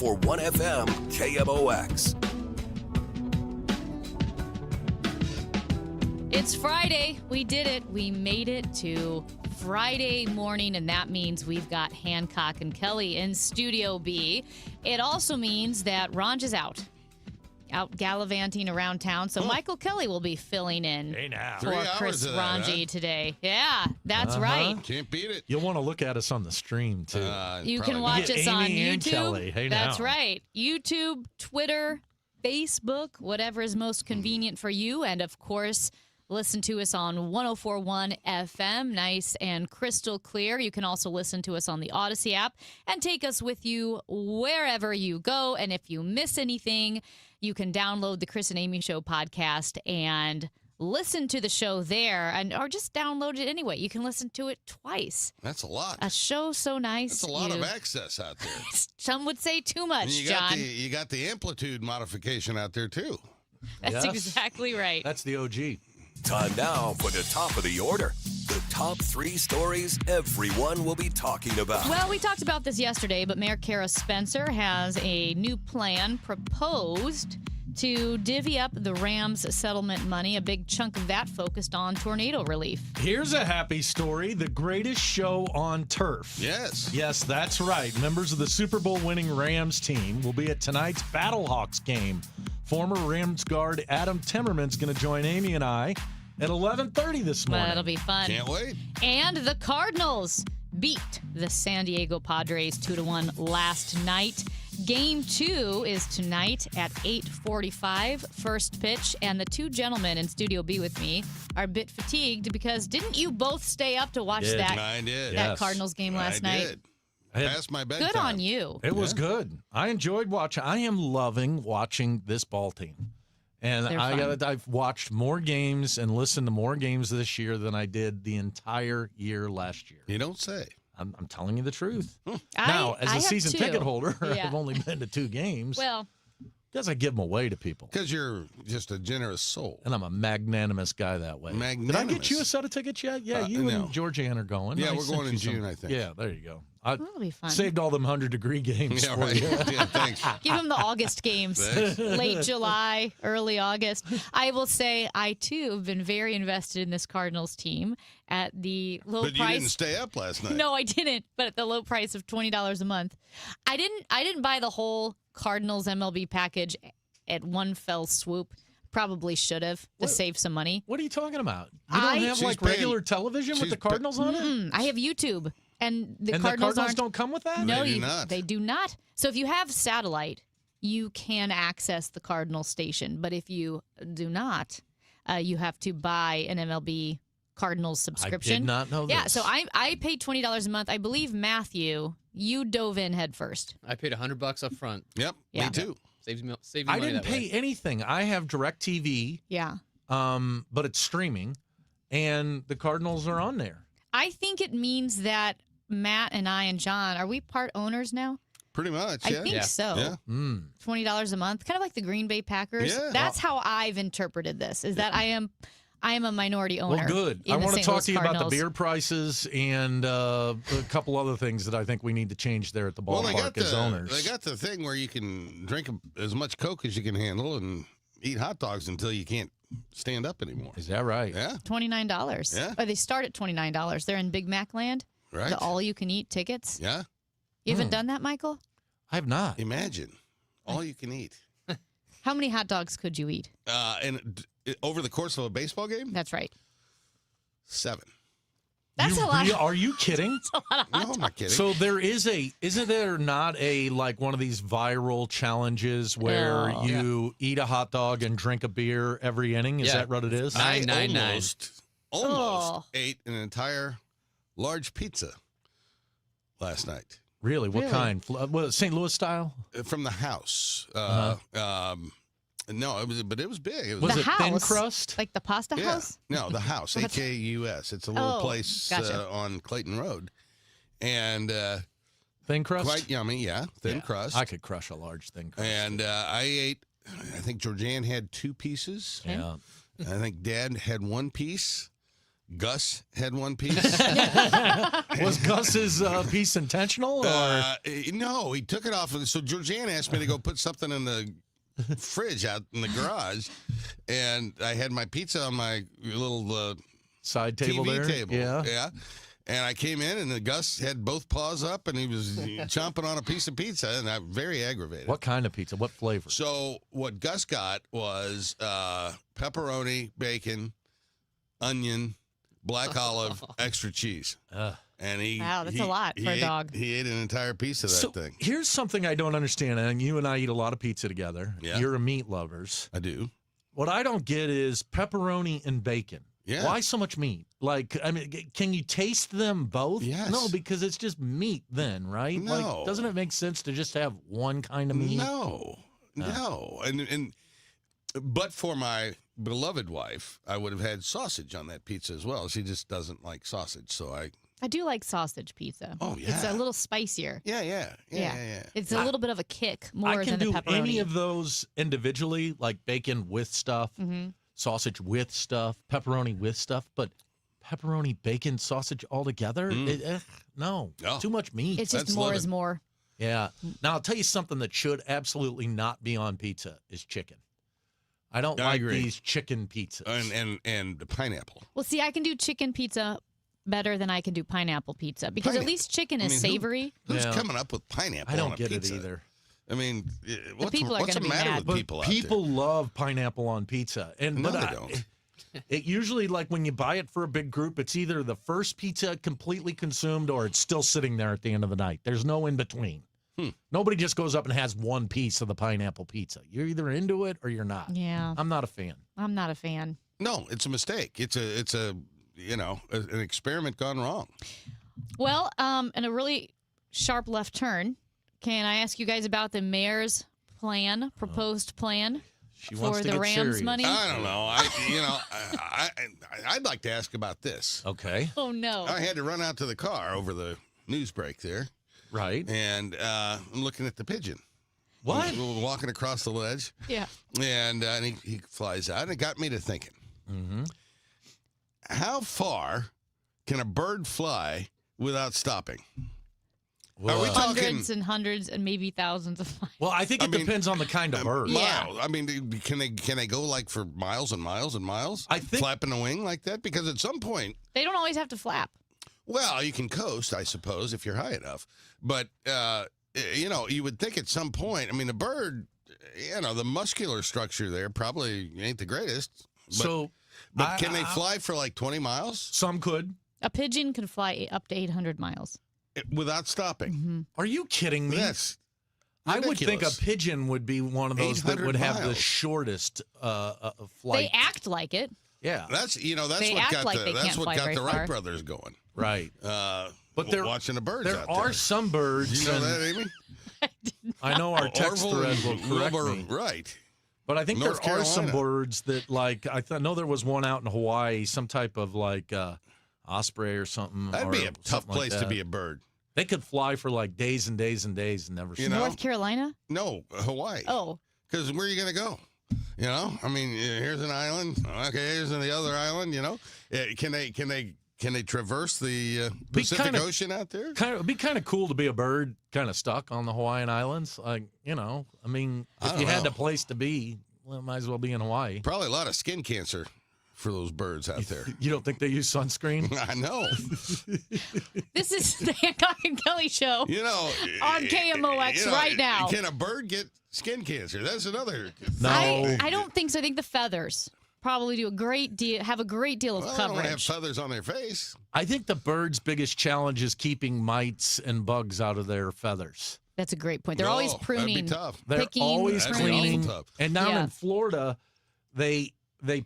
1041 FM KMOX. It's Friday. We did it. We made it to Friday morning, and that means we've got Hancock and Kelly in Studio B. It also means that Ranj is out gallivanting around town, so Michael Kelly will be filling in for 3 hours Chris of that, Ranji today. Yeah, that's right. Can't beat it. You'll want to look at us on the stream, too. You can probably watch Get us on Amy and YouTube. Kelly. Hey, That's now. right. YouTube, Twitter, Facebook, whatever is most convenient for you. And, of course, listen to us on 1041 FM, nice and crystal clear. You can also listen to us on the Odyssey app and take us with you wherever you go. And if you miss anything, you can download the Chris and Amy Show podcast and listen to the show there, or just download it anyway. You can listen to it twice. That's a lot. A show so nice. That's a lot of access out there. Some would say too much, And you got the amplitude modification out there too. That's Yes. exactly right. That's the OG. Time now for the top of the order. The top 3 stories everyone will be talking about. Well, we talked about this yesterday, but Mayor Kara Spencer has a new plan proposed to divvy up the Rams settlement money, a big chunk of that focused on tornado relief. Here's a happy story. The greatest show on turf. Yes. Yes, that's right. Members of the Super Bowl winning Rams team will be at tonight's Battlehawks game. Former Rams guard Adam Timmerman's going to join Amy and I at 11:30 this morning. That'll be fun. Can't wait. And the Cardinals beat the San Diego Padres 2-1 last night. Game 2 is tonight at 8:45, first pitch. And the two gentlemen in Studio B with me are a bit fatigued because didn't you both stay up to watch Did. that I did. that Yes. Cardinals game last I night? did. I had- Past my bedtime. Good on you. It was good. I enjoyed watching. I am loving watching this ball team. And They're fun. I've watched more games and listened to more games this year than I did the entire year last year. You don't say. I'm telling you the truth. I Now, as a have season two. ticket holder, Yeah. I've only been to 2 games Well, because I give them away to people. Because you're just a generous soul. And I'm a magnanimous guy that way. Did I get Magnanimous. you a set of tickets yet? Yeah, you no. and Georgianne are going. Yeah, I we're sent going in you some- June, I think. Yeah, there you go. I that'll be fun. saved all them 100-degree games Yeah, for right. you. Yeah, thanks. Give them the August games. Thanks. Late July, early August. I will say I, too, have been very invested in this Cardinals team at the low But you price. didn't stay up last night. No, I didn't. But at the low price of $20 a month. I didn't buy the whole Cardinals MLB package at one fell swoop. Probably should have to What? save some money. What are you talking about? You don't I- have She's like paying- regular television with she's the Cardinals on it? I have YouTube. And the And Cardinals the Cardinals aren't. don't come with that? No, They do not. They do not. So if you have satellite, you can access the Cardinal station. But if you do not, you have to buy an MLB Cardinals subscription. I did not know Yeah, this. so I paid $20 a month. I believe, Matthew, you dove in head first. I paid $100 up front. Yep, Yeah. me too. Saves me I money didn't that pay way. anything. I have DirecTV, Yeah. but it's streaming, and the Cardinals are on there. I think it means that Matt and I and John, are we part owners now? Pretty much, I yeah. think Yeah. so. Yeah. $20 a month, kind of like the Green Bay Packers. Yeah. That's how I've interpreted this, is that I am a minority owner. Well, good. in I the want to St. talk Louis to you about the Cardinals. beer prices and a couple other things that I think we need to change there at the Well, ballpark as owners. they got the thing where you can drink as much Coke as you can handle and eat hot dogs until you can't stand up anymore. Is that right? Yeah, $29. Yeah. Or they start at $29. They're in Big Mac land. right. The all-you-can-eat tickets. Yeah, You haven't done that, Michael? I have not. imagine all you can eat. How many hot dogs could you eat? Over the course of a baseball game, That's right. 7. That's a lot. Are you kidding? No, I'm not kidding. So isn't there not a like one of these viral challenges where Oh. you eat a hot dog and drink a beer every inning? Is Yeah. that what it is? I 999. almost Oh. ate an entire large pizza last night Really? What Really? kind? St. Louis style? from the house. No, it was big. It was, Was The it thin house? crust? Like the pasta yeah. house? No, the house. HAUS. It's a little Oh, place gotcha. on Clayton Road, and Thin crust? quite yummy. Yeah, thin Yeah, crust. I could crush a large thin crust. And I ate. I think Georgianne had 2 pieces. yeah. I think Dad had 1 piece. Gus had one piece. Was Gus's piece intentional? Or? No, he took it off. So Georgianne asked me to go put something in the fridge out in the garage, and I had my pizza on my little Side table TV there? table. Yeah. And I came in, and the Gus had both paws up, and he was chomping on a piece of pizza, and I'm very aggravated. What kind of pizza? What flavor? So what Gus got was pepperoni, bacon, onion, black olive, extra cheese. And Wow, that's a lot for a dog. He ate an entire piece of that thing. Here's something I don't understand, and you and I eat a lot of pizza together. Yeah. You're a meat lovers. I do. What I don't get is pepperoni and bacon. Yeah. Why so much meat? Like, I mean, can you taste them both? Yes. No, because it's just meat then, right? No. Like, doesn't it make sense to just have one kind of meat? No. But for my beloved wife, I would have had sausage on that pizza as well. She just doesn't like sausage, so I do like sausage pizza. Oh, It's yeah. a little spicier. Yeah. It's a little bit of a kick more I can than the do pepperoni. any of those individually, like bacon with stuff, sausage with stuff, pepperoni with stuff, but pepperoni, bacon, sausage all together? No, Oh. too much meat. It's just That's more living. is more. Yeah. Now, I'll tell you something that should absolutely not be on pizza is chicken. I don't I like agree. these chicken pizzas. And the pineapple. Well, see, I can do chicken pizza better than I can do pineapple pizza because at Pineapple. least chicken is I mean, savory. Who's Yeah. coming up with pineapple I on don't a get pizza? it either. I mean, what's people are the gonna be matter mad. with But people out people love pineapple on pizza. And No, but they I- don't. It usually, like when you buy it for a big group, it's either the first pizza completely consumed or it's still sitting there at the end of the night. There's no in between. Nobody just goes up and has one piece of the pineapple pizza. You're either into it or you're not. Yeah, I'm not a fan. I'm not a fan. No, it's a mistake. It's a an experiment gone wrong. Well, in a really sharp left turn, can I ask you guys about the mayor's proposed plan She wants for to the get Rams serious. money? I don't know. I'd like to ask about this. Okay. Oh no! I had to run out to the car over the news break there, Right. and I'm looking at the pigeon. What? We're walking across the ledge, Yeah. and he flies out, and it got me to thinking. Mm-hmm. How far can a bird fly without stopping? Well, Are we talking Hundreds and hundreds and maybe thousands of miles. well, I think it depends on the kind of bird. Yeah. miles? I mean, can they go like for miles and miles and miles? I think- flapping a wing like that, because at some point, They don't always have to flap. well, you can coast, I suppose, if you're high enough. But you would think at some point. I mean, the bird, the muscular structure there probably ain't the greatest. But, But can they fly for like 20 miles Some could. A pigeon can fly up to 800 miles. without stopping? Are you kidding me? That's I would think a ridiculous. pigeon would be one of those that 800 would have the miles. shortest flight. They act like it. Yeah. That's They what act got like the they that's can't what fly got very the Wright far. brothers going. Right. But they're watching the birds There out are there. some birds. You know and that, Amy? I know our text Orville thread will and correct Wilbur, me. right? But I think North there are some Carolina. birds that, like, know there was one out in Hawaii, some type of like osprey or something. That'd or be a tough something like place to that. be a bird. They could fly for like days and days and days and never You see. know? North Carolina? No, Hawaii. Oh, Because where are you going to go? I mean, here's an island. Okay, here's the other island. Can they traverse the Pacific kinda- Ocean out there? It'd be kind of cool to be a bird, kind of stuck on the Hawaiian Islands. Like, I mean, I if don't you had know. a place to be, well, it might as well be in Hawaii. Probably a lot of skin cancer for those birds out there. You don't think they use sunscreen? I know. this is the Hancock and Kelly show. On KMOX right now. Can a bird get skin cancer? That's another. No. I don't think so. I think the feathers probably have a great deal of Well, they don't have coverage. feathers on their face. I think the bird's biggest challenge is keeping mites and bugs out of their feathers. That's a great point. They're always No, that'd pruning. be tough. They're Picking, always That'd be cleaning. awful tough. And down Yeah. in Florida, they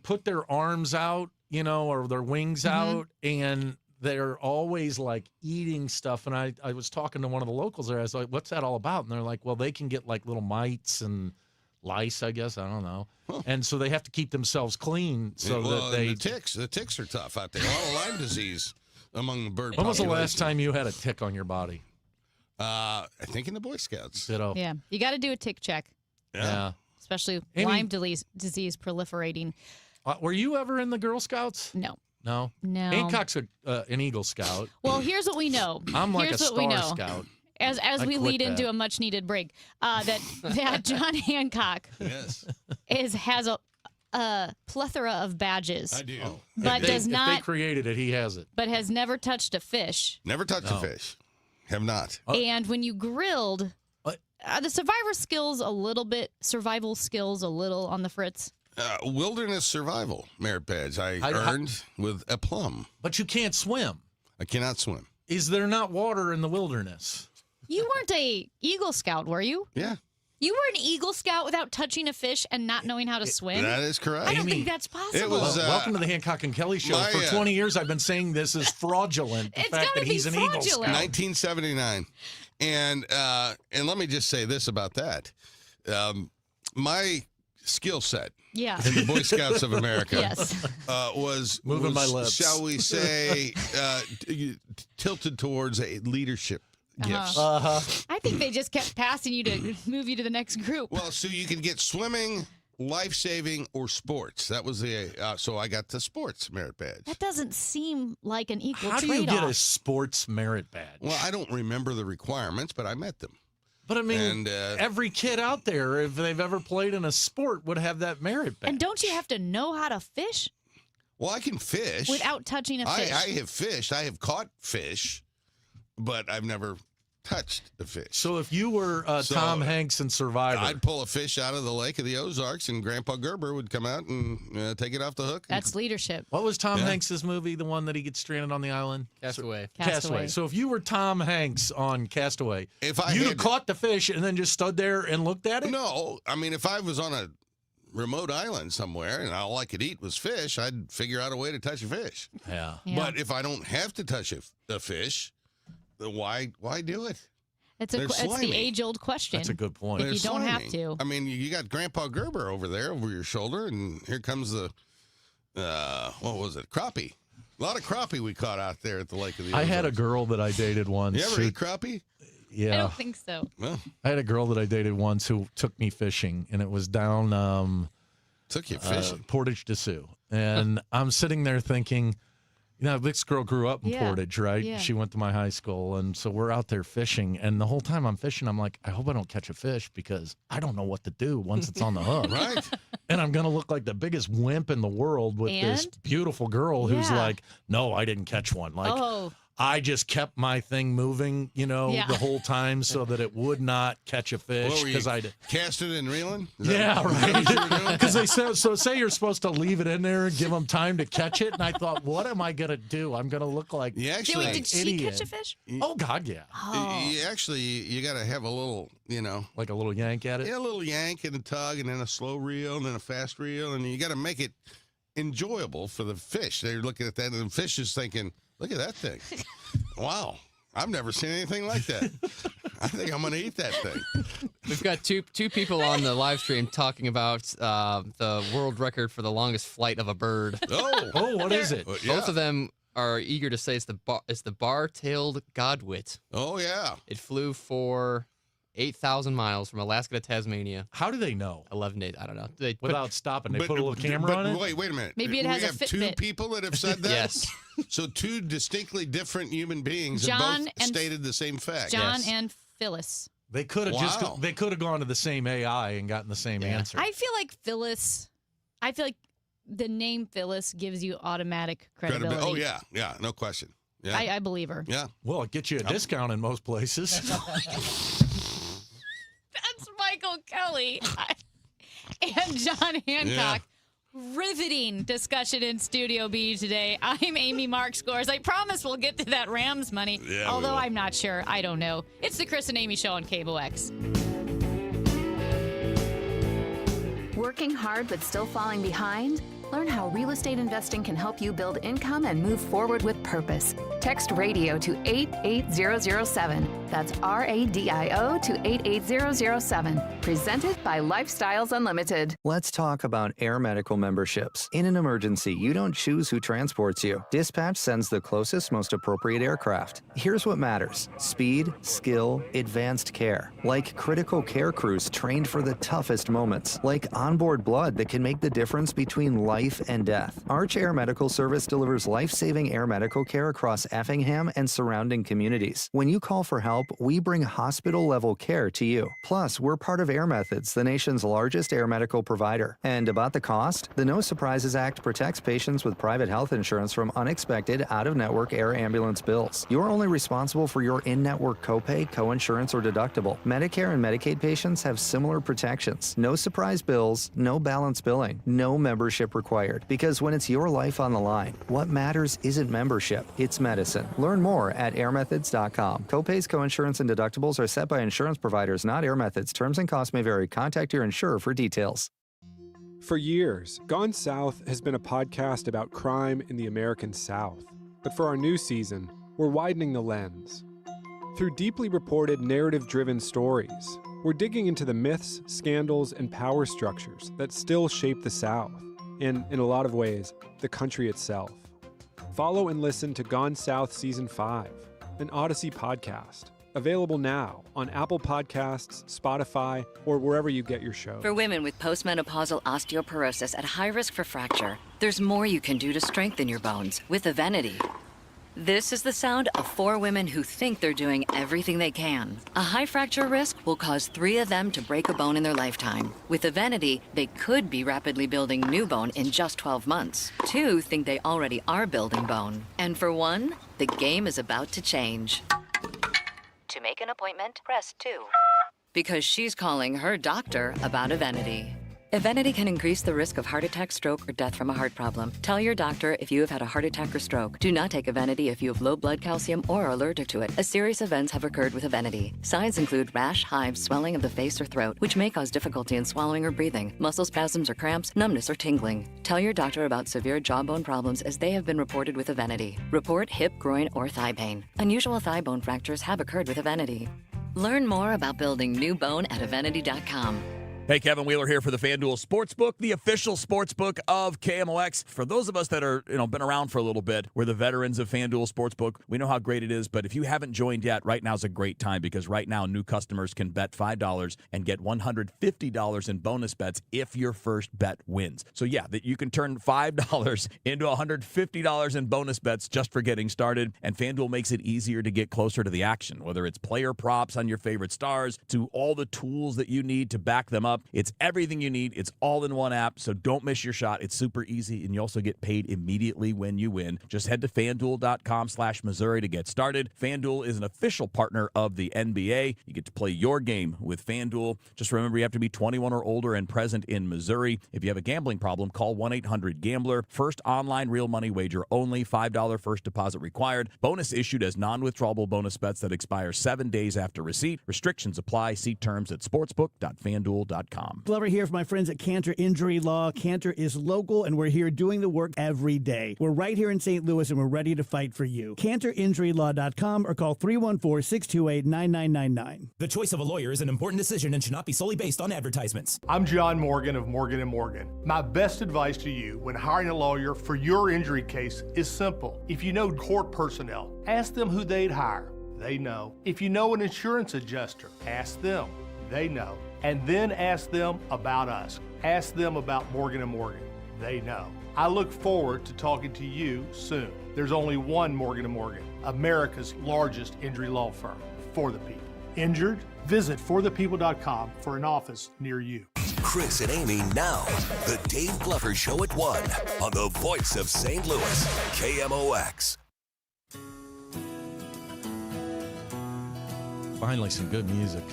put their arms out, or their wings out, and they're always like eating stuff. And I was talking to one of the locals there. I was like, "What's that all about?" And they're like, "Well, they can get like little mites and lice, I guess. I don't know." And so they have to keep themselves clean so Well, that they. and the ticks are tough out there. A lot of Lyme disease among the bird When was the population. last time you had a tick on your body? I think in the Boy Scouts. Ditto. Yeah, you got to do a tick check, Yeah. especially Amy- Lyme disease proliferating. Were you ever in the Girl Scouts? No, No. No. Hancock's an Eagle Scout. Well, here's what we know. I'm like here's a what we Star know. Scout. As I we quit lead into that. a much needed break, that John Hancock Yes, has a plethora of badges, I do. but If they not, created it, he has it. but has never touched a fish. Never touched a fish. Have not. And when you grilled, the survival skills a little on the fritz. Wilderness survival merit badge I earned with a plum. But you can't swim. I cannot swim. Is there not water in the wilderness? You weren't a Eagle Scout, were you? Yeah, You were an Eagle Scout without touching a fish and not knowing how to swim? that is correct. I don't Amy, think that's possible. it was, Welcome to the Hancock and Kelly show. my, For 20 years, I've been saying this is fraudulent. The It's fact gotta that be he's an Eagle fraudulent. Scout. 1979, and let me just say this about that: my skill set yeah. in the Boy Scouts of America Yes. was Moving my lips. shall we say, tilted towards a leadership gifts. I think they just kept passing you to move you to the next group. Well, so you could get swimming, life saving, or sports. That was the so I got the sports merit badge. That doesn't seem like an equal How do you trade-off. get a sports merit badge? Well, I don't remember the requirements, but I met them. But I mean, And, every kid out there, if they've ever played in a sport, would have that merit badge. And don't you have to know how to fish Well, I can fish without touching a fish? I have fished. I have caught fish, but I've never touched a fish. So if you were So, Tom Hanks in Survivor, I'd pull a fish out of the Lake of the Ozarks, and Grandpa Gerber would come out and take it off the hook. That's leadership. what was Tom Yeah. Hanks's movie, the one that he gets stranded on the island? Castaway. Castaway. So if you were Tom Hanks on Castaway, If I you'd have had- caught the fish and then just stood there and looked at it? No, I mean, if I was on a remote island somewhere and all I could eat was fish, I'd figure out a way to touch a fish. Yeah. Yeah. But if I don't have to touch a fish, then why do it? It's they're it's the slimy. age-old question. That's a good point. If you They're don't have slimy. to. I mean, you got Grandpa Gerber over there over your shoulder, and here comes the what was it? Crappie. A lot of crappie we caught out there at the Lake of the I Ozarks. had a girl that I dated once. You ever who- eat crappie? I yeah. don't think so. Well, I had a girl that I dated once who took me fishing, and it was down took you fishing. Portage de Sioux. And I'm sitting there thinking, you know, this girl grew up in Yeah. Portage, right? Yeah. She went to my high school. And so we're out there fishing. And the whole time I'm fishing, I'm like, I hope I don't catch a fish because I don't know what to do once it's on the hook. Right? And I'm going to look like the biggest wimp in the world with this And? beautiful girl who's Yeah. like, no, I didn't catch one. Like, Oh, I just kept my thing moving, you know, Yeah. the whole time so that it would not catch a fish What were you, because I. casting and reeling? Is Yeah, that what you were right. doing? Because they said so. Say you're supposed to leave it in there and give them time to catch it, and I thought, what am I gonna do? I'm gonna look like You actually, did she idiot. catch a fish? Oh God, yeah, you got to have a little, like a little yank at it. a little yank and a tug, and then a slow reel, and then a fast reel, and you got to make it enjoyable for the fish. They're looking at that, and the fish is thinking, "Look at that thing! Wow, I've never seen anything like that. I think I'm going to eat that thing." We've got two people on the live stream talking about the world record for the longest flight of a bird. Oh, what is it? Yeah. Both of them are eager to say it's the bar-tailed godwit. Oh yeah. It flew for 8,000 miles from Alaska to Tasmania. How do they know 11 days. I don't know. They put- without stopping? They put a little camera on it. Wait a minute. Maybe it we has a have two Fitbit. people that have said that. Yes. So two distinctly different human beings have John both and- stated the same fact. John Yes. and Phyllis. They could have Wow. they could have gone to the same AI and gotten the same answer. I feel like the name Phyllis gives you automatic credibility. Oh yeah, no question. Yeah, I believe her. yeah. Well, it gets you a discount in most places. That's Michael Kelly and John Hancock. Riveting discussion in Studio B today. I'm Amy Mark Scores. I promise we'll get to that Rams money, Yeah, we although will. I'm not sure. I don't know. It's the Chris and Amy Show on KBOX. Working hard but still falling behind? Learn how real estate investing can help you build income and move forward with purpose. Text radio to 88007. That's RADIO to 88007. Presented by Lifestyles Unlimited. Let's talk about Air Medical memberships. In an emergency, you don't choose who transports you. Dispatch sends the closest, most appropriate aircraft. Here's what matters: speed, skill, advanced care. Like critical care crews trained for the toughest moments. Like onboard blood that can make the difference between life and death. Arch Air Medical Service delivers life-saving air medical care across Effingham and surrounding communities. When you call for help, we bring hospital-level care to you. Plus, we're part of Air Methods, the nation's largest air medical provider. And about the cost, the No Surprises Act protects patients with private health insurance from unexpected out-of-network air ambulance bills. You're only responsible for your in-network copay, coinsurance, or deductible. Medicare and Medicaid patients have similar protections. No surprise bills, no balance billing, no membership required. Because when it's your life on the line, what matters isn't membership, it's medicine. Learn more at airmethods.com. Copays, coinsurance, and deductibles are set by insurance providers, not Air Methods. Terms and costs may vary. Contact your insurer for details. For years, Gone South has been a podcast about crime in the American South. But for our new season, we're widening the lens. Through deeply reported, narrative-driven stories, we're digging into the myths, scandals, and power structures that still shape the South, and, in a lot of ways, the country itself. Follow and listen to Gone South Season 5, an Odyssey podcast. Available now on Apple Podcasts, Spotify, or wherever you get your shows. For women with postmenopausal osteoporosis at high risk for fracture, there's more you can do to strengthen your bones with Evenity. This is the sound of 4 women who think they're doing everything they can. A high fracture risk will cause 3 of them to break a bone in their lifetime. With Evenity, they could be rapidly building new bone in just 12 months. 2 think they already are building bone. And for 1, the game is about to change. To make an appointment, press 2. Because she's calling her doctor about Evenity. Evenity can increase the risk of heart attack, stroke, or death from a heart problem. Tell your doctor if you have had a heart attack or stroke. Do not take Evenity if you have low blood calcium or are allergic to it, as serious events have occurred with Evenity. Signs include rash, hives, swelling of the face or throat, which may cause difficulty in swallowing or breathing, muscle spasms or cramps, numbness or tingling. Tell your doctor about severe jawbone problems as they have been reported with Evenity. Report hip, groin, or thigh pain. Unusual thigh bone fractures have occurred with Evenity. Learn more about building new bone at Evenity.com. Hey, Kevin Wheeler here for the FanDuel Sportsbook, the official sportsbook of KMOX. For those of us that are, been around for a little bit, we're the veterans of FanDuel Sportsbook. We know how great it is, but if you haven't joined yet, right now is a great time because right now new customers can bet $5 and get $150 in bonus bets if your first bet wins. So yeah, that you can turn $5 into $150 in bonus bets just for getting started, and FanDuel makes it easier to get closer to the action, whether it's player props on your favorite stars to all the tools that you need to back them up. It's everything you need. It's all in one app, so don't miss your shot. It's super easy, and you also get paid immediately when you win. Just head to FanDuel.com/Missouri to get started. FanDuel is an official partner of the NBA. You get to play your game with FanDuel. Just remember, you have to be 21 or older and present in Missouri. If you have a gambling problem, call 1-800-GAMBLER. First online real money wager only. $5 first deposit required. Bonus issued as non-withdrawable bonus bets that expire 7 days after receipt. Restrictions apply. See terms at sportsbook.fanduel.com. Glover here for my friends at Cantor Injury Law. Cantor is local, and we're here doing the work every day. We're right here in St. Louis, and we're ready to fight for you. CantorInjuryLaw.com or call 314-628-9999. The choice of a lawyer is an important decision and should not be solely based on advertisements. I'm John Morgan of Morgan & Morgan. My best advice to you when hiring a lawyer for your injury case is simple. If you know court personnel, ask them who they'd hire. They know. If you know an insurance adjuster, ask them. They know. And then ask them about us. Ask them about Morgan & Morgan. They know. I look forward to talking to you soon. There's only one Morgan & Morgan, America's largest injury law firm, for the people. Injured? Visit forthepeople.com for an office near you. Chris and Amy now. The Dave Glover Show at 1 on the voice of St. Louis, KMOX. Finally, some good music.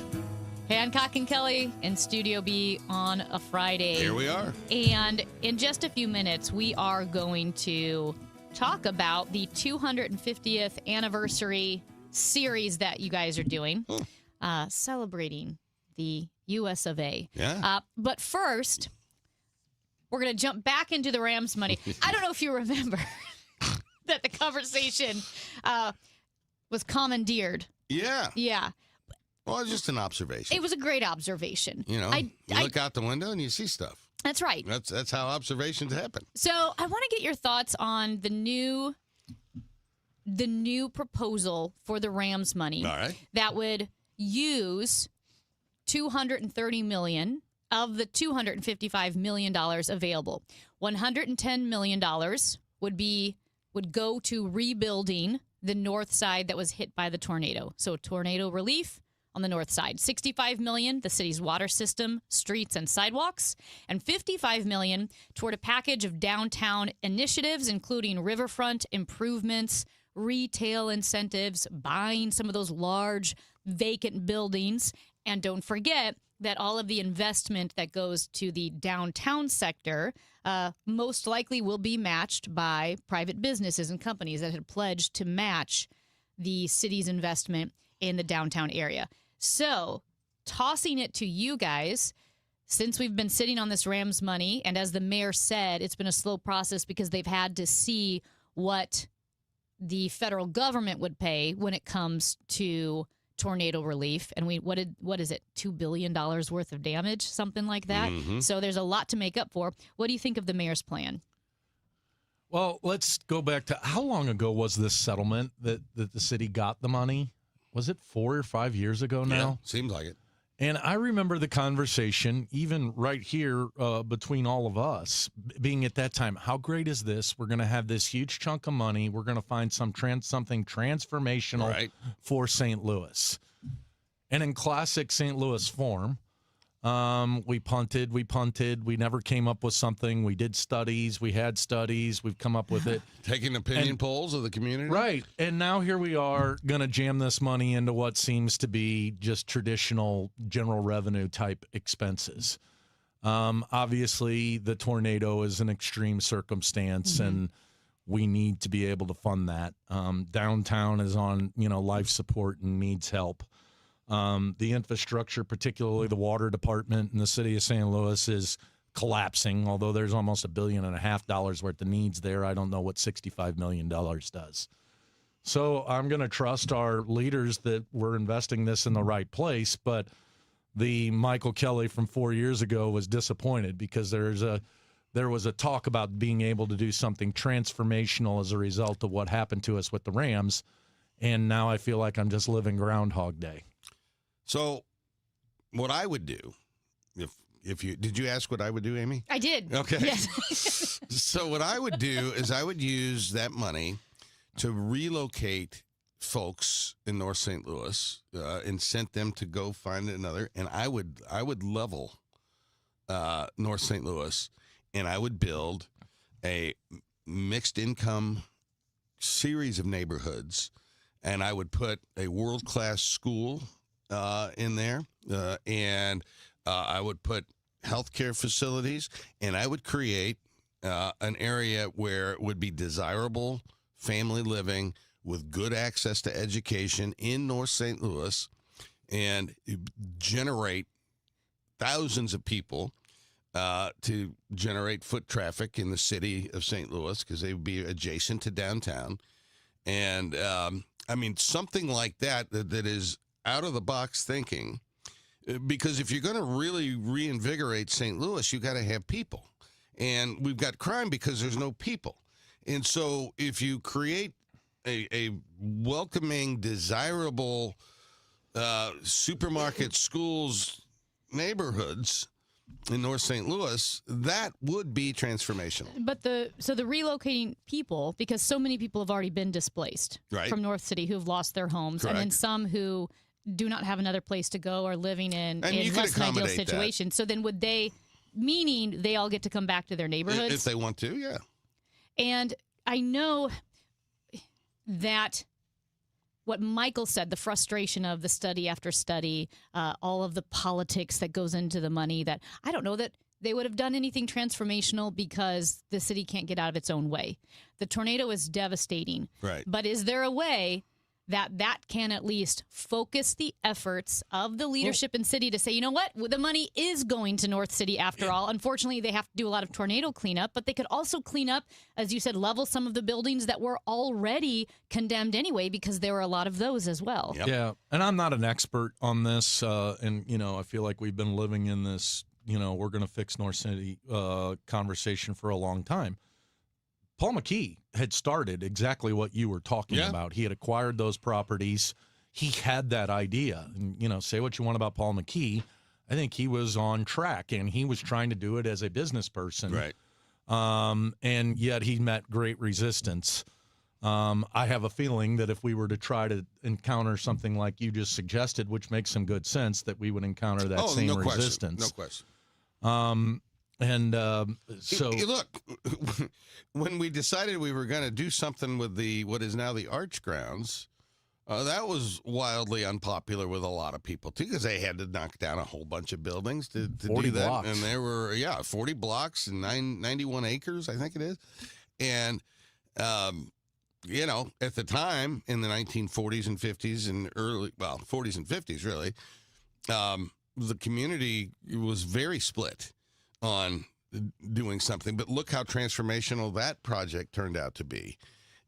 Hancock and Kelly in Studio B on a Friday. Here we are. And in just a few minutes, we are going to talk about the 250th anniversary series that you guys are doing, celebrating the U.S. of A. Yeah. But first, we're going to jump back into the Rams money. I don't know if you remember that the conversation was commandeered Yeah. Yeah. Well, it's just an observation. It was a great observation. You know, you look out the window and you see stuff. That's right. That's how observations happen. So I want to get your thoughts on the new proposal for the Rams money. All right. That would use $230 million of the $255 million available. $110 million would go to rebuilding the north side that was hit by the tornado. So tornado relief on the north side. $65 million, the city's water system, streets, and sidewalks, and $55 million toward a package of downtown initiatives, including riverfront improvements, retail incentives, buying some of those large vacant buildings, and don't forget that all of the investment that goes to the downtown sector most likely will be matched by private businesses and companies that had pledged to match the city's investment in the downtown area. So, tossing it to you guys, since we've been sitting on this Rams money, and as the mayor said, it's been a slow process because they've had to see what the federal government would pay when it comes to tornado relief. And what is it, $2 billion worth of damage, something like that. Mm-hmm. So there's a lot to make up for. What do you think of the mayor's plan? Well, let's go back to how long ago was this settlement that the city got the money? Was it 4 or 5 years ago now? Yeah, seems like it. And I remember the conversation, even right here between all of us, being at that time, how great is this? We're going to have this huge chunk of money. We're going to find something transformational for St. Louis. And in classic St. Louis form, we punted. We never came up with something. We did studies. We had studies. We've come up with it. Taking opinion polls of the community. Right. And now here we are going to jam this money into what seems to be just traditional general revenue type expenses. Obviously, the tornado is an extreme circumstance, and we need to be able to fund that. Downtown is on, life support and needs help. The infrastructure, particularly the water department in the city of St. Louis, is collapsing. Although there's almost $1.5 billion worth of needs there, I don't know what $65 million does. So I'm going to trust our leaders that we're investing this in the right place. But the Michael Kelly from 4 years ago was disappointed because there was a talk about being able to do something transformational as a result of what happened to us with the Rams, and now I feel like I'm just living Groundhog Day. So, what I would do, if you did you ask what I would do, Amy? I did. Okay. Yes. So what I would do is I would use that money to relocate folks in North St. Louis and sent them to go find another. And I would level North St. Louis, and I would build a mixed income series of neighborhoods, and I would put a world-class school in there, and I would put healthcare facilities, and I would create an area where it would be desirable family living with good access to education in North St. Louis, and generate thousands of people to generate foot traffic in the city of St. Louis because they would be adjacent to downtown. And something like that is out of the box thinking, because if you're going to really reinvigorate St. Louis, you got to have people, and we've got crime because there's no people. And so if you create a welcoming, desirable supermarket, schools, neighborhoods in North St. Louis, that would be transformational. But the relocating people, because so many people have already been displaced from North City who've lost their homes, and then some who do not have another place to go or living in less than ideal situations. So then meaning they all get to come back to their neighborhoods? If they want to, yeah. And I know that what Michael said, the frustration of the study after study, all of the politics that goes into the money, that I don't know that they would have done anything transformational because the city can't get out of its own way. The tornado is devastating. Right. But is there a way that can at least focus the efforts of the leadership in city to say, you know what, the money is going to North City after all. Unfortunately, they have to do a lot of tornado cleanup, but they could also clean up, as you said, level some of the buildings that were already condemned anyway, because there were a lot of those as well. Yeah, and I'm not an expert on this, and, I feel like we've been living in this, we're going to fix North City conversation for a long time. Paul McKee had started exactly what you were talking about. He had acquired those properties. He had that idea. And, say what you want about Paul McKee. I think he was on track, and he was trying to do it as a business person. Right. And yet he met great resistance. I have a feeling that if we were to try to encounter something like you just suggested, which makes some good sense, that we would encounter that same resistance. No question. So look, when we decided we were going to do something with what is now the Arch Grounds, that was wildly unpopular with a lot of people too, because they had to knock down a whole bunch of buildings to do that. Blocks. And there were 40 blocks and 91 acres, I think it is. And at the time in the 1940s and 50s and 40s and 50s really, the community was very split on doing something, but look how transformational that project turned out to be,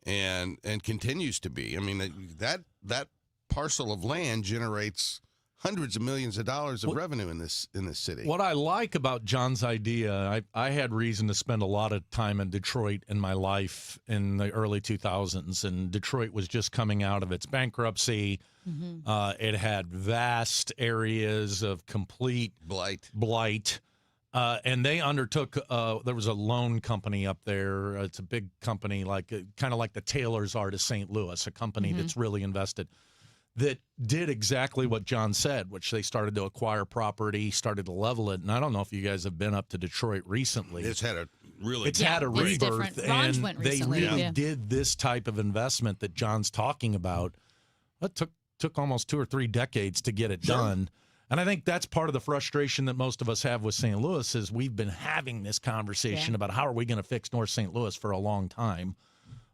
and continues to be. I mean, that parcel of land generates hundreds of millions of dollars of revenue in this city. What I like about John's idea, I had reason to spend a lot of time in Detroit in my life in the early 2000s, and Detroit was just coming out of its bankruptcy. It had vast areas of complete blight. And they undertook, there was a loan company up there. It's a big company, kind of like the Taylors are to St. Louis, a company that's really invested, that did exactly what John said, which they started to acquire property, started to level it. And I don't know if you guys have been up to Detroit recently. It's had a had a rebirth, and they really yeah. did this type of investment that John's talking about. It took almost 2 or 3 decades to get it done. And I think that's part of the frustration that most of us have with St. Louis is we've been having this conversation about how are we going to fix North St. Louis for a long time.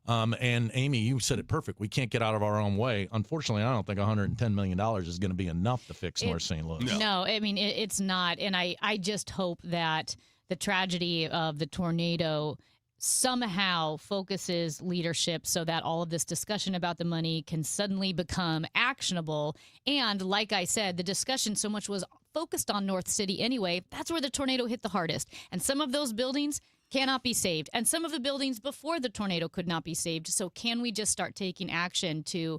And Amy, you said it perfect. We can't get out of our own way. Unfortunately, I don't think $110 million is going to be enough to fix North St. Louis. No, I mean, it's not. And I just hope that the tragedy of the tornado somehow focuses leadership so that all of this discussion about the money can suddenly become actionable. And like I said, the discussion so much was focused on North City anyway. That's where the tornado hit the hardest. And some of those buildings cannot be saved. And some of the buildings before the tornado could not be saved. So can we just start taking action to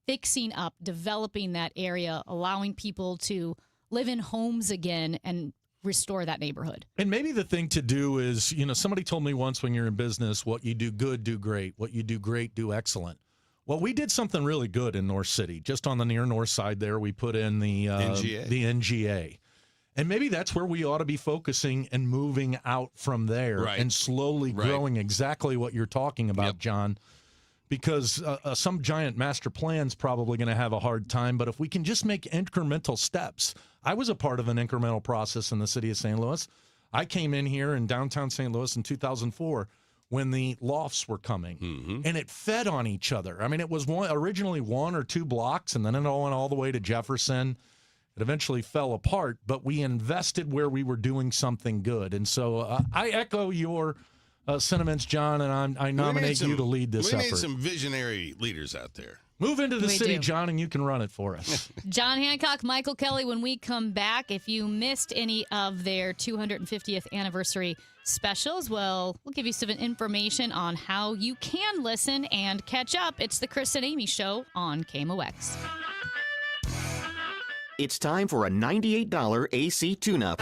fixing up, developing that area, allowing people to live in homes again and restore that neighborhood? And maybe the thing to do is, somebody told me once, when you're in business, what you do good, do great. What you do great, do excellent. Well, we did something really good in North City. Just on the near north side there, we put in the NGA. And maybe that's where we ought to be focusing and moving out from there and slowly growing exactly what you're talking about, John. Because some giant master plan's probably going to have a hard time. But if we can just make incremental steps. I was a part of an incremental process in the city of St. Louis. I came in here in downtown St. Louis in 2004 when the lofts were coming. And it fed on each other. I mean, it was originally 1 or 2 blocks, and then it all went all the way to Jefferson. It eventually fell apart, but we invested where we were doing something good. And so I echo your sentiments, John, and I nominate you to lead this effort. We need some visionary leaders out there. Move into the city, John, and you can run it for us. John Hancock, Michael Kelly, when we come back, if you missed any of their 250th anniversary specials, well, we'll give you some information on how you can listen and catch up. It's the Chris and Amy Show on KMOX. It's time for a $98 AC tune-up.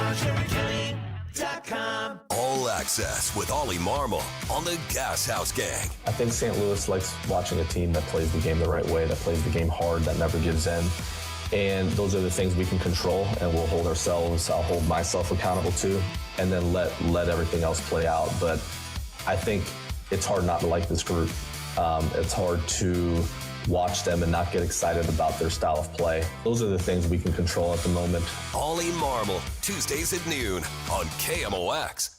All access with Ollie Marmol on the Gas House Gang. I think St. Louis likes watching a team that plays the game the right way, that plays the game hard, that never gives in. And those are the things we can control, and we'll hold ourselves, I'll hold myself accountable to, and then let everything else play out. But I think it's hard not to like this group. It's hard to watch them and not get excited about their style of play. Those are the things we can control at the moment. Ollie Marmol, Tuesdays at noon on KMOX.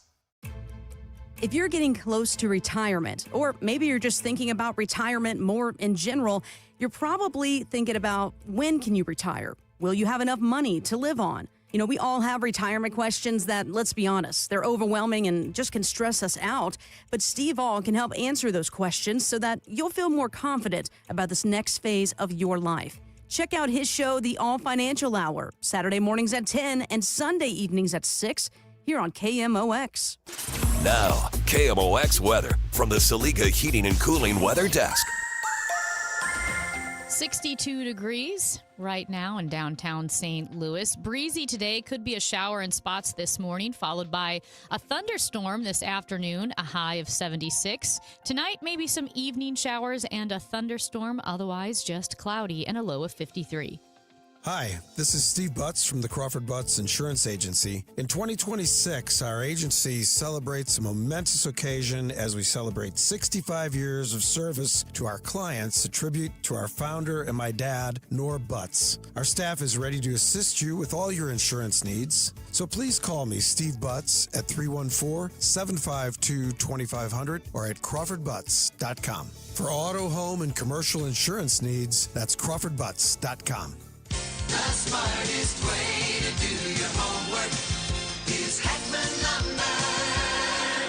If you're getting close to retirement, or maybe you're just thinking about retirement more in general, you're probably thinking about when can you retire? Will you have enough money to live on? You know, we all have retirement questions that, let's be honest, they're overwhelming and just can stress us out. But Steve All can help answer those questions so that you'll feel more confident about this next phase of your life. Check out his show, The All Financial Hour, Saturday mornings at 10 and Sunday evenings at 6 here on KMOX. Now, KMOX weather from the Saliga Heating and Cooling Weather Desk. 62 degrees right now in downtown St. Louis. Breezy today, could be a shower in spots this morning, followed by a thunderstorm this afternoon, a high of 76. Tonight, maybe some evening showers and a thunderstorm, otherwise just cloudy and a low of 53. Hi, this is Steve Butts from the Crawford Butts Insurance Agency. In 2026, our agency celebrates a momentous occasion as we celebrate 65 years of service to our clients, a tribute to our founder and my dad, Nor Butts. Our staff is ready to assist you with all your insurance needs. So please call me, Steve Butts, at 314-752-2500 or at crawfordbutts.com. For auto, home, and commercial insurance needs, that's crawfordbutts.com. The smartest way to do your homework is Hackman Lumber.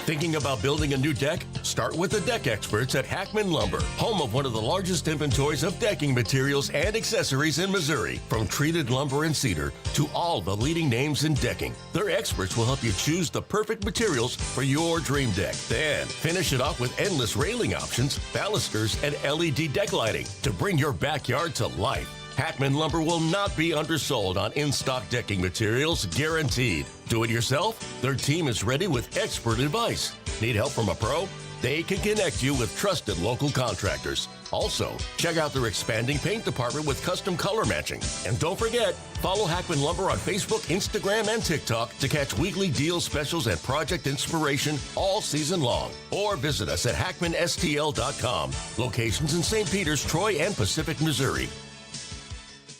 Thinking about building a new deck? Start with the deck experts at Hackman Lumber, home of one of the largest inventories of decking materials and accessories in Missouri. From treated lumber and cedar to all the leading names in decking, their experts will help you choose the perfect materials for your dream deck. Then finish it off with endless railing options, balusters, and LED deck lighting to bring your backyard to life. Hackman Lumber will not be undersold on in-stock decking materials, guaranteed. Do it yourself? Their team is ready with expert advice. Need help from a pro? They can connect you with trusted local contractors. Also, check out their expanding paint department with custom color matching. And don't forget, follow Hackman Lumber on Facebook, Instagram, and TikTok to catch weekly deal specials and project inspiration all season long. Or visit us at hackmanstl.com. Locations in St. Peters, Troy, and Pacific, Missouri.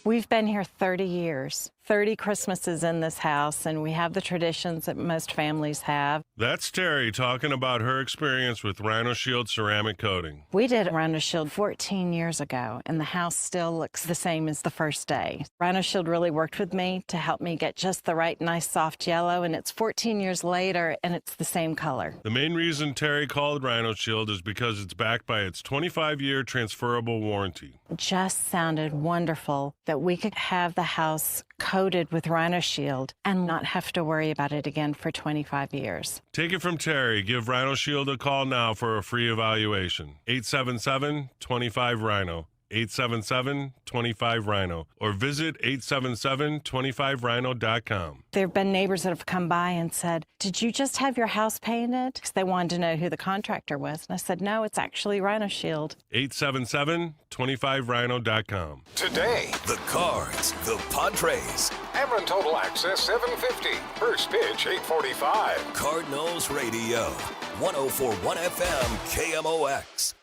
We've been here 30 years, 30 Christmases in this house, and we have the traditions that most families have. That's Terry talking about her experience with Rhino Shield ceramic coating. We did Rhino Shield 14 years ago, and the house still looks the same as the first day. Rhino Shield really worked with me to help me get just the right nice soft yellow, and it's 14 years later, and it's the same color. The main reason Terry called Rhino Shield is because it's backed by its 25-year transferable warranty. It just sounded wonderful that we could have the house coated with Rhino Shield and not have to worry about it again for 25 years. Take it from Terry. Give Rhino Shield a call now for a free evaluation. 877-25-RHINO. 877-25-RHINO. Or visit 877-25rhino.com. There have been neighbors that have come by and said, "Did you just have your house painted?" Because they wanted to know who the contractor was. And I said, "No, it's actually Rhino Shield." 877-25rhino.com. Today, the Cards, the Padres. Ameren Total Access 750. First pitch 8:45. Cardinals Radio. 104.1 FM KMOX.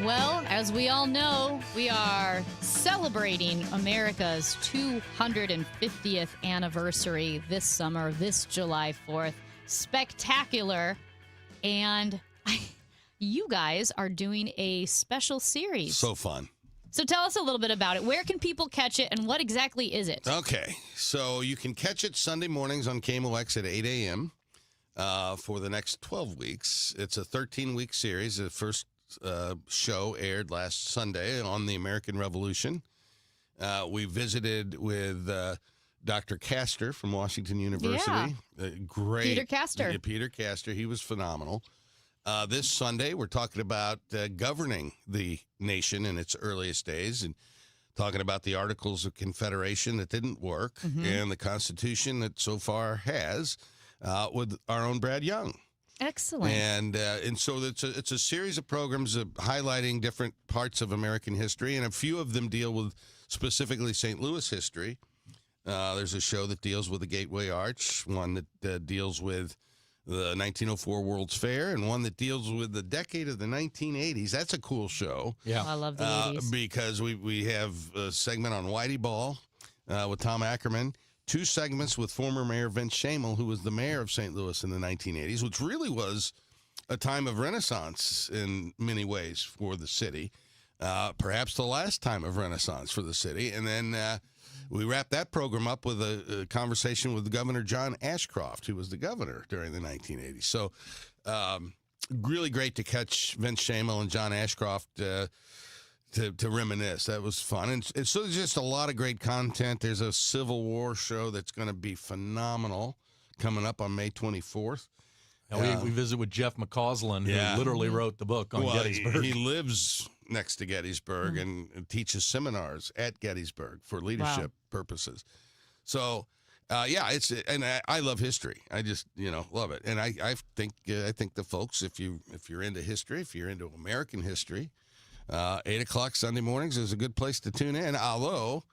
Well, as we all know, we are celebrating America's 250th anniversary this summer, this July 4th. Spectacular. And you guys are doing a special series. So fun. So tell us a little bit about it. Where can people catch it, and what exactly is it? Okay, so you can catch it Sunday mornings on KMOX at 8 a.m. For the next 12 weeks. It's a 13-week series. The first show aired last Sunday on the American Revolution. We visited with Dr. Castor from Washington University. Yeah. Great. Peter Castor. Peter Castor. He was phenomenal. This Sunday, we're talking about governing the nation in its earliest days and talking about the Articles of Confederation that didn't work and the Constitution that so far has with our own Brad Young. Excellent. And so it's a series of programs highlighting different parts of American history, and a few of them deal with specifically St. Louis history. There's a show that deals with the Gateway Arch, one that deals with the 1904 World's Fair, and one that deals with the decade of the 1980s. That's a cool show. Yeah, I love the 80s. Because we have a segment on Whitey Ball with Tom Ackerman. 2 segments with former Mayor Vince Schamel, who was the mayor of St. Louis in the 1980s, which really was a time of renaissance in many ways for the city, perhaps the last time of renaissance for the city. And then we wrapped that program up with a conversation with Governor John Ashcroft, who was the governor during the 1980s. So really great to catch Vince Schamel and John Ashcroft to reminisce. That was fun. And so there's just a lot of great content. There's a Civil War show that's going to be phenomenal coming up on May 24th. We visit with Jeff McCausland, who literally wrote the book on Gettysburg. He lives next to Gettysburg and teaches seminars at Gettysburg for leadership purposes. So, I love history. I just love it, and I think the folks, if you're into history, if you're into American history, 8:00 Sunday mornings is a good place to tune in. Although,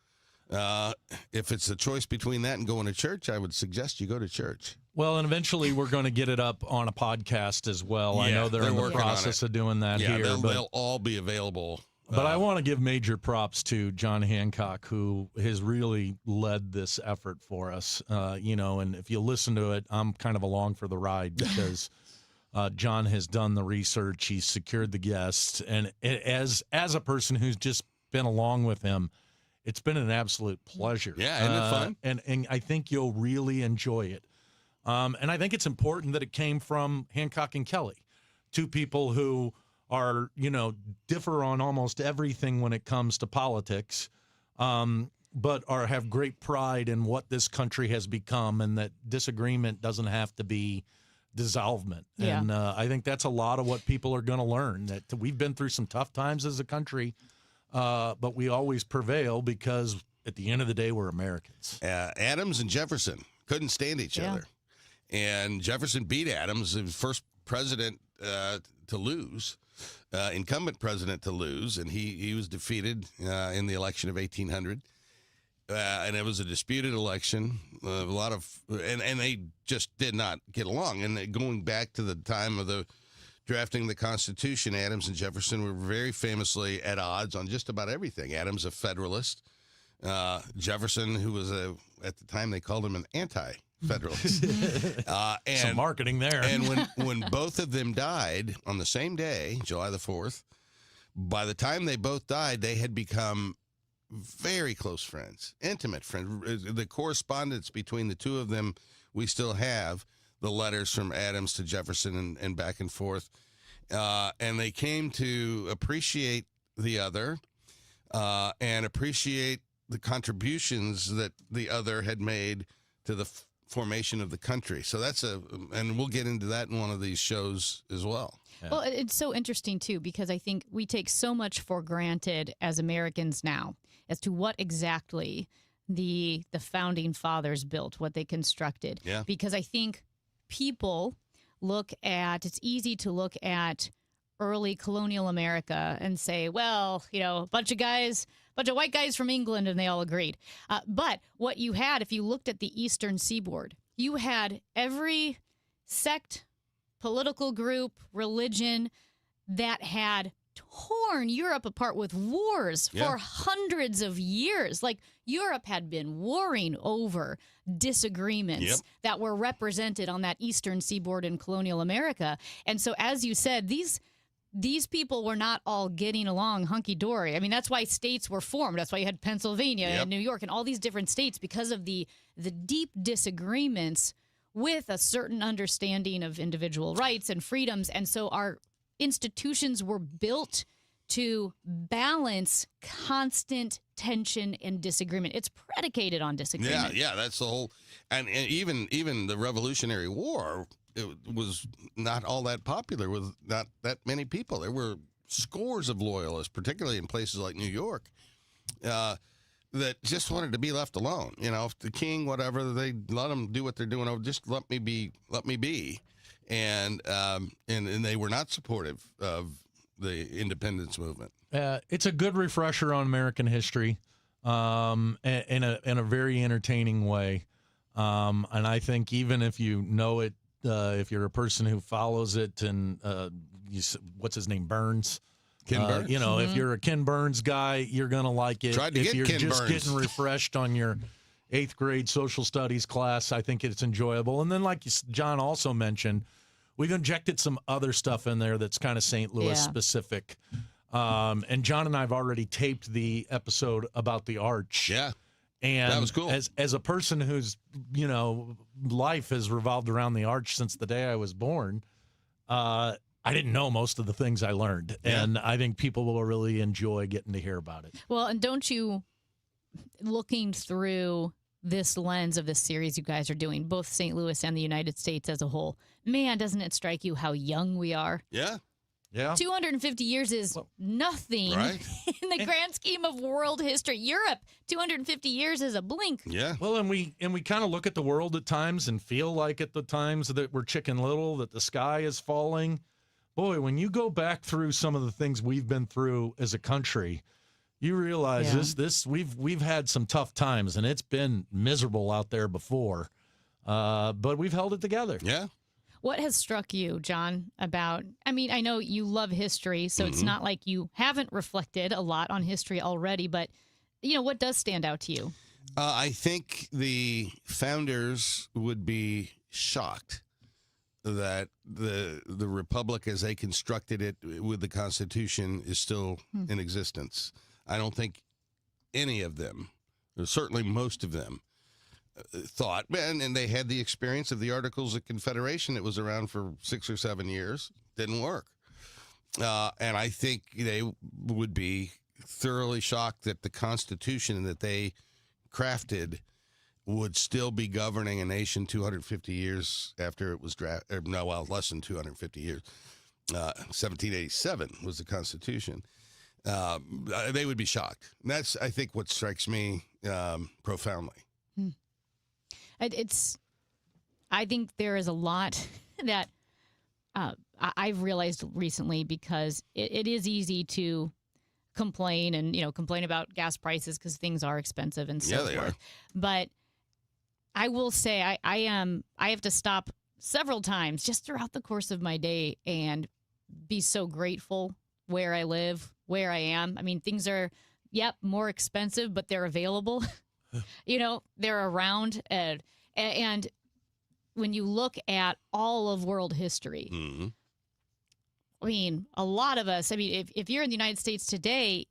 if it's a choice between that and going to church, I would suggest you go to church. Well, and eventually we're going to get it up on a podcast as well. I know they're in the process of doing that here. They'll all be available. But I want to give major props to John Hancock, who has really led this effort for us. And if you listen to it, I'm kind of along for the ride because John has done the research. He's secured the guests. And as a person who's just been along with him, it's been an absolute pleasure. Yeah, isn't it fun? And I think you'll really enjoy it. And I think it's important that it came from Hancock and Kelly, 2 people who are, differ on almost everything when it comes to politics, but have great pride in what this country has become, and that disagreement doesn't have to be dissolvement. Yeah. And I think that's a lot of what people are going to learn, that we've been through some tough times as a country, but we always prevail because at the end of the day, we're Americans. Adams and Jefferson couldn't stand each other. And Jefferson beat Adams, the first president to lose, incumbent president to lose, and he was defeated in the election of 1800. And it was a disputed election. And they just did not get along. And going back to the time of the drafting the Constitution, Adams and Jefferson were very famously at odds on just about everything. Adams a Federalist, Jefferson, who was at the time they called him an anti-Federalist. Some marketing there. And when both of them died on the same day, July the 4th, by the time they both died, they had become very close friends, intimate friends. The correspondence between the 2 of them, we still have the letters from Adams to Jefferson and back and forth. And they came to appreciate the other and appreciate the contributions that the other had made to the formation of the country. So and we'll get into that in one of these shows as well. Yeah. Well, it's so interesting, too, because I think we take so much for granted as Americans now as to what exactly the founding fathers built, what they constructed. Yeah. Because I think people it's easy to look at early colonial America and say, well, a bunch of white guys from England, and they all agreed. But what you had, if you looked at the Eastern Seaboard, you had every sect, political group, religion that had torn Europe apart with wars for hundreds of years. Like, Europe had been warring over disagreements that were represented on that Eastern Seaboard in colonial America. And so, as you said, these people were not all getting along hunky-dory. I mean, that's why states were formed. That's why you had Pennsylvania and New York and all these different states, because of the deep disagreements with a certain understanding of individual rights and freedoms. And so our institutions were built to balance constant tension and disagreement. It's predicated on disagreement. Yeah, that's the whole. And even the Revolutionary War, it was not all that popular with not that many people. There were scores of loyalists, particularly in places like New York, that just wanted to be left alone. If the king, whatever, they let them do what they're doing. Oh, just let me be. And they were not supportive of the independence movement. It's a good refresher on American history, in a very entertaining way. And I think even if you know it, if you're a person who follows it, and what's his name, Burns. Ken Burns. If you're a Ken Burns guy, you're gonna like it. Tried to if get you're Ken just Burns. getting refreshed on your 8th grade social studies class. I think it's enjoyable. And then, like John also mentioned, we've injected some other stuff in there that's kind of St. Louis specific. And John and I have already taped the episode about the Arch. Yeah. And that was cool. As a person whose, life has revolved around the Arch since the day I was born, I didn't know most of the things I learned. Yeah. And I think people will really enjoy getting to hear about it. Well, and don't you, looking through this lens of this series you guys are doing, both St. Louis and the United States as a whole, man, doesn't it strike you how young we are? Yeah. Yeah. 250 years is nothing in the grand scheme of world history. Europe, 250 years is a blink. Yeah. Well, and we kind of look at the world at times and feel like at the times that we're Chicken Little, that the sky is falling. Boy, when you go back through some of the things we've been through as a country, you realize we've had some tough times, and it's been miserable out there before. But we've held it together. Yeah. What has struck you, John, about, I mean, I know you love history, so it's not like you haven't reflected a lot on history already, but, what does stand out to you? I think the founders would be shocked that the republic as they constructed it with the Constitution is still in existence. I don't think any of them, or certainly most of them, thought, and they had the experience of the Articles of Confederation. It was around for 6 or 7 years. Didn't work. And I think they would be thoroughly shocked that the Constitution that they crafted would still be governing a nation 250 years after it was drafted. No, well, less than 250 years. 1787 was the Constitution. They would be shocked. And that's, I think, what strikes me profoundly. I think there is a lot that I've realized recently, because it is easy to complain and, complain about gas prices because things are expensive and so forth. Are. But I will say I have to stop several times just throughout the course of my day and be so grateful where I live, where I am. I mean, things are, more expensive, but they're available. They're around. And when you look at all of world history, I mean, a lot of us, if you're in the United States today,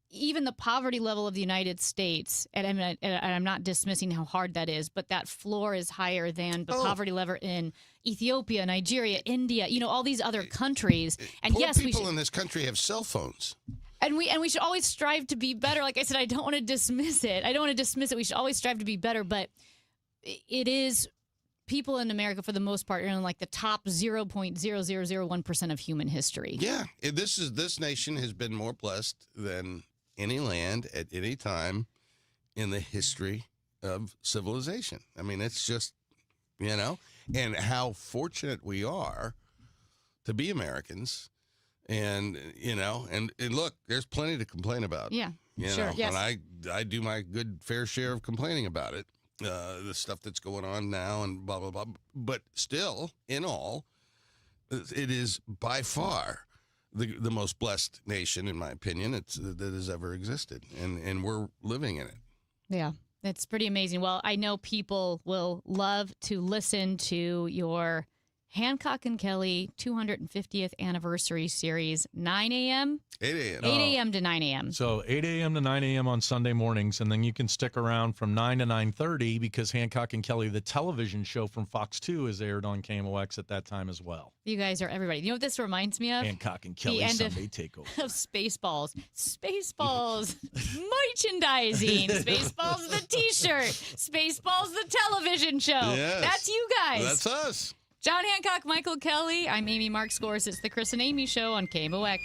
even the poverty level of the United States, and I'm not dismissing how hard that is, but that floor is higher than the poverty level in Ethiopia, Nigeria, India, all these other countries. And Poor yes, people in this country have cell phones. And we should always strive to be better. Like I said, I don't want to dismiss it. We should always strive to be better. But it is, people in America, for the most part, are in like the top 0.0001% of human history. Yeah. This nation has been more blessed than any land at any time in the history of civilization. I mean, it's just, and how fortunate we are to be Americans. And, and look, there's plenty to complain about. Yeah, sure. Yes. And I do my good fair share of complaining about it, the stuff that's going on now and blah, blah, blah. But still, in all, it is by far the most blessed nation, in my opinion, that has ever existed. And we're living in it. Yeah, it's pretty amazing. Well, I know people will love to listen to your Hancock and Kelly 250th anniversary series, 9 a.m. 8 a.m. 8 a.m. to 9 a.m. So 8 a.m. to 9 a.m. on Sunday mornings, and then you can stick around from 9 to 9:30 because Hancock and Kelly, the television show from Fox 2, is aired on KMOX at that time as well. You guys are everybody. You know what this reminds me of? Hancock and Kelly Sunday Takeover. Of Spaceballs. Spaceballs merchandising. Spaceballs the T-shirt. Spaceballs the television show. Yes. That's you guys. That's us. John Hancock, Michael Kelly. I'm Amy Mark Scores. It's the Chris and Amy Show on KMOX.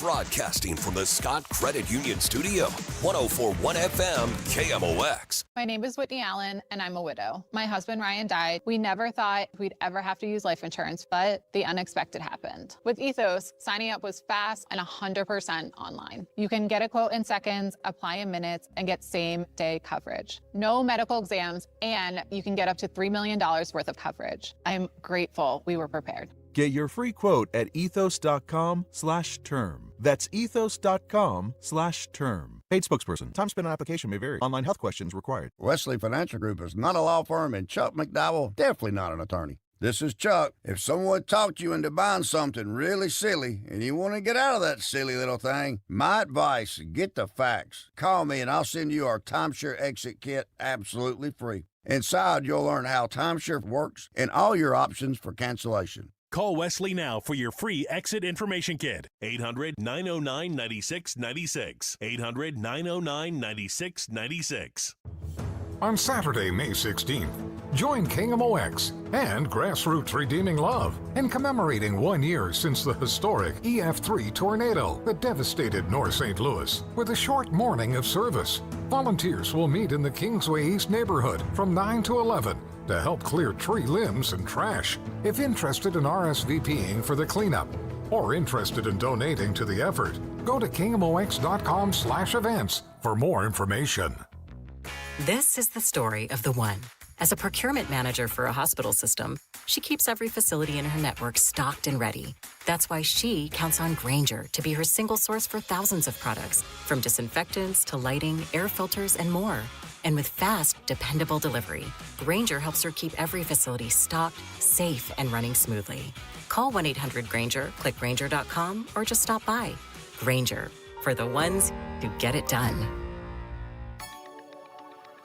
Broadcasting from the Scott Credit Union Studio, 104.1 FM, KMOX. My name is Whitney Allen, and I'm a widow. My husband, Ryan, died. We never thought we'd ever have to use life insurance, but the unexpected happened. With Ethos, signing up was fast and 100% online. You can get a quote in seconds, apply in minutes, and get same-day coverage. No medical exams, and you can get up to $3 million worth of coverage. I'm grateful we were prepared. Get your free quote at ethos.com/term. That's ethos.com/term. Paid spokesperson. Time spent on application may vary. Online health questions required. Wesley Financial Group is not a law firm, and Chuck McDowell definitely not an attorney. This is Chuck. If someone talked you into buying something really silly and you want to get out of that silly little thing, my advice, get the facts. Call me and I'll send you our timeshare exit kit absolutely free. Inside, you'll learn how timeshare works and all your options for cancellation. Call Wesley now for your free exit information kit. 800-909-9696. 800-909-9696. On Saturday, May 16th, join KMOX and Grassroots Redeeming Love in commemorating 1 year since the historic EF3 tornado that devastated North St. Louis with a short morning of service. Volunteers will meet in the Kingsway East neighborhood from 9 to 11 to help clear tree limbs and trash. If interested in RSVPing for the cleanup or interested in donating to the effort, go to KMOX.com/events for more information. This is the story of the one. As a procurement manager for a hospital system, she keeps every facility in her network stocked and ready. That's why she counts on Grainger to be her single source for thousands of products, from disinfectants to lighting, air filters, and more. And with fast, dependable delivery, Grainger helps her keep every facility stocked, safe, and running smoothly. Call 1-800-GRAINGER, click Grainger.com, or just stop by. Grainger, for the ones who get it done.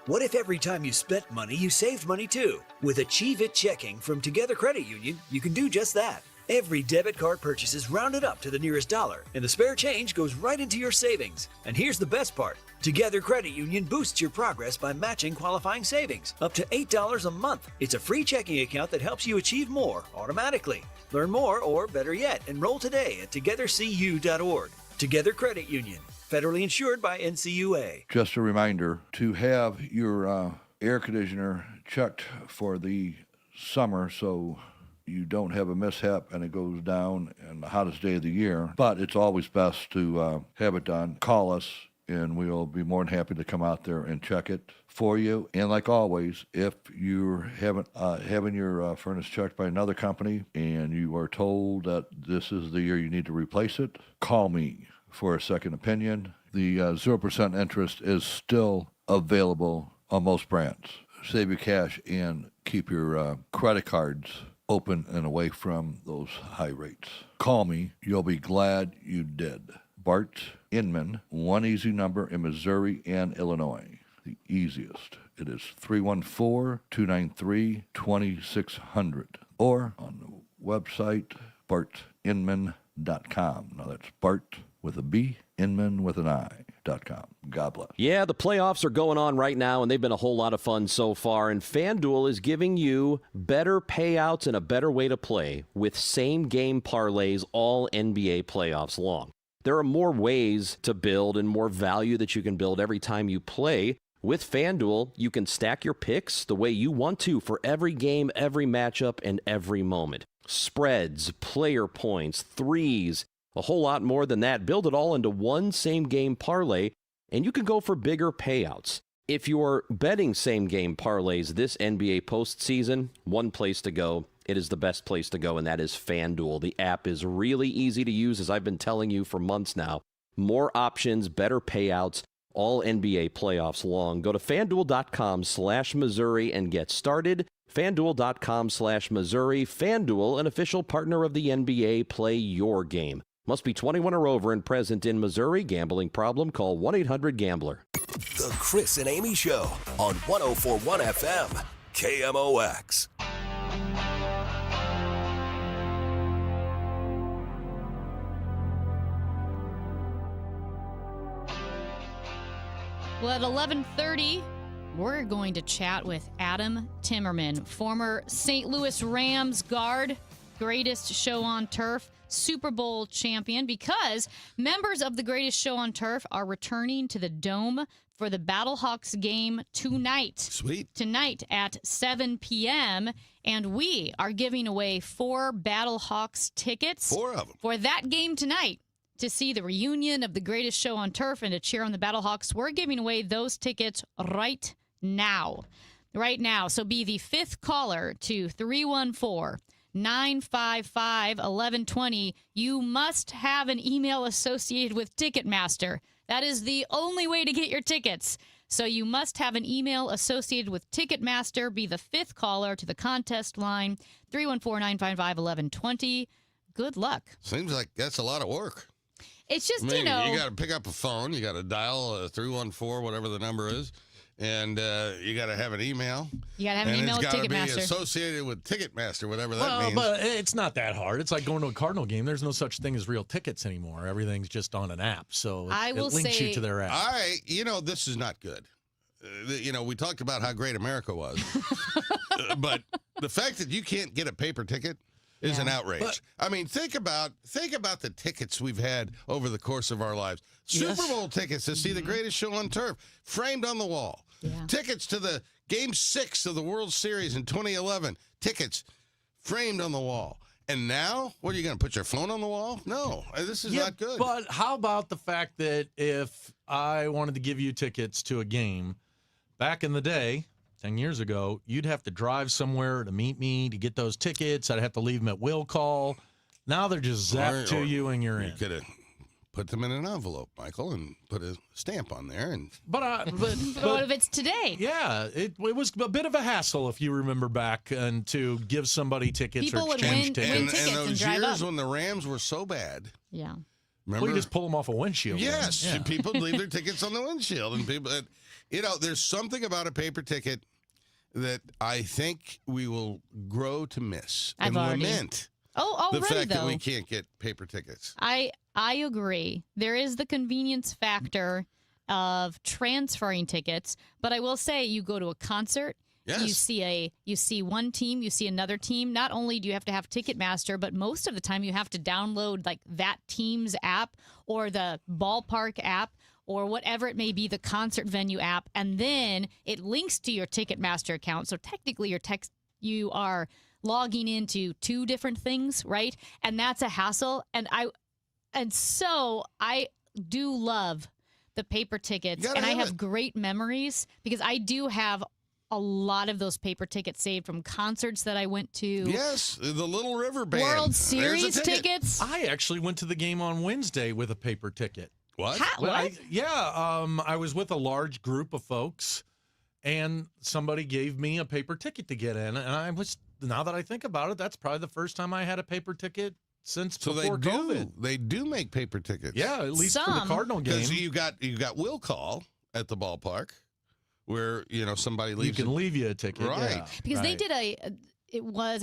What if every time you spent money, you saved money too? With Achieve It Checking from Together Credit Union, you can do just that. Every debit card purchase is rounded up to the nearest dollar, and the spare change goes right into your savings. And here's the best part. Together Credit Union boosts your progress by matching qualifying savings, up to $8 a month. It's a free checking account that helps you achieve more automatically. Learn more, or better yet, enroll today at togethercu.org. Together Credit Union. Federally insured by NCUA. Just a reminder to have your air conditioner checked for the summer so you don't have a mishap and it goes down in the hottest day of the year. But it's always best to have it done. Call us and we'll be more than happy to come out there and check it for you. And like always, if you're having your furnace checked by another company and you are told that this is the year you need to replace it, call me for a second opinion. The 0% interest is still available on most brands. Save your cash and keep your credit cards open and away from those high rates. Call me. You'll be glad you did. Bart Inman, one easy number in Missouri and Illinois. The easiest. It is 314-293-2600. Or on the website, bartinman.com. Now that's Bart with a B, Inman with an I.com. God bless. Yeah, the playoffs are going on right now, and they've been a whole lot of fun so far. And FanDuel is giving you better payouts and a better way to play with same-game parlays all NBA playoffs long. There are more ways to build and more value that you can build every time you play. With FanDuel, you can stack your picks the way you want to for every game, every matchup, and every moment. Spreads, player points, threes, a whole lot more than that. Build it all into one same-game parlay, and you can go for bigger payouts. If you're betting same-game parlays this NBA postseason, one place to go. It is the best place to go, and that is FanDuel. The app is really easy to use, as I've been telling you for months now. More options, better payouts, all NBA playoffs long. Go to FanDuel.com/Missouri and get started. FanDuel.com/Missouri. FanDuel, an official partner of the NBA. Play your game. Must be 21 or over and present in Missouri. Gambling problem? Call 1-800-GAMBLER. The Chris and Amy Show on 104.1 FM, KMOX. Well, at 11:30, we're going to chat with Adam Timmerman, former St. Louis Rams guard, greatest show on turf, Super Bowl champion, because members of the greatest show on turf are returning to the Dome for the Battlehawks game tonight. Sweet. Tonight at 7 p.m., and we are giving away 4 Battlehawks tickets. 4 of them. For that game tonight. To see the reunion of the greatest show on turf and to cheer on the Battlehawks, we're giving away those tickets right now. Right now. So be the 5th caller to 955-1120. You must have an email associated with Ticketmaster. That is the only way to get your tickets. So you must have an email associated with Ticketmaster. Be the fifth caller to the contest line, 314-955-1120. Good luck. Seems like that's a lot of work. It's just, You got to pick up a phone. You got to dial 314, whatever the number is. And you got to have an email. You got to have an email with Ticketmaster. And it's got to be Ticketmaster. associated with Ticketmaster, whatever that means. But it's not that hard. It's like going to a Cardinal game. There's no such thing as real tickets anymore. Everything's just on an app. So it links you to their app. This is not good. We talked about how great America was. But the fact that you can't get a paper ticket is an outrage. Think about the tickets we've had over the course of our lives. Super Bowl tickets to see the greatest show on turf, framed on the wall. Yeah. Tickets to the Game 6 of the World Series in 2011, tickets framed on the wall. And now, what are you going to put your phone on the wall? No, this is not good. But how about the fact that if I wanted to give you tickets to a game, back in the day, 10 years ago, you'd have to drive somewhere to meet me to get those tickets. I'd have to leave them at will call. Now they're just zapped to you and you're in. You could have put them in an envelope, Michael, and put a stamp on there. But what if it's today? Yeah, it was a bit of a hassle if you remember back and to give somebody tickets People or would exchange tickets. And those years when the Rams were so bad. Yeah. Remember? Well, you just pull them off a windshield. Yes, Yeah. people leave their tickets on the windshield, and people, there's something about a paper ticket that I think we will grow to miss and lament. Already, the fact that though. we can't get paper tickets. I agree. There is the convenience factor of transferring tickets, but I will say you go to a concert. Yes. You see one team, you see another team. Not only do you have to have Ticketmaster, but most of the time you have to download like that team's app or the ballpark app or whatever it may be, the concert venue app, and then it links to your Ticketmaster account. So technically you are logging into two different things, right? And that's a hassle. And so I do love the paper tickets, and I have great memories because I do have a lot of those paper tickets saved from concerts that I went to. Yes, the Little River Band. World Series tickets. I actually went to the game on Wednesday with a paper ticket. What? Well, I was with a large group of folks, and somebody gave me a paper ticket to get in. And now that I think about it, that's probably the first time I had a paper ticket since before COVID. They do make paper tickets. Yeah, at least for the Cardinal game. Because you got will call at the ballpark, where somebody leaves. You can leave you a ticket, right? Yeah. Because they did I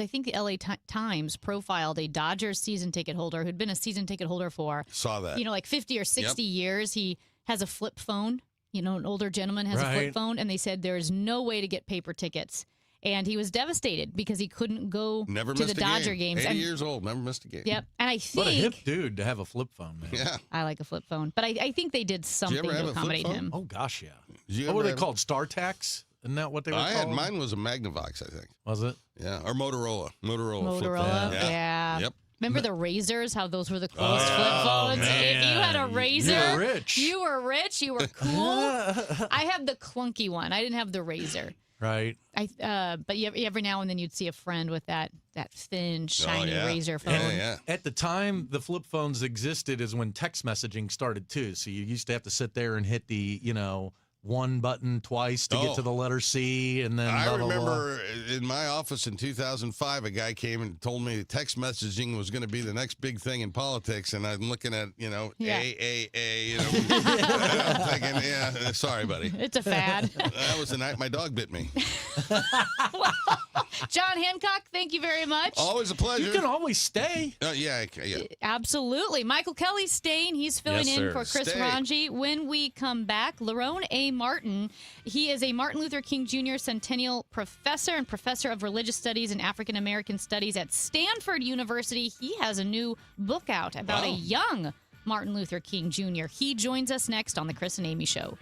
think the LA Times profiled a Dodgers season ticket holder who'd been a season ticket holder for saw that like 50 or 60 years. He has a flip phone. An older gentleman has a flip phone, and they said there is no way to get paper tickets. And he was devastated because he couldn't go to the Dodger games. 80 years old, never missed a game. Yep. And I think... What a hip dude to have a flip phone, man. Yeah. I like a flip phone. But I think they did something to accommodate him. Oh, gosh, yeah. What were they called? StarTax? Isn't that what they were called? Mine was a Magnavox, I think. Was it? Yeah. Or Motorola. Motorola flip Motorola, phone. yeah. Yep. Remember the Razors, how those were the coolest flip phones? Man. If you had a Razor, You were rich. You were rich, you were cool. I had the clunky one. I didn't have the Razor. Right. But every now and then you'd see a friend with that thin, shiny Razor phone. Yeah. At the time the flip phones existed is when text messaging started too. So you used to have to sit there and hit the, one button twice to get to the letter C, and then I blah, blah, remember in my office in 2005, a guy came and told me text messaging was going to be the next big thing in politics, and I'm looking at AAA, I'm thinking, sorry, buddy, it's a fad. That was the night my dog bit me. John Hancock, thank you very much. Always a pleasure. You can always stay. Yeah. Absolutely. Michael Kelly's staying. He's filling in for Chris Ranji. When we come back, Lerone A. Martin. He is a Martin Luther King Jr. Centennial Professor and Professor of Religious Studies and African American Studies at Stanford University. He has a new book out about a young Martin Luther King Jr. He joins us next on The Chris and Amy Show.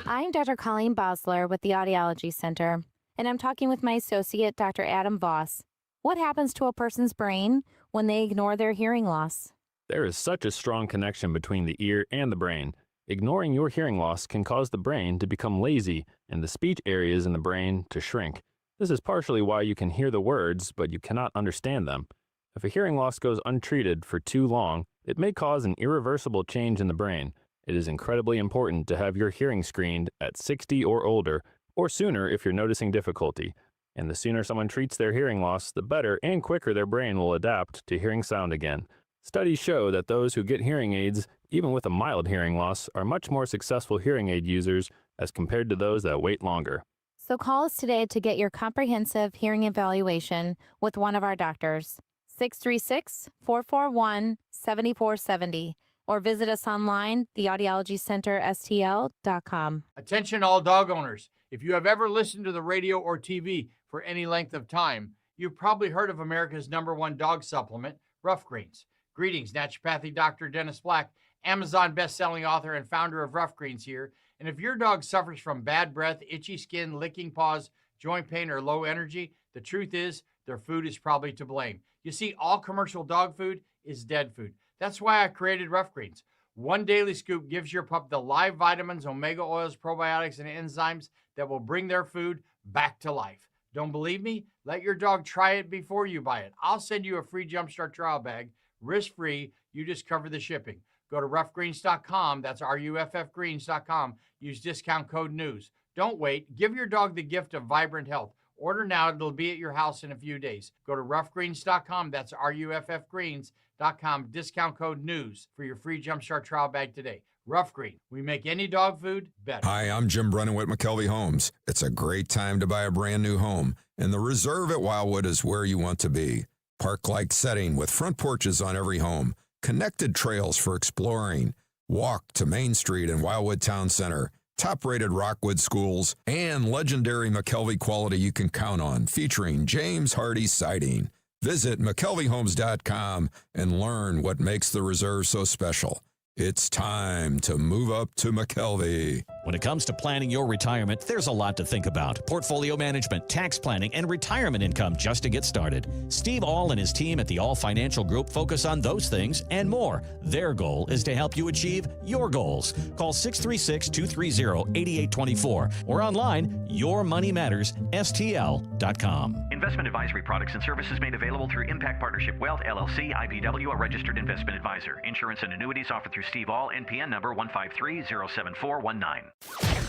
I'm Dr. Colleen Bosler with the Audiology Center, and I'm talking with my associate, Dr. Adam Voss. What happens to a person's brain when they ignore their hearing loss? There is such a strong connection between the ear and the brain. Ignoring your hearing loss can cause the brain to become lazy and the speech areas in the brain to shrink. This is partially why you can hear the words, but you cannot understand them. If a hearing loss goes untreated for too long, it may cause an irreversible change in the brain. It is incredibly important to have your hearing screened at 60 or older, or sooner if you're noticing difficulty. And the sooner someone treats their hearing loss, the better and quicker their brain will adapt to hearing sound again. Studies show that those who get hearing aids, even with a mild hearing loss, are much more successful hearing aid users as compared to those that wait longer. So call us today to get your comprehensive hearing evaluation with one of our doctors. 636-441-7470 or visit us online, theaudiologycenterstl.com. Attention all dog owners. If you have ever listened to the radio or TV for any length of time, you've probably heard of America's #1 dog supplement, Rough Greens. Greetings, naturopathy Dr. Dennis Black, Amazon best-selling author and founder of Rough Greens here. And if your dog suffers from bad breath, itchy skin, licking paws, joint pain, or low energy, the truth is their food is probably to blame. You see, all commercial dog food is dead food. That's why I created Rough Greens. One daily scoop gives your pup the live vitamins, omega oils, probiotics, and enzymes that will bring their food back to life. Don't believe me? Let your dog try it before you buy it. I'll send you a free Jumpstart trial bag, risk-free. You just cover the shipping. Go to roughgreens.com. That's RUFFgreens.com. Use discount code NEWS. Don't wait. Give your dog the gift of vibrant health. Order now. It'll be at your house in a few days. Go to roughgreens.com. That's RUFFgreens.com. Discount code NEWS for your free Jumpstart trial bag today. Rough Green. We make any dog food better. Hi, I'm Jim Brennan with McKelvey Homes. It's a great time to buy a brand new home, and the Reserve at Wildwood is where you want to be. Park-like setting with front porches on every home, connected trails for exploring, walk to Main Street and Wildwood Town Center, top-rated Rockwood schools, and legendary McKelvey quality you can count on, featuring James Hardy Siding. Visit McKelveyHomes.com and learn what makes the Reserve so special. It's time to move up to McKelvey. When it comes to planning your retirement, there's a lot to think about. Portfolio management, tax planning, and retirement income just to get started. Steve All and his team at the All Financial Group focus on those things and more. Their goal is to help you achieve your goals. Call 636-230-8824 or online, yourmoneymattersstl.com. Investment advisory products and services made available through Impact Partnership Wealth, LLC, IBW, a registered investment advisor. Insurance and annuities offered through Steve All, NPN number 153-07419.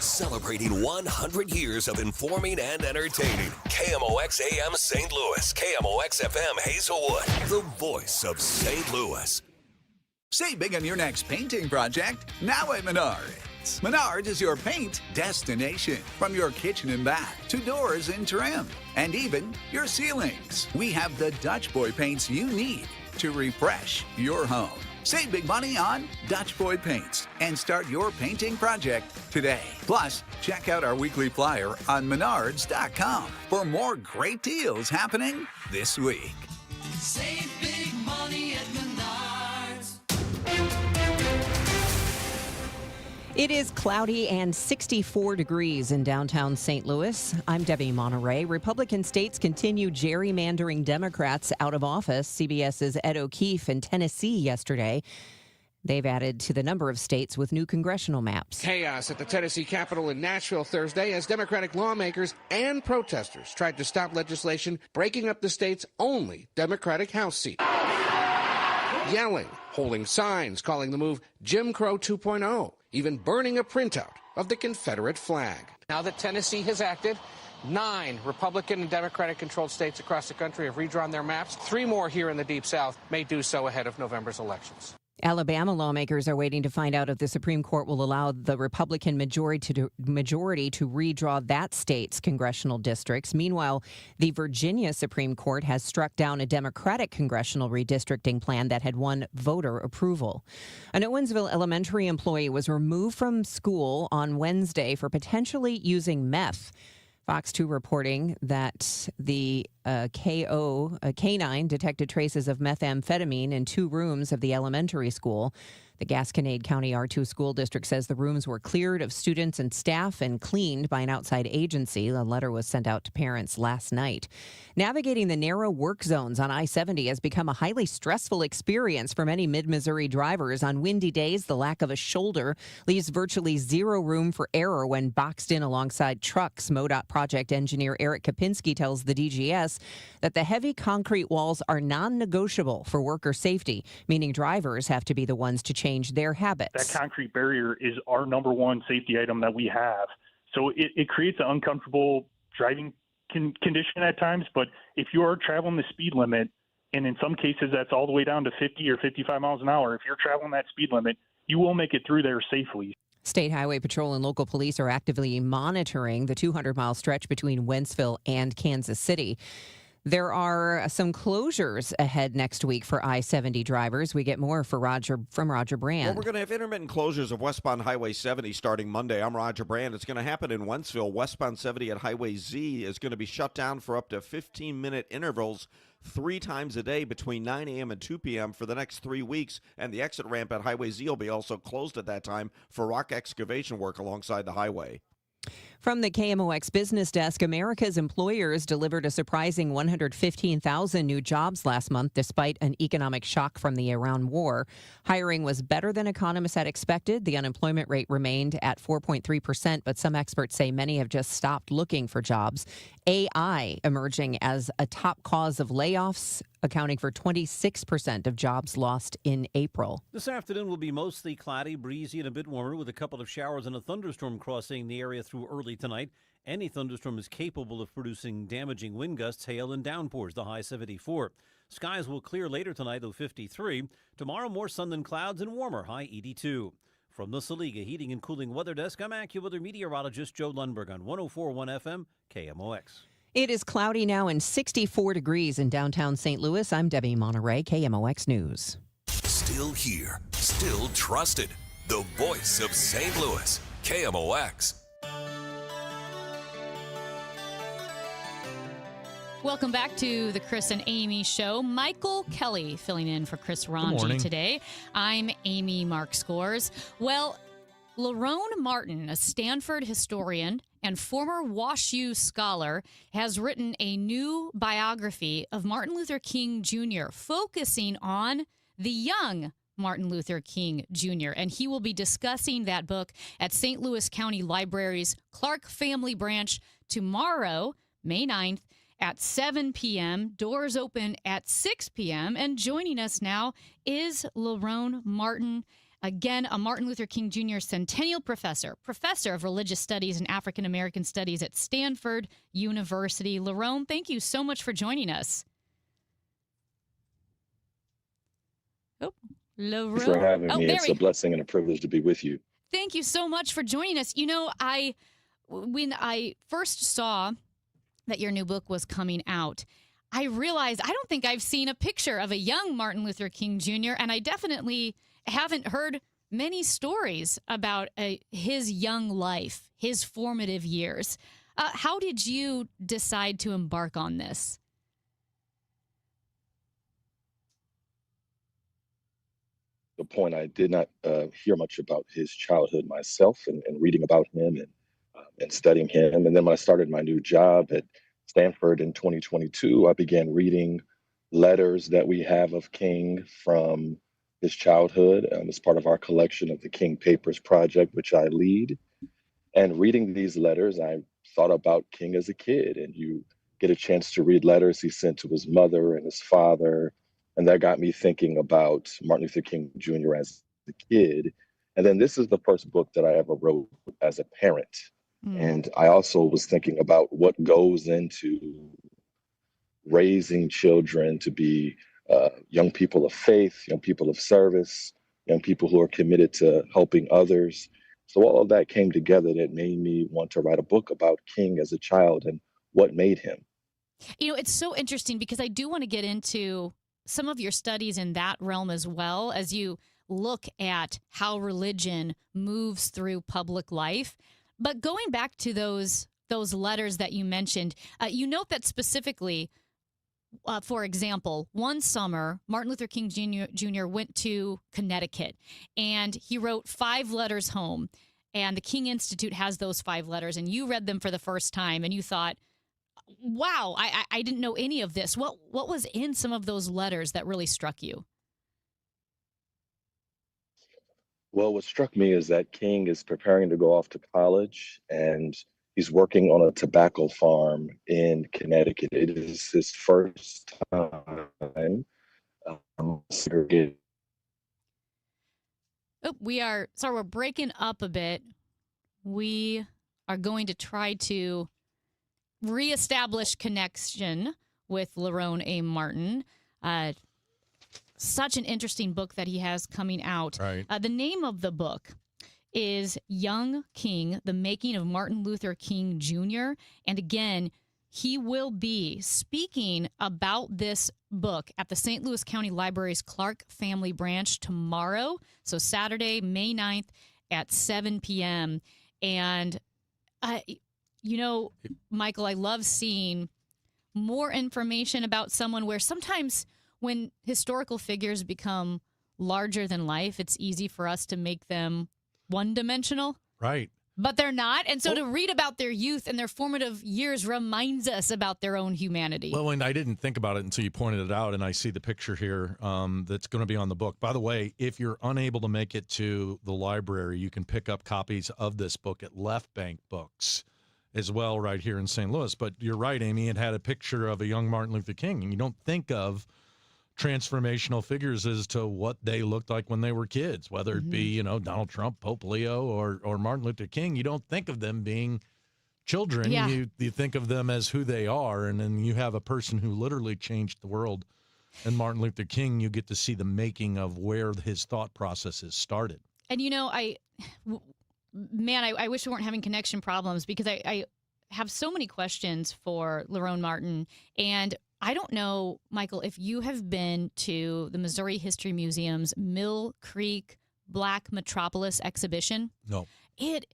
Celebrating 100 years of informing and entertaining. KMOX AM St. Louis, KMOX FM Hazelwood, the voice of St. Louis. Save big on your next painting project now at Menards. Menards is your paint destination. From your kitchen and bath to doors and trim, and even your ceilings. We have the Dutch Boy paints you need to refresh your home. Save big money on Dutch Boy paints and start your painting project today. Plus, check out our weekly flyer on Menards.com for more great deals happening this week. Save big money at Menards. It is cloudy and 64 degrees in downtown St. Louis. I'm Debbie Monterey. Republican states continue gerrymandering Democrats out of office. CBS's Ed O'Keefe in Tennessee yesterday. They've added to the number of states with new congressional maps. Chaos at the Tennessee Capitol in Nashville Thursday as Democratic lawmakers and protesters tried to stop legislation breaking up the state's only Democratic House seat. Yelling, holding signs, calling the move Jim Crow 2.0, even burning a printout of the Confederate flag. Now that Tennessee has acted, 9 Republican and Democratic-controlled states across the country have redrawn their maps. 3 more here in the Deep South may do so ahead of November's elections. Alabama lawmakers are waiting to find out if the Supreme Court will allow the Republican majority to redraw that state's congressional districts. Meanwhile, the Virginia Supreme Court has struck down a Democratic congressional redistricting plan that had won voter approval. An Owensville elementary employee was removed from school on Wednesday for potentially using meth. Fox 2 reporting that the K9 detected traces of methamphetamine in 2 rooms of the elementary school. The Gasconade County R2 School District says the rooms were cleared of students and staff and cleaned by an outside agency. A letter was sent out to parents last night. Navigating the narrow work zones on I-70 has become a highly stressful experience for many mid-Missouri drivers. On windy days, the lack of a shoulder leaves virtually zero room for error when boxed in alongside trucks. MoDOT project engineer Eric Kapinski tells the DGS that the heavy concrete walls are non-negotiable for worker safety, meaning drivers have to be the ones to change their habits. That concrete barrier is our number one safety item that we have. So it creates an uncomfortable driving condition at times. But if you are traveling the speed limit, and in some cases that's all the way down to 50 or 55 miles an hour, if you're traveling that speed limit, you will make it through there safely. State Highway Patrol and local police are actively monitoring the 200-mile stretch between Wentzville and Kansas City. There are some closures ahead next week for I-70 drivers. We get more from Roger Brand. Well, we're going to have intermittent closures of westbound Highway 70 starting Monday. I'm Roger Brand. It's going to happen in Wentzville. Westbound 70 at Highway Z is going to be shut down for up to 15-minute intervals 3 times a day between 9 a.m. and 2 p.m. for the next 3 weeks. And the exit ramp at Highway Z will be also closed at that time for rock excavation work alongside the highway. From the KMOX Business Desk, America's employers delivered a surprising 115,000 new jobs last month despite an economic shock from the Iran war. Hiring was better than economists had expected. The unemployment rate remained at 4.3%, but some experts say many have just stopped looking for jobs. AI emerging as a top cause of layoffs, accounting for 26% of jobs lost in April. This afternoon will be mostly cloudy, breezy, and a bit warmer with a couple of showers and a thunderstorm crossing the area through early tonight. Any thunderstorm is capable of producing damaging wind gusts, hail, and downpours, the high 74. Skies will clear later tonight, though 53. Tomorrow, more sun than clouds and warmer, high 82. From the Saliga Heating and Cooling Weather Desk, I'm AccuWeather meteorologist Joe Lundberg on 104.1 FM, KMOX. It is cloudy now and 64 degrees in downtown St. Louis. I'm Debbie Monterey, KMOX News. Still here, still trusted. The voice of St. Louis, KMOX. Welcome back to the Chris and Amy Show. Michael Kelly filling in for Chris Ranji morning. today. I'm Amy Mark Scores. Well, Lerone Martin, a Stanford historian and former WashU scholar, has written a new biography of Martin Luther King Jr., focusing on the young Martin Luther King Jr., and he will be discussing that book at St. Louis County Library's Clark Family Branch tomorrow, May 9th, at 7 p.m. Doors open at 6 p.m. And joining us now is Lerone Martin, again, a Martin Luther King Jr. Centennial Professor of Religious Studies and African American Studies at Stanford University. Lerone, thank you so much for joining us. Oh, Lerone. Thanks for having me. There It's a blessing and a privilege to be with you. Thank you so much for joining us. You know, when I first saw that your new book was coming out, I realized I don't think I've seen a picture of a young Martin Luther King Jr., and I definitely haven't heard many stories about his young life, his formative years. How did you decide to embark on this? The point, I did not hear much about his childhood myself, and reading about him and studying him. And then when I started my new job at Stanford in 2022, I began reading letters that we have of King from his childhood as part of our collection of the King Papers Project, which I lead. And reading these letters, I thought about King as a kid, and you get a chance to read letters he sent to his mother and his father. And that got me thinking about Martin Luther King Jr. as a kid. And then this is the first book that I ever wrote as a parent. And I also was thinking about what goes into raising children to be young people of faith, young people of service, young people who are committed to helping others. So all of that came together that made me want to write a book about King as a child and what made him. You know, it's so interesting because I do want to get into some of your studies in that realm as well, as you look at how religion moves through public life. But going back to those letters that you mentioned, you note that specifically for example, one summer, Martin Luther King Jr. went to Connecticut, and he wrote 5 letters home. And the King Institute has those 5 letters, and you read them for the first time, and you thought, wow, I didn't know any of this. What was in some of those letters that really struck you? Well, what struck me is that King is preparing to go off to college, and he's working on a tobacco farm in Connecticut. It is his first time segregated. Oh, we're breaking up a bit. We are going to try to reestablish connection with Lerone A. Martin. Such an interesting book that he has coming out. Right. The name of the book is Young King, The Making of Martin Luther King Jr. And again, he will be speaking about this book at the St. Louis County Library's Clark Family Branch tomorrow. So Saturday, May 9th at 7 p.m. And, Michael, I love seeing more information about someone where sometimes when historical figures become larger than life, it's easy for us to make them one-dimensional. Right. But they're not. And so to read about their youth and their formative years reminds us about their own humanity. Well, and I didn't think about it until you pointed it out, and I see the picture here that's going to be on the book. By the way, if you're unable to make it to the library, you can pick up copies of this book at Left Bank Books as well right here in St. Louis. But you're right, Amy, it had a picture of a young Martin Luther King, and you don't think of transformational figures as to what they looked like when they were kids, whether it be, Donald Trump, Pope Leo, or Martin Luther King. You don't think of them being children. Yeah. You think of them as who they are, and then you have a person who literally changed the world. And Martin Luther King, you get to see the making of where his thought processes started. And, I wish we weren't having connection problems because I have so many questions for Lerone Martin. And I don't know, Michael, if you have been to the Missouri History Museum's Mill Creek Black Metropolis exhibition. No. It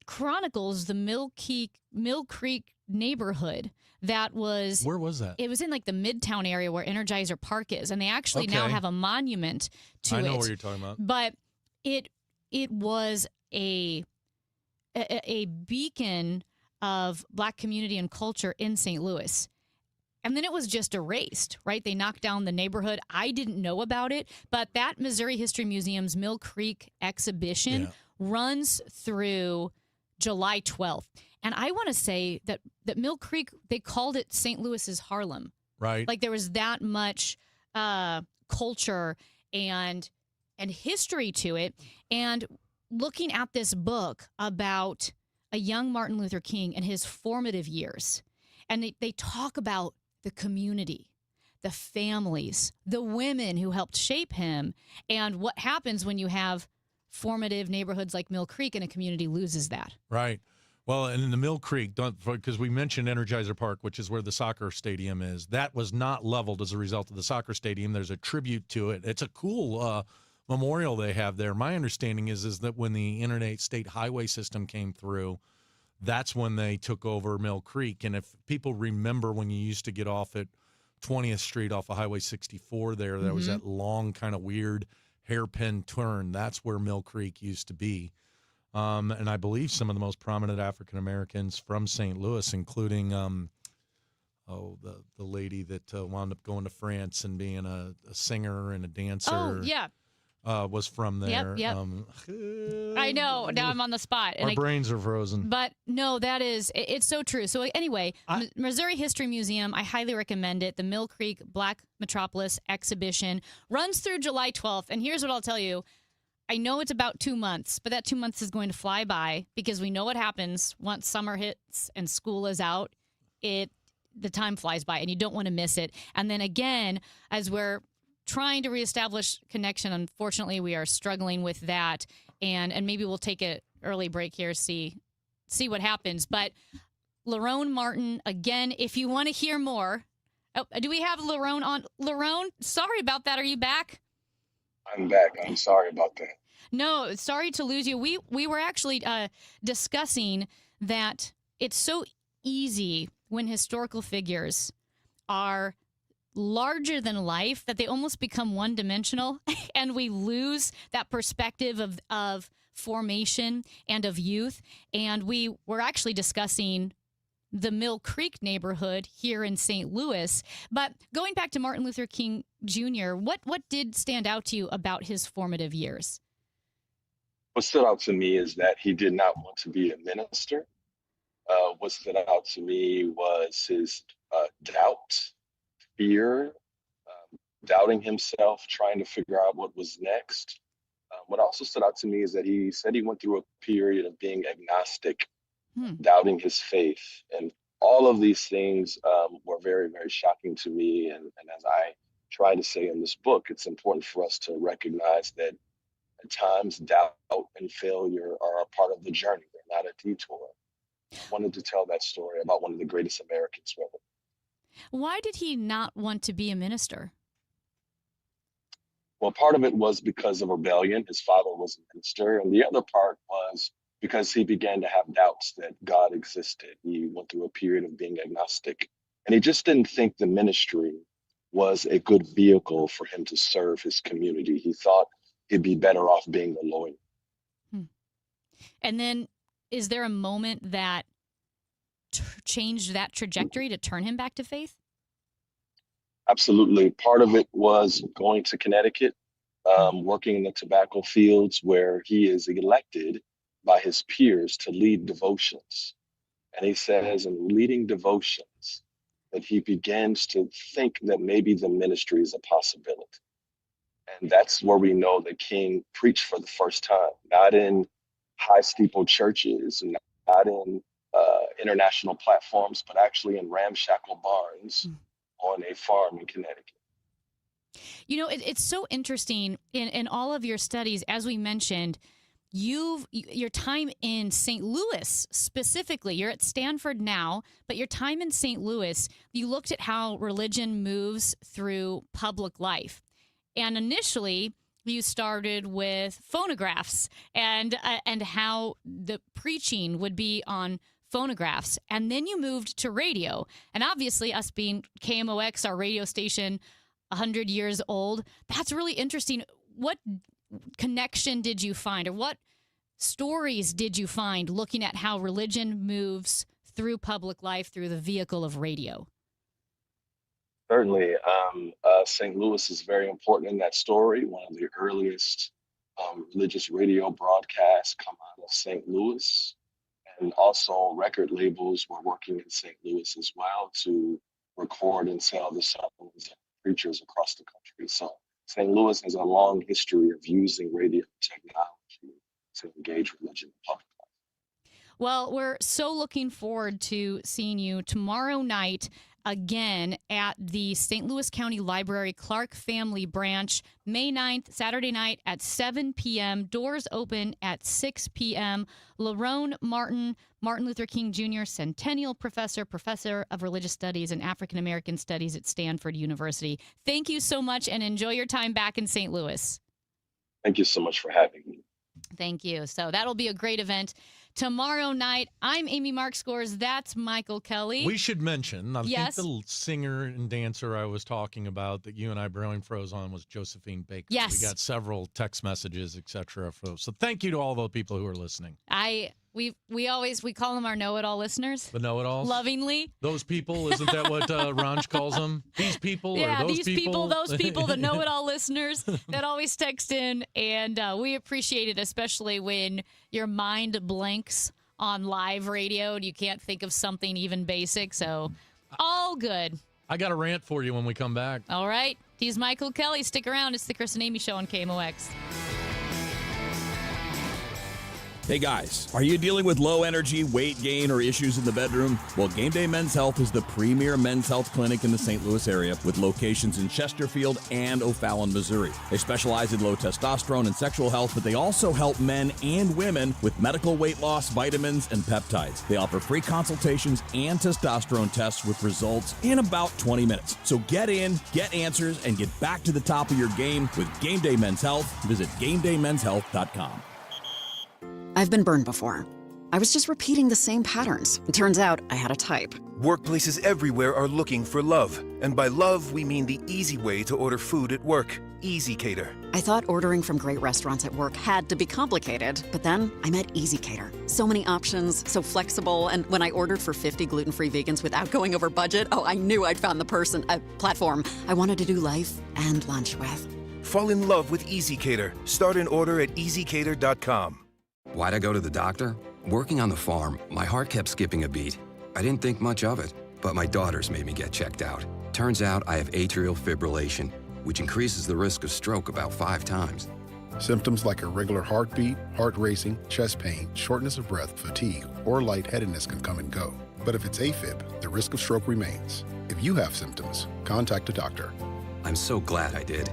chronicles the Mill Creek neighborhood that was... Where was that? It was in like the Midtown area where Energizer Park is, and they actually now have a monument to it. I know where you're talking about. But it was a beacon of Black community and culture in St. Louis. And then it was just erased, right? They knocked down the neighborhood. I didn't know about it, but that Missouri History Museum's Mill Creek exhibition runs through July 12th. And I want to say that Mill Creek, they called it St. Louis's Harlem. Right. Like there was that much culture and history to it. And looking at this book about a young Martin Luther King and his formative years, and they talk about the community, the families, the women who helped shape him, and what happens when you have formative neighborhoods like Mill Creek and a community loses that. Right. Well, and in the Mill Creek, because we mentioned Energizer Park, which is where the soccer stadium is, that was not leveled as a result of the soccer stadium. There's a tribute to it. It's a cool memorial they have there. My understanding is that when the interstate highway system came through, that's when they took over Mill Creek. And if people remember when you used to get off at 20th Street off of Highway 64 there was that long kind of weird hairpin turn. That's where Mill Creek used to be. And I believe some of the most prominent African Americans from St. Louis, including the lady that wound up going to France and being a singer and a dancer. Oh, yeah. Was from there. Yep. I know. Now I'm on the spot. Our brains are frozen. But no, it's so true. So anyway, Missouri History Museum, I highly recommend it. The Mill Creek Black Metropolis exhibition runs through July 12th. And here's what I'll tell you. I know it's about 2 months, but that 2 months is going to fly by because we know what happens once summer hits and school is out. The time flies by and you don't want to miss it. And then again, as we're trying to reestablish connection, unfortunately, we are struggling with that. And maybe we'll take an early break here, see what happens. But Lerone Martin, again, if you want to hear more. Oh, do we have Lerone on? Lerone, sorry about that. Are you back? I'm back. I'm sorry about that. No, sorry to lose you. We were actually discussing that it's so easy when historical figures are larger than life, that they almost become one-dimensional, and we lose that perspective of formation and of youth. And we were actually discussing the Mill Creek neighborhood here in St. Louis. But going back to Martin Luther King Jr., what did stand out to you about his formative years? What stood out to me is that he did not want to be a minister. What stood out to me was his doubt, fear, doubting himself, trying to figure out what was next. What also stood out to me is that he said he went through a period of being agnostic, doubting his faith. And all of these things were very, very shocking to me. And as I try to say in this book, it's important for us to recognize that at times doubt and failure are a part of the journey. They're not a detour. I wanted to tell that story about one of the greatest Americans ever. Why did he not want to be a minister? Well, part of it was because of rebellion. His father was a minister. And the other part was because he began to have doubts that God existed. He went through a period of being agnostic. And he just didn't think the ministry was a good vehicle for him to serve his community. He thought he'd be better off being a lawyer. And then is there a moment that changed that trajectory to turn him back to faith? Absolutely. Part of it was going to Connecticut, working in the tobacco fields where he is elected by his peers to lead devotions. And he says in leading devotions that he begins to think that maybe the ministry is a possibility. And that's where we know that King preached for the first time, not in high steeple churches, not in international platforms, but actually in ramshackle barns on a farm in Connecticut. You know, it's so interesting in all of your studies, as we mentioned, your time in St. Louis specifically, you're at Stanford now, but your time in St. Louis, you looked at how religion moves through public life. And initially, you started with phonographs and how the preaching would be on phonographs. And then you moved to radio. And obviously, us being KMOX, our radio station, 100 years old, that's really interesting. What connection did you find, or what stories did you find looking at how religion moves through public life through the vehicle of radio? Certainly. St. Louis is very important in that story. One of the earliest religious radio broadcasts come out of St. Louis. And also record labels were working in St. Louis as well to record and sell the sermons of preachers across the country. So St. Louis has a long history of using radio technology to engage religion in public life. Well, we're so looking forward to seeing you tomorrow night again at the St. Louis County Library Clark Family Branch, May 9th, Saturday night at 7 p.m. Doors open at 6 p.m. Lerone Martin, Martin Luther King Jr. Centennial Professor, Professor of Religious Studies and African American Studies at Stanford University. Thank you so much and enjoy your time back in St. Louis. Thank you so much for having me. Thank you. So that'll be a great event tomorrow night. I'm Amy Markscores. That's Michael Kelly. We should mention, I Yes. think the singer and dancer I was talking about that you and I brain froze on was Josephine Baker. Yes. We got several text messages, etc. So thank you to all the people who are listening. We call them our know-it-all listeners. The know-it-alls? Lovingly. Those people, isn't that what Ranj calls them? These people Yeah, or those these people, those people, the know-it-all listeners that always text in, and we appreciate it, especially when your mind blanks on live radio and you can't think of something even basic. So, all good. I got a rant for you when we come back. All right. He's Michael Kelly. Stick around. It's the Chris and Amy Show on KMOX. Hey guys, are you dealing with low energy, weight gain, or issues in the bedroom? Well, Game Day Men's Health is the premier men's health clinic in the St. Louis area with locations in Chesterfield and O'Fallon, Missouri. They specialize in low testosterone and sexual health, but they also help men and women with medical weight loss, vitamins, and peptides. They offer free consultations and testosterone tests with results in about 20 minutes. So get in, get answers, and get back to the top of your game with Game Day Men's Health. Visit GameDayMen'sHealth.com. I've been burned before. I was just repeating the same patterns. It turns out I had a type. Workplaces everywhere are looking for love. And by love, we mean the easy way to order food at work. Easy Cater. I thought ordering from great restaurants at work had to be complicated, but then I met Easy Cater. So many options, so flexible, and when I ordered for 50 gluten-free vegans without going over budget, I knew I'd found the platform I wanted to do life and lunch with. Fall in love with Easy Cater. Start an order at easycater.com. Why'd I go to the doctor? Working on the farm, my heart kept skipping a beat. I didn't think much of it, but my daughters made me get checked out. Turns out I have atrial fibrillation, which increases the risk of stroke about 5 times. Symptoms like irregular heartbeat, heart racing, chest pain, shortness of breath, fatigue, or lightheadedness can come and go. But if it's AFib, the risk of stroke remains. If you have symptoms, contact a doctor. I'm so glad I did.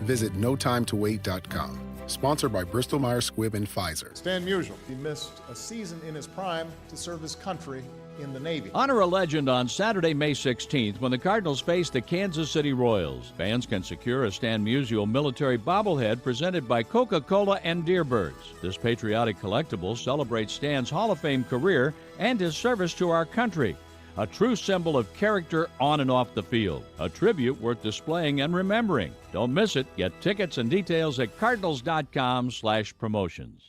Visit notimetowait.com. Sponsored by Bristol Myers Squibb and Pfizer. Stan Musial, he missed a season in his prime to serve his country in the Navy. Honor a legend on Saturday, May 16th when the Cardinals face the Kansas City Royals. Fans can secure a Stan Musial military bobblehead presented by Coca-Cola and Deerbirds. This patriotic collectible celebrates Stan's Hall of Fame career and his service to our country. A true symbol of character on and off the field. A tribute worth displaying and remembering. Don't miss it. Get tickets and details at cardinals.com/promotions.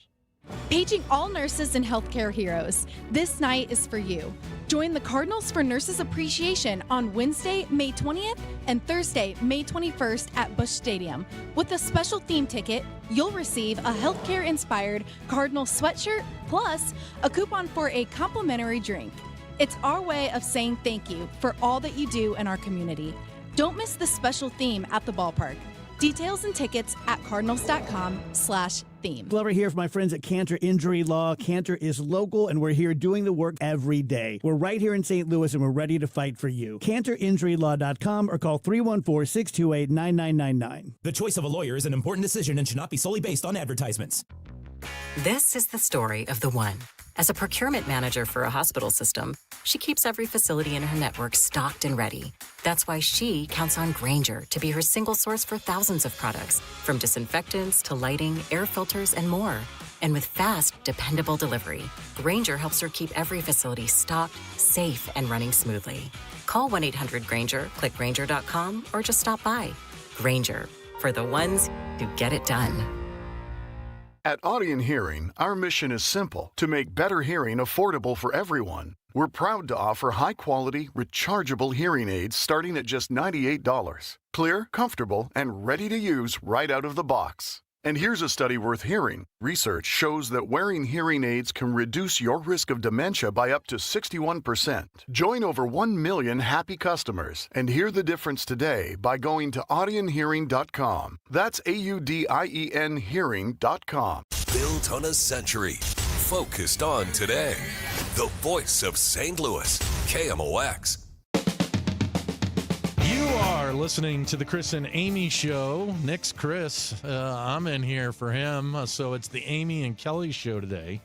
Paging all nurses and healthcare heroes. This night is for you. Join the Cardinals for Nurses Appreciation on Wednesday, May 20th and Thursday, May 21st at Busch Stadium. With a special theme ticket, you'll receive a healthcare-inspired Cardinal sweatshirt plus a coupon for a complimentary drink. It's our way of saying thank you for all that you do in our community. Don't miss the special theme at the ballpark. Details and tickets at cardinals.com/theme. Glover here for my friends at Cantor Injury Law. Cantor is local, and we're here doing the work every day. We're right here in St. Louis, and we're ready to fight for you. CantorInjuryLaw.com or call 314-628-9999. The choice of a lawyer is an important decision and should not be solely based on advertisements. This is the story of the one. As a procurement manager for a hospital system, she keeps every facility in her network stocked and ready. That's why she counts on Grainger to be her single source for thousands of products, from disinfectants to lighting, air filters, and more. And with fast, dependable delivery, Grainger helps her keep every facility stocked, safe, and running smoothly. Call 1-800-GRAINGER, click Grainger.com, or just stop by. Grainger, for the ones who get it done. At Audion Hearing, our mission is simple: to make better hearing affordable for everyone. We're proud to offer high-quality, rechargeable hearing aids starting at just $98. Clear, comfortable, and ready to use right out of the box. And here's a study worth hearing. Research shows that wearing hearing aids can reduce your risk of dementia by up to 61%. Join over 1 million happy customers and hear the difference today by going to audionhearing.com. That's AUDIEN hearing.com. Built on a century. Focused on today. The voice of St. Louis. KMOX. You are listening to the Chris and Amy Show. Nick's Chris. I'm in here for him. So it's the Amy and Kelly Show today.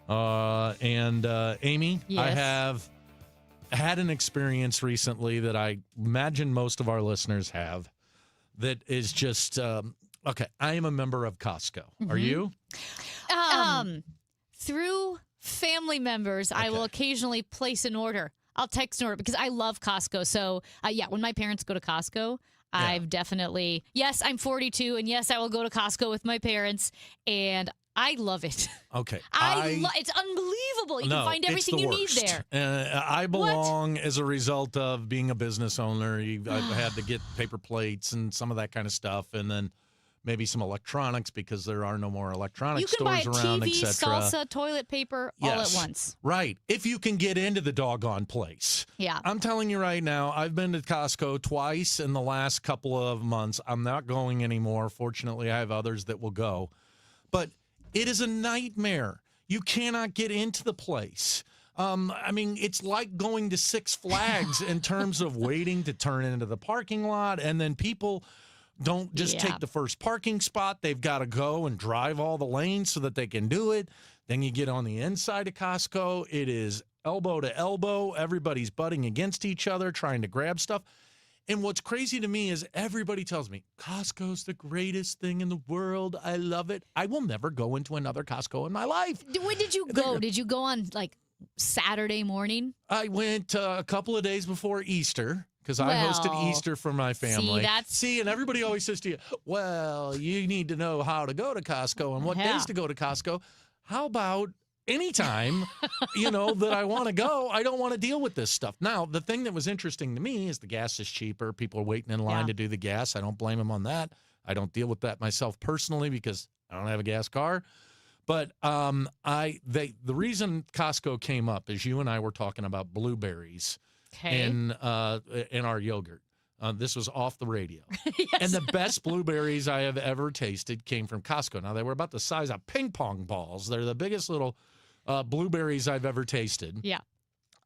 Amy, Yes. I have had an experience recently that I imagine most of our listeners have that is just, okay, I am a member of Costco. Are you? Through family members, I will occasionally place an order. I'll text an order because I love Costco. So, when my parents go to Costco, I've definitely, yes, I'm 42, and yes, I will go to Costco with my parents, and I love it. Okay. It's unbelievable. You can find everything you need there. I belong as a result of being a business owner. I've had to get paper plates and some of that kind of stuff, and then maybe some electronics because there are no more electronic stores around, You can buy etc. TV, salsa, toilet paper, all at once. Right. If you can get into the doggone place. Yeah. I'm telling you right now, I've been to Costco twice in the last couple of months. I'm not going anymore. Fortunately, I have others that will go. But it is a nightmare. You cannot get into the place. It's like going to Six Flags in terms of waiting to turn into the parking lot, and then people don't just take the first parking spot. They've got to go and drive all the lanes so that they can do it. Then you get on the inside of Costco. It is elbow to elbow. Everybody's butting against each other, trying to grab stuff. And what's crazy to me is everybody tells me Costco's the greatest thing in the world. I love it. I will never go into another Costco in my life. When did you go? Did you go on like Saturday morning? I went a couple of days before Easter because I hosted Easter for my family. And everybody always says to you, well, you need to know how to go to Costco and what days to go to Costco. How about anytime, that I want to go, I don't want to deal with this stuff. Now, the thing that was interesting to me is the gas is cheaper. People are waiting in line to do the gas. I don't blame them on that. I don't deal with that myself personally because I don't have a gas car. But the reason Costco came up is you and I were talking about blueberries in our yogurt. This was off the radio. Yes. And the best blueberries I have ever tasted came from Costco. Now, they were about the size of ping pong balls. They're the biggest little blueberries I've ever tasted. Yeah.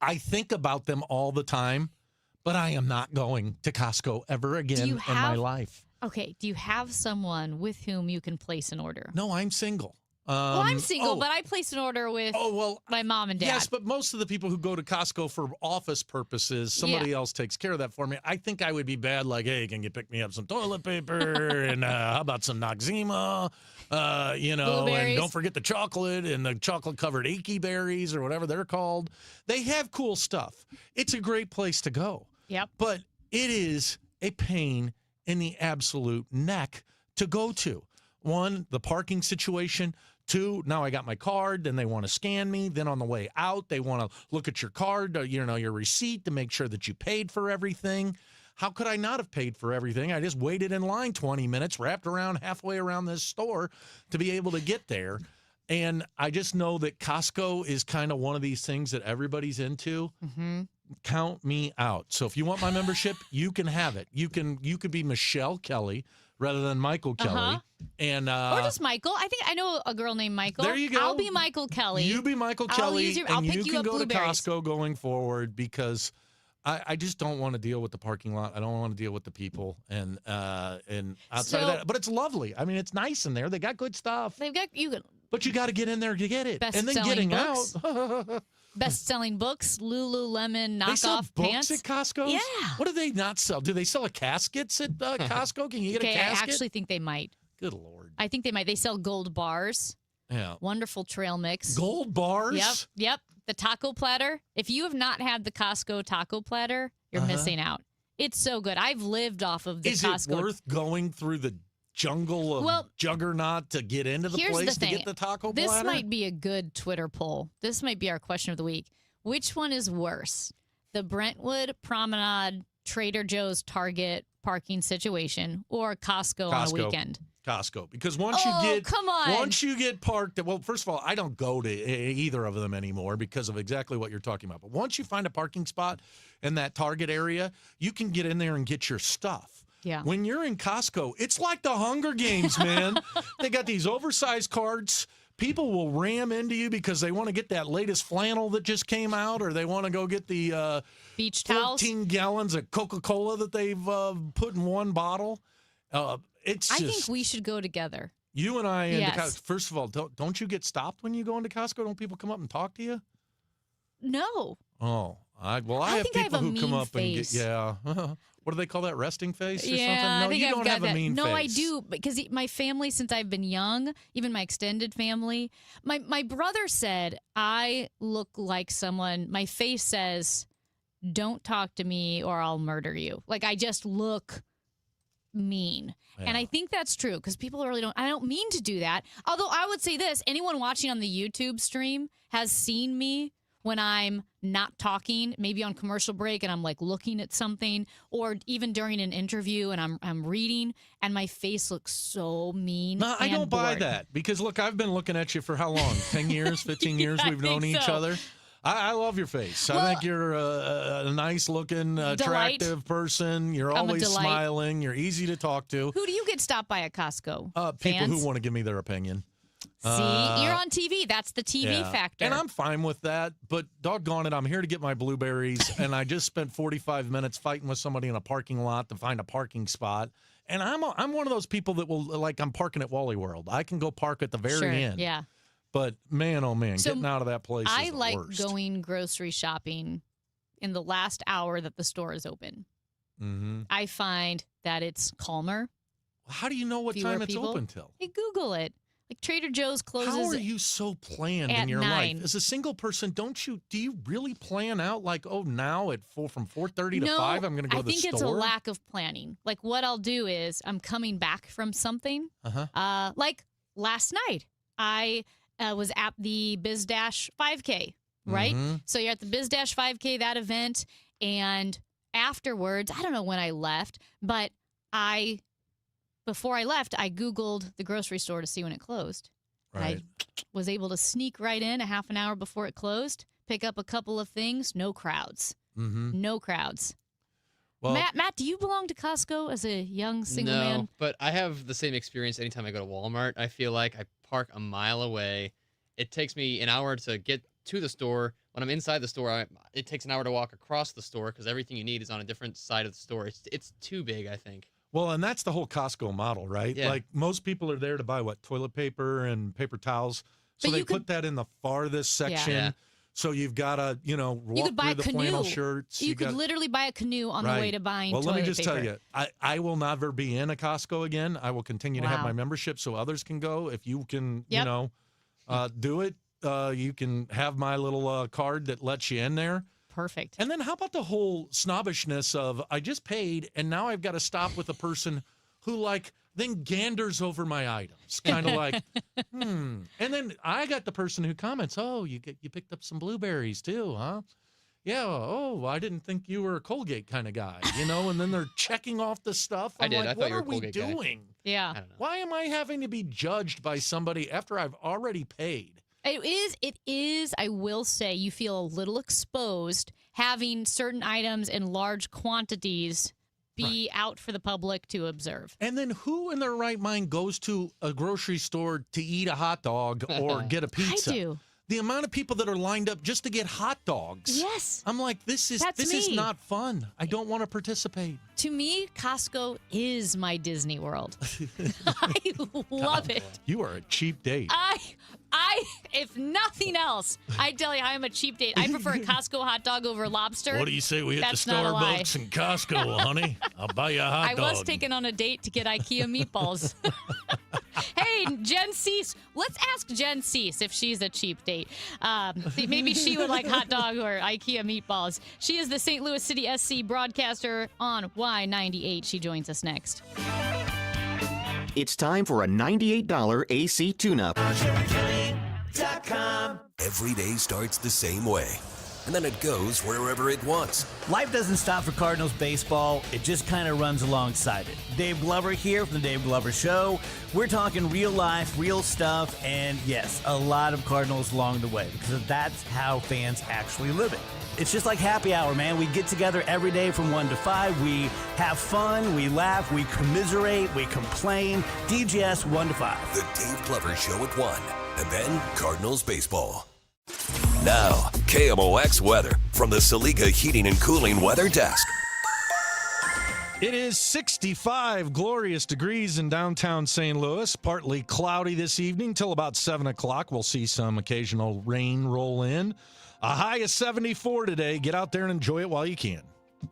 I think about them all the time, but I am not going to Costco ever again in my life. Okay. Do you have someone with whom you can place an order? No, I'm single. Well, I'm single, but I placed an order with my mom and dad. Yes, but most of the people who go to Costco for office purposes, somebody else takes care of that for me. I think I would be bad, like, hey, can you pick me up some toilet paper? And how about some Noxzema? And don't forget the chocolate and the chocolate-covered Achy berries or whatever they're called. They have cool stuff. It's a great place to go. Yep. But it is a pain in the absolute neck to go to. One, the parking situation. Two, now I got my card, then they want to scan me. Then on the way out, they want to look at your card, your receipt to make sure that you paid for everything. How could I not have paid for everything? I just waited in line 20 minutes, wrapped around halfway around this store to be able to get there. And I just know that Costco is kind of one of these things that everybody's into. Mm-hmm. Count me out. So if you want my membership, you can have it. You could be Michelle Kelly rather than Michael Kelly. And or just Michael. I think I know a girl named Michael. There you go. I'll be Michael Kelly. You be Michael Kelly, I'll and pick you you can up go to blueberries. Costco going forward because I just don't want to deal with the parking lot. I don't want to deal with the people and outside of that. But it's lovely. I mean, it's nice in there. They got good stuff. They've got But you got to get in there to get it. And then Best-selling getting books. out. Best-selling books, Lululemon knockoff They sell pants. books at Costco? Yeah. What do they not sell? Do they sell caskets at Costco? Can you get a casket? I actually think they might. Good Lord. I think they might. They sell gold bars. Yeah. Wonderful trail mix. Gold bars? Yep. The taco platter. If you have not had the Costco taco platter, you're missing out. It's so good. I've lived off of the Costco. Is it worth going through the jungle of juggernaut to get into the Here's place the thing. to get the taco This platter? might be a good Twitter poll. This might be our question of the week. Which one is worse? The Brentwood Promenade, Trader Joe's, Target parking situation, or Costco on a weekend? Costco, because come on. once you get parked, well, first of all, I don't go to either of them anymore because of exactly what you're talking about. But once you find a parking spot in that Target area, you can get in there and get your stuff. Yeah. When you're in Costco, it's like the Hunger Games, man. They got these oversized carts. People will ram into you because they want to get that latest flannel that just came out, or they want to go get the beach towels, 14 gallons of Coca-Cola that they've put in one bottle. I think we should go together. You and I. Yes. First of all, don't you get stopped when you go into Costco? Don't people come up and talk to you? No. Oh, I have think I people have a who come mean up face. and get what do they call that? Resting face or Yeah, something? No, I think you I've don't got have that. a mean face. No, I do, because my family, since I've been young, even my extended family, my brother said I look like someone. My face says, "Don't talk to me, or I'll murder you." Like I just look mean. Yeah. And I think that's true because people really don't. I don't mean to do that. Although I would say this: anyone watching on the YouTube stream has seen me when I'm not talking, maybe on commercial break, and I'm like looking at something, or even during an interview and I'm reading, and my face looks so mean. No, I and don't buy bored. that because look, I've been looking at you for how long? 10 years, 15 years Yeah, we've I known think each so. other. I love your face. Well, I think you're a nice-looking, attractive person. You're I'm a always delight. smiling. You're easy to talk to. Who do you get stopped by at Costco? People Fans? who want to give me their opinion. See, you're on TV. That's the TV Yeah. factor. And I'm fine with that, but doggone it, I'm here to get my blueberries, and I just spent 45 minutes fighting with somebody in a parking lot to find a parking spot. And I'm one of those people that will, like, I'm parking at Wally World. I can go park at the very end. Yeah. But man, oh man, So getting out of that place I is the like worst. going grocery shopping in the last hour that the store is open. Mm-hmm. I find that it's calmer. How do you know what Fewer time it's people. open till? Hey, Google it. Like Trader Joe's closes. How are you so planned in at your 9. life? As a single person, do you really plan out like, oh, now at from 4:30 to 5, I'm going to go to the store? I think it's a lack of planning. Like what I'll do is I'm coming back from something. Like last night, I was at the BizDash 5K, right? Mm-hmm. So you're at the BizDash 5K, that event, and afterwards, I don't know when I left, but before I left, I Googled the grocery store to see when it closed. Right. I was able to sneak right in a half an hour before it closed, pick up a couple of things, no crowds. Mm-hmm. No crowds. Well, Matt, do you belong to Costco as a young single no, man? but I have the same experience anytime I go to Walmart. I feel like I park a mile away. It takes me an hour to get to the store. When I'm inside the store, it takes an hour to walk across the store because everything you need is on a different side of the store. It's too big, I think. Well, and that's the whole Costco model, right? Yeah. Like most people are there to buy toilet paper and paper towels. So But they you put that in the farthest section. Yeah. So you've got to, You walk could buy through a the flannel canoe. shirts. You could literally buy a canoe on the way to buying Well, toilet let me just paper. tell you, I will never be in a Costco again. I will continue to have Wow. my membership so others can go. If you can, Yep. do it, you can have my little card that lets you in there. Perfect. And then how about the whole snobbishness of I just paid and now I've got to stop with a person who then ganders over my items, kind of like, And then I got the person who comments, oh, you picked up some blueberries too, huh? Yeah, oh, I didn't think you were a Colgate kind of guy, And then they're checking off the stuff. I I'm did. like, I thought what you were are a we Colgate guy. doing? Yeah. I don't know. Why am I having to be judged by somebody after I've already paid? It is, I will say, you feel a little exposed having certain items in large quantities be out for the public to observe. And then who in their right mind goes to a grocery store to eat a hot dog or get a pizza? I do. The amount of people that are lined up just to get hot dogs. Yes. I'm like, this is me. not fun. I don't want to participate. To me, Costco is my Disney World. I love it. You are a cheap date. If nothing else, I tell you, I'm a cheap date. I prefer a Costco hot dog over lobster. What do you say we hit That's the not a lie. Starbucks and Costco, honey? I'll buy you a hot I dog. was taken on a date to get IKEA meatballs. Hey, Jen Cease. Let's ask Jen Cease if she's a cheap date. Maybe she would like hot dog or IKEA meatballs. She is the St. Louis City SC broadcaster on Y98. She joins us next. It's time for a $98 AC tune-up. Every day starts the same way, and then it goes wherever it wants. Life doesn't stop for Cardinals baseball. It just kind of runs alongside it. Dave Glover here from the Dave Glover Show. We're talking real life, real stuff, and yes, a lot of Cardinals along the way because that's how fans actually live it. It's just like happy hour, man. We get together every day from 1 to 5. We have fun, we laugh, we commiserate, we complain. DGS 1 to 5. The Dave Glover Show at 1, and then Cardinals baseball. Now, KMOX weather from the Saliga Heating and Cooling Weather Desk. It is 65 glorious degrees in downtown St. Louis. Partly cloudy this evening till about 7 o'clock. We'll see some occasional rain roll in. A high of 74 today. Get out there and enjoy it while you can.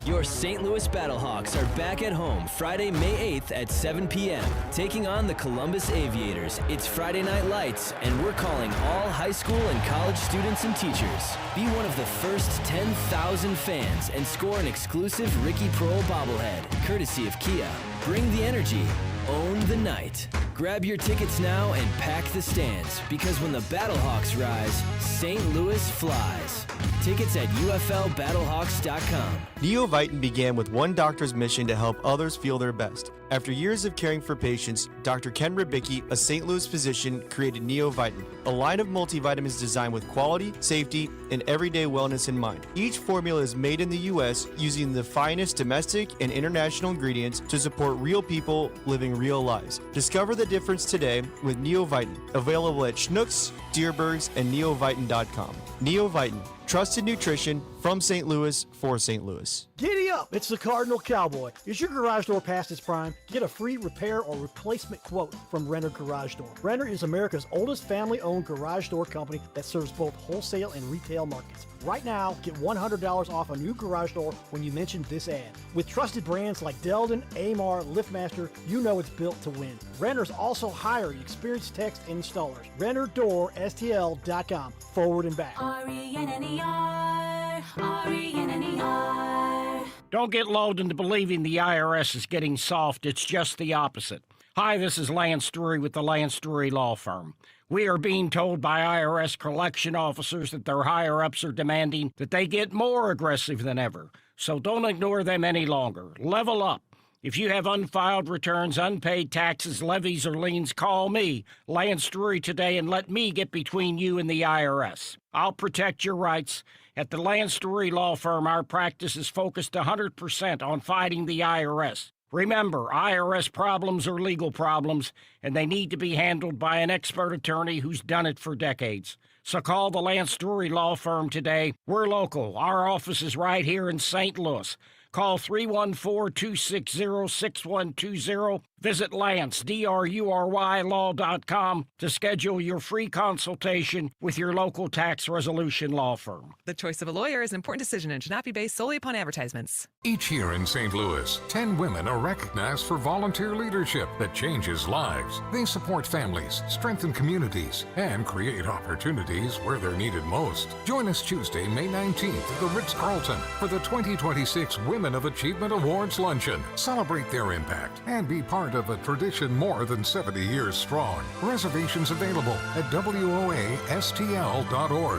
Your St. Louis Battlehawks are back at home Friday, May 8th at 7 p.m., taking on the Columbus Aviators. It's Friday Night Lights, and we're calling all high school and college students and teachers. Be one of the first 10,000 fans and score an exclusive Ricky Prohl bobblehead, courtesy of Kia. Bring the energy. Own the night. Grab your tickets now and pack the stands, because when the Battlehawks rise, St. Louis flies. Tickets at UFLBattlehawks.com. Neovitin began with one doctor's mission to help others feel their best. After years of caring for patients, Dr. Ken Ribicki, a St. Louis physician, created Neovitin, a line of multivitamins designed with quality, safety, and everyday wellness in mind. Each formula is made in the U.S. using the finest domestic and international ingredients to support real people living real lives. Discover the difference today with Neovitin, available at Schnucks, Dierbergs, and neovitin.com. Neovitin, trusted nutrition from St. Louis for St. Louis. Giddy up, it's the Cardinal Cowboy. Is your garage door past its prime? Get a free repair or replacement quote from Renner Garage Door. Renner is America's oldest family-owned garage door company that serves both wholesale and retail markets. Right now, get $100 off a new garage door when you mention this ad. With trusted brands like Delden, Amar, LiftMaster, you know it's built to win. Renner's also hiring experienced techs and installers. RennerDoorSTL.com. Forward and back. RENNER, RENNER. Don't get lulled into believing the IRS is getting soft. It's just the opposite. Hi, this is Lance Drury with the Lance Drury Law Firm. We are being told by IRS collection officers that their higher-ups are demanding that they get more aggressive than ever. So don't ignore them any longer. Level up. If you have unfiled returns, unpaid taxes, levies, or liens, call me, Lance Drury, today and let me get between you and the IRS. I'll protect your rights. At the Lance Drury Law Firm, our practice is focused 100% on fighting the IRS. Remember, IRS problems are legal problems, and they need to be handled by an expert attorney who's done it for decades. So call the Lance Drury Law Firm today. We're local. Our office is right here in St. Louis. Call 314-260-6120. Visit Lance, D-R-U-R-Y, law.com to schedule your free consultation with your local tax resolution law firm. The choice of a lawyer is an important decision and should not be based solely upon advertisements. Each year in St. Louis, 10 women are recognized for volunteer leadership that changes lives. They support families, strengthen communities, and create opportunities where they're needed most. Join us Tuesday, May 19th at the Ritz-Carlton for the 2026 Women of Achievement Awards Luncheon. Celebrate their impact and be part of a tradition more than 70 years strong. Reservations available at WOASTL.org.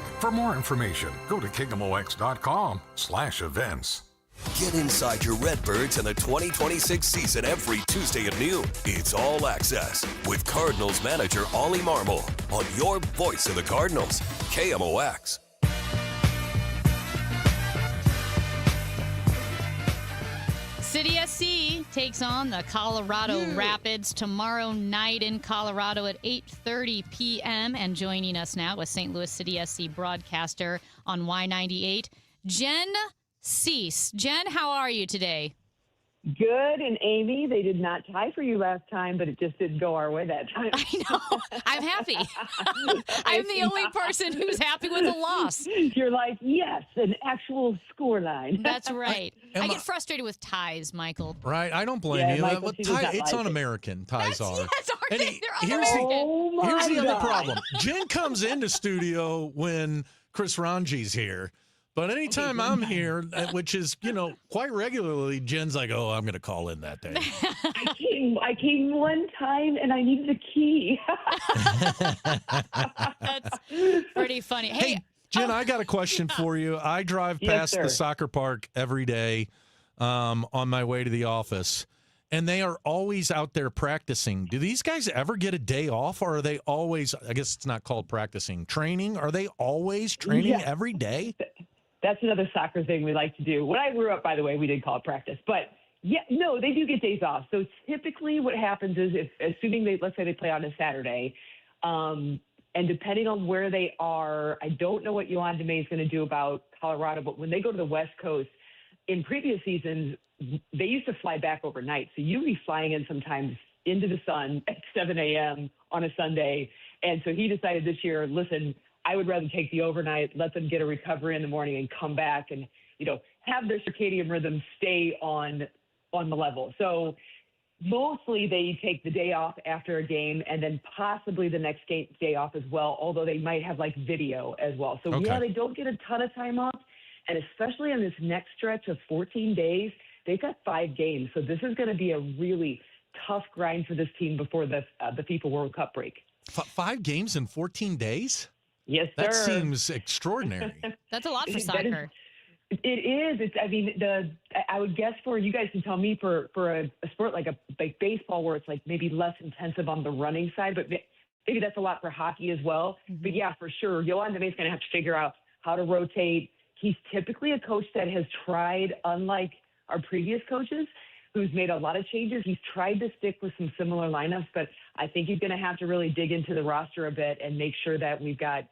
For more information, go to KMOX.com/events. Get inside your Redbirds in the 2026 season every Tuesday at noon. It's All Access with Cardinals manager Ollie Marmol on your voice of the Cardinals, KMOX. City SC takes on the Colorado Rapids tomorrow night in Colorado at 8:30 p.m. And joining us now with St. Louis City SC broadcaster on Y98, Jen Cease. Jen, how are you today? Good. And Amy, they did not tie for you last time, but it just didn't go our way that time. I know. I'm happy. I'm the only person who's happy with a loss. You're like, yes, an actual score line. That's right. I get frustrated with ties, Michael. Right. I don't blame you. Michael, It's un-American. Ties are. Yes, aren't they? They're Here's the other God. problem. Jen comes into studio when Chris Ranji's here. But anytime I'm here, which is, quite regularly, Jen's like, oh, I'm going to call in that day. I came one time and I needed a key. That's pretty funny. Hey, Jen, I got a question for you. I drive past the soccer park every day on my way to the office, and they are always out there practicing. Do these guys ever get a day off, or are they always, I guess it's not called practicing, training? Are they always training every day? That's another soccer thing we like to do. When I grew up, by the way, we did call it practice. But, no, they do get days off. So typically what happens is, assuming let's say they play on a Saturday, and depending on where they are, I don't know what Yolanda May is going to do about Colorado, but when they go to the West Coast, in previous seasons, they used to fly back overnight. So you'd be flying in sometimes into the sun at 7 a.m. on a Sunday. And so he decided this year, listen, I would rather take the overnight, let them get a recovery in the morning and come back and, have their circadian rhythm stay on the level. So mostly they take the day off after a game and then possibly the next day off as well, although they might have video as well. So they don't get a ton of time off. And especially on this next stretch of 14 days, they've got 5 games. So this is going to be a really tough grind for this team before the FIFA World Cup break. 5 games in 14 days? Yes, sir. That seems extraordinary. That's a lot for soccer. It is. I would guess you guys can tell me for a sport like baseball where it's maybe less intensive on the running side, but maybe that's a lot for hockey as well. Mm-hmm. But yeah, for sure, Yolanda May's going to have to figure out how to rotate. He's typically a coach that has tried, unlike our previous coaches, who's made a lot of changes. He's tried to stick with some similar lineups, but I think he's going to have to really dig into the roster a bit and make sure that we've got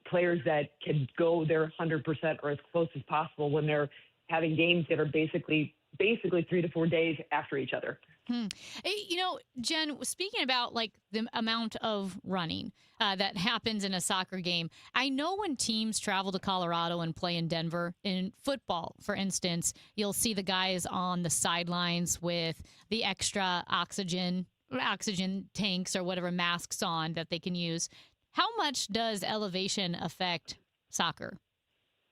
players that can go their 100% or as close as possible when they're having games that are basically 3 to 4 days after each other. Hey, Jen, speaking about like the amount of running that happens in a soccer game, I know when teams travel to Colorado and play in Denver, in football, for instance, you'll see the guys on the sidelines with the extra oxygen tanks or whatever masks on that they can use. How much does elevation affect soccer?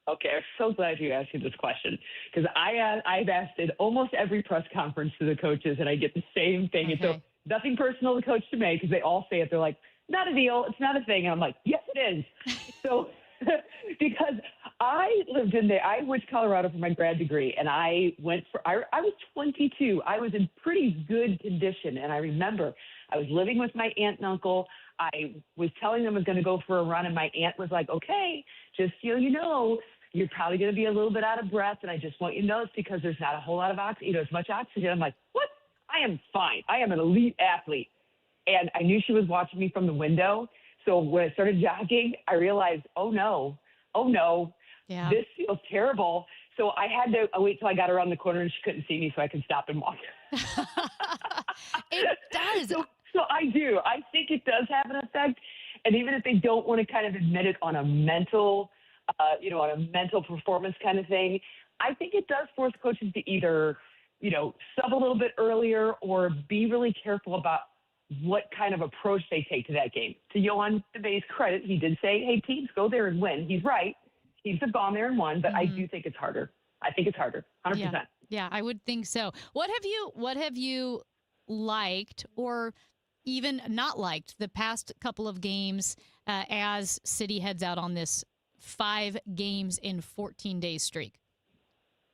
Okay, I'm so glad you asked me this question because I've asked it almost every press conference to the coaches, and I get the same thing. And so nothing personal to Coach Tomei because they all say it. They're like, not a deal. It's not a thing. And I'm like, yes, it is. So because I went to Colorado for my grad degree, and I was 22. I was in pretty good condition. And I remember I was living with my aunt and uncle. I was telling them I was going to go for a run, and my aunt was like, okay, just so you know, you're probably going to be a little bit out of breath, and I just want you to know it's because there's not a whole lot of as much oxygen. I'm like, what? I am fine. I am an elite athlete. And I knew she was watching me from the window. So when I started jogging, I realized, oh no, this feels terrible. So I had to wait till I got around the corner and she couldn't see me so I could stop and walk. It does. So I do. I think it does have an effect. And even if they don't want to kind of admit it on a mental, on a mental performance kind of thing, I think it does force coaches to either, sub a little bit earlier or be really careful about what kind of approach they take to that game. To Johan DeBay's credit, he did say, hey, teams, go there and win. He's right. Teams have gone there and won, but I do think it's harder. I think it's harder, 100%. Yeah, I would think so. What have you liked or even not liked the past couple of games as City heads out on this 5 games in 14 days streak?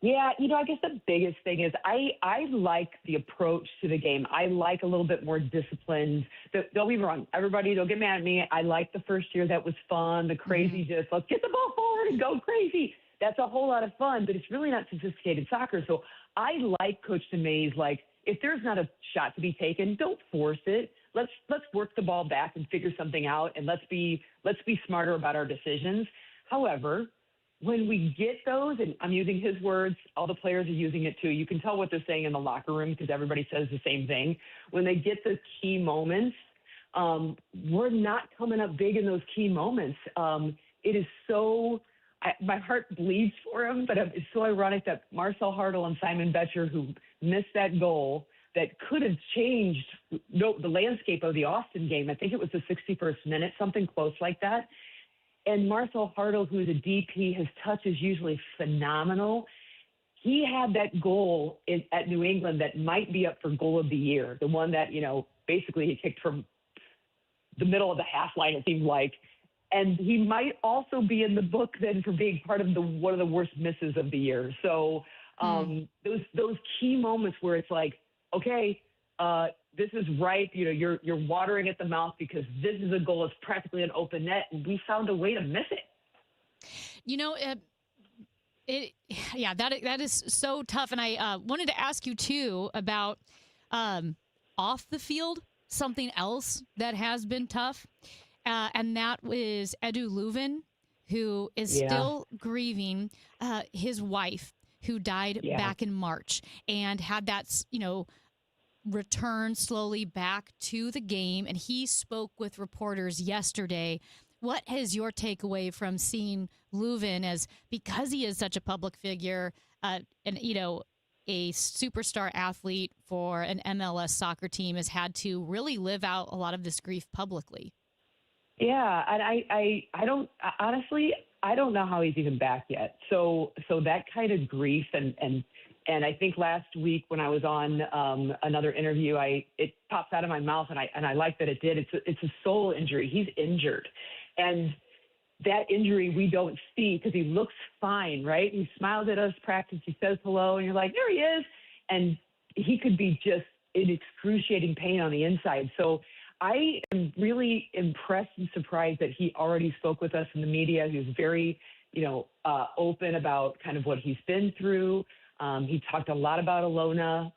Yeah, I guess the biggest thing is I like the approach to the game. I like a little bit more disciplined. Don't get me wrong. Everybody, don't get mad at me. I like the first year. That was fun. The crazy just, let's get the ball forward and go crazy. That's a whole lot of fun, but it's really not sophisticated soccer. So I like Coach DeMay's, like, if there's not a shot to be taken, don't force it. Let's work the ball back and figure something out, and let's be smarter about our decisions. However, when we get those, and I'm using his words, all the players are using it too. You can tell what they're saying in the locker room because everybody says the same thing. When they get the key moments, we're not coming up big in those key moments. It is so my heart bleeds for him, but it's so ironic that Marcel Hartl and Simon Betcher, who missed that goal that could have changed the landscape of the Austin game. I think it was the 61st minute, something close like that. And Marcel Hartl, who is a DP, his touch is usually phenomenal. He had that goal at New England that might be up for goal of the year, the one that, basically he kicked from the middle of the half line, it seemed like. And he might also be in the book then for being part of one of the worst misses of the year. So those key moments where it's like, okay, this is right. You're watering at the mouth because this is a goal. It's practically an open net, and we found a way to miss it. That is so tough. And I wanted to ask you too about off the field, something else that has been tough, and that was Edu Leuven, who is still grieving his wife, who died back in March, and had that return slowly back to the game. And he spoke with reporters yesterday. What is your takeaway from seeing Leuven, as because he is such a public figure and a superstar athlete for an MLS soccer team, has had to really live out a lot of this grief publicly? Yeah, and I don't honestly, I don't know how he's even back yet. So that kind of grief and I think last week when I was on another interview, it pops out of my mouth, and I like that it did. It's a soul injury. He's injured, and that injury we don't see because he looks fine, right? He smiles at us practice. He says hello, and you're like, there he is, and he could be just in excruciating pain on the inside. So I am really impressed and surprised that he already spoke with us in the media. He was very, open about kind of what he's been through. He talked a lot about Alona.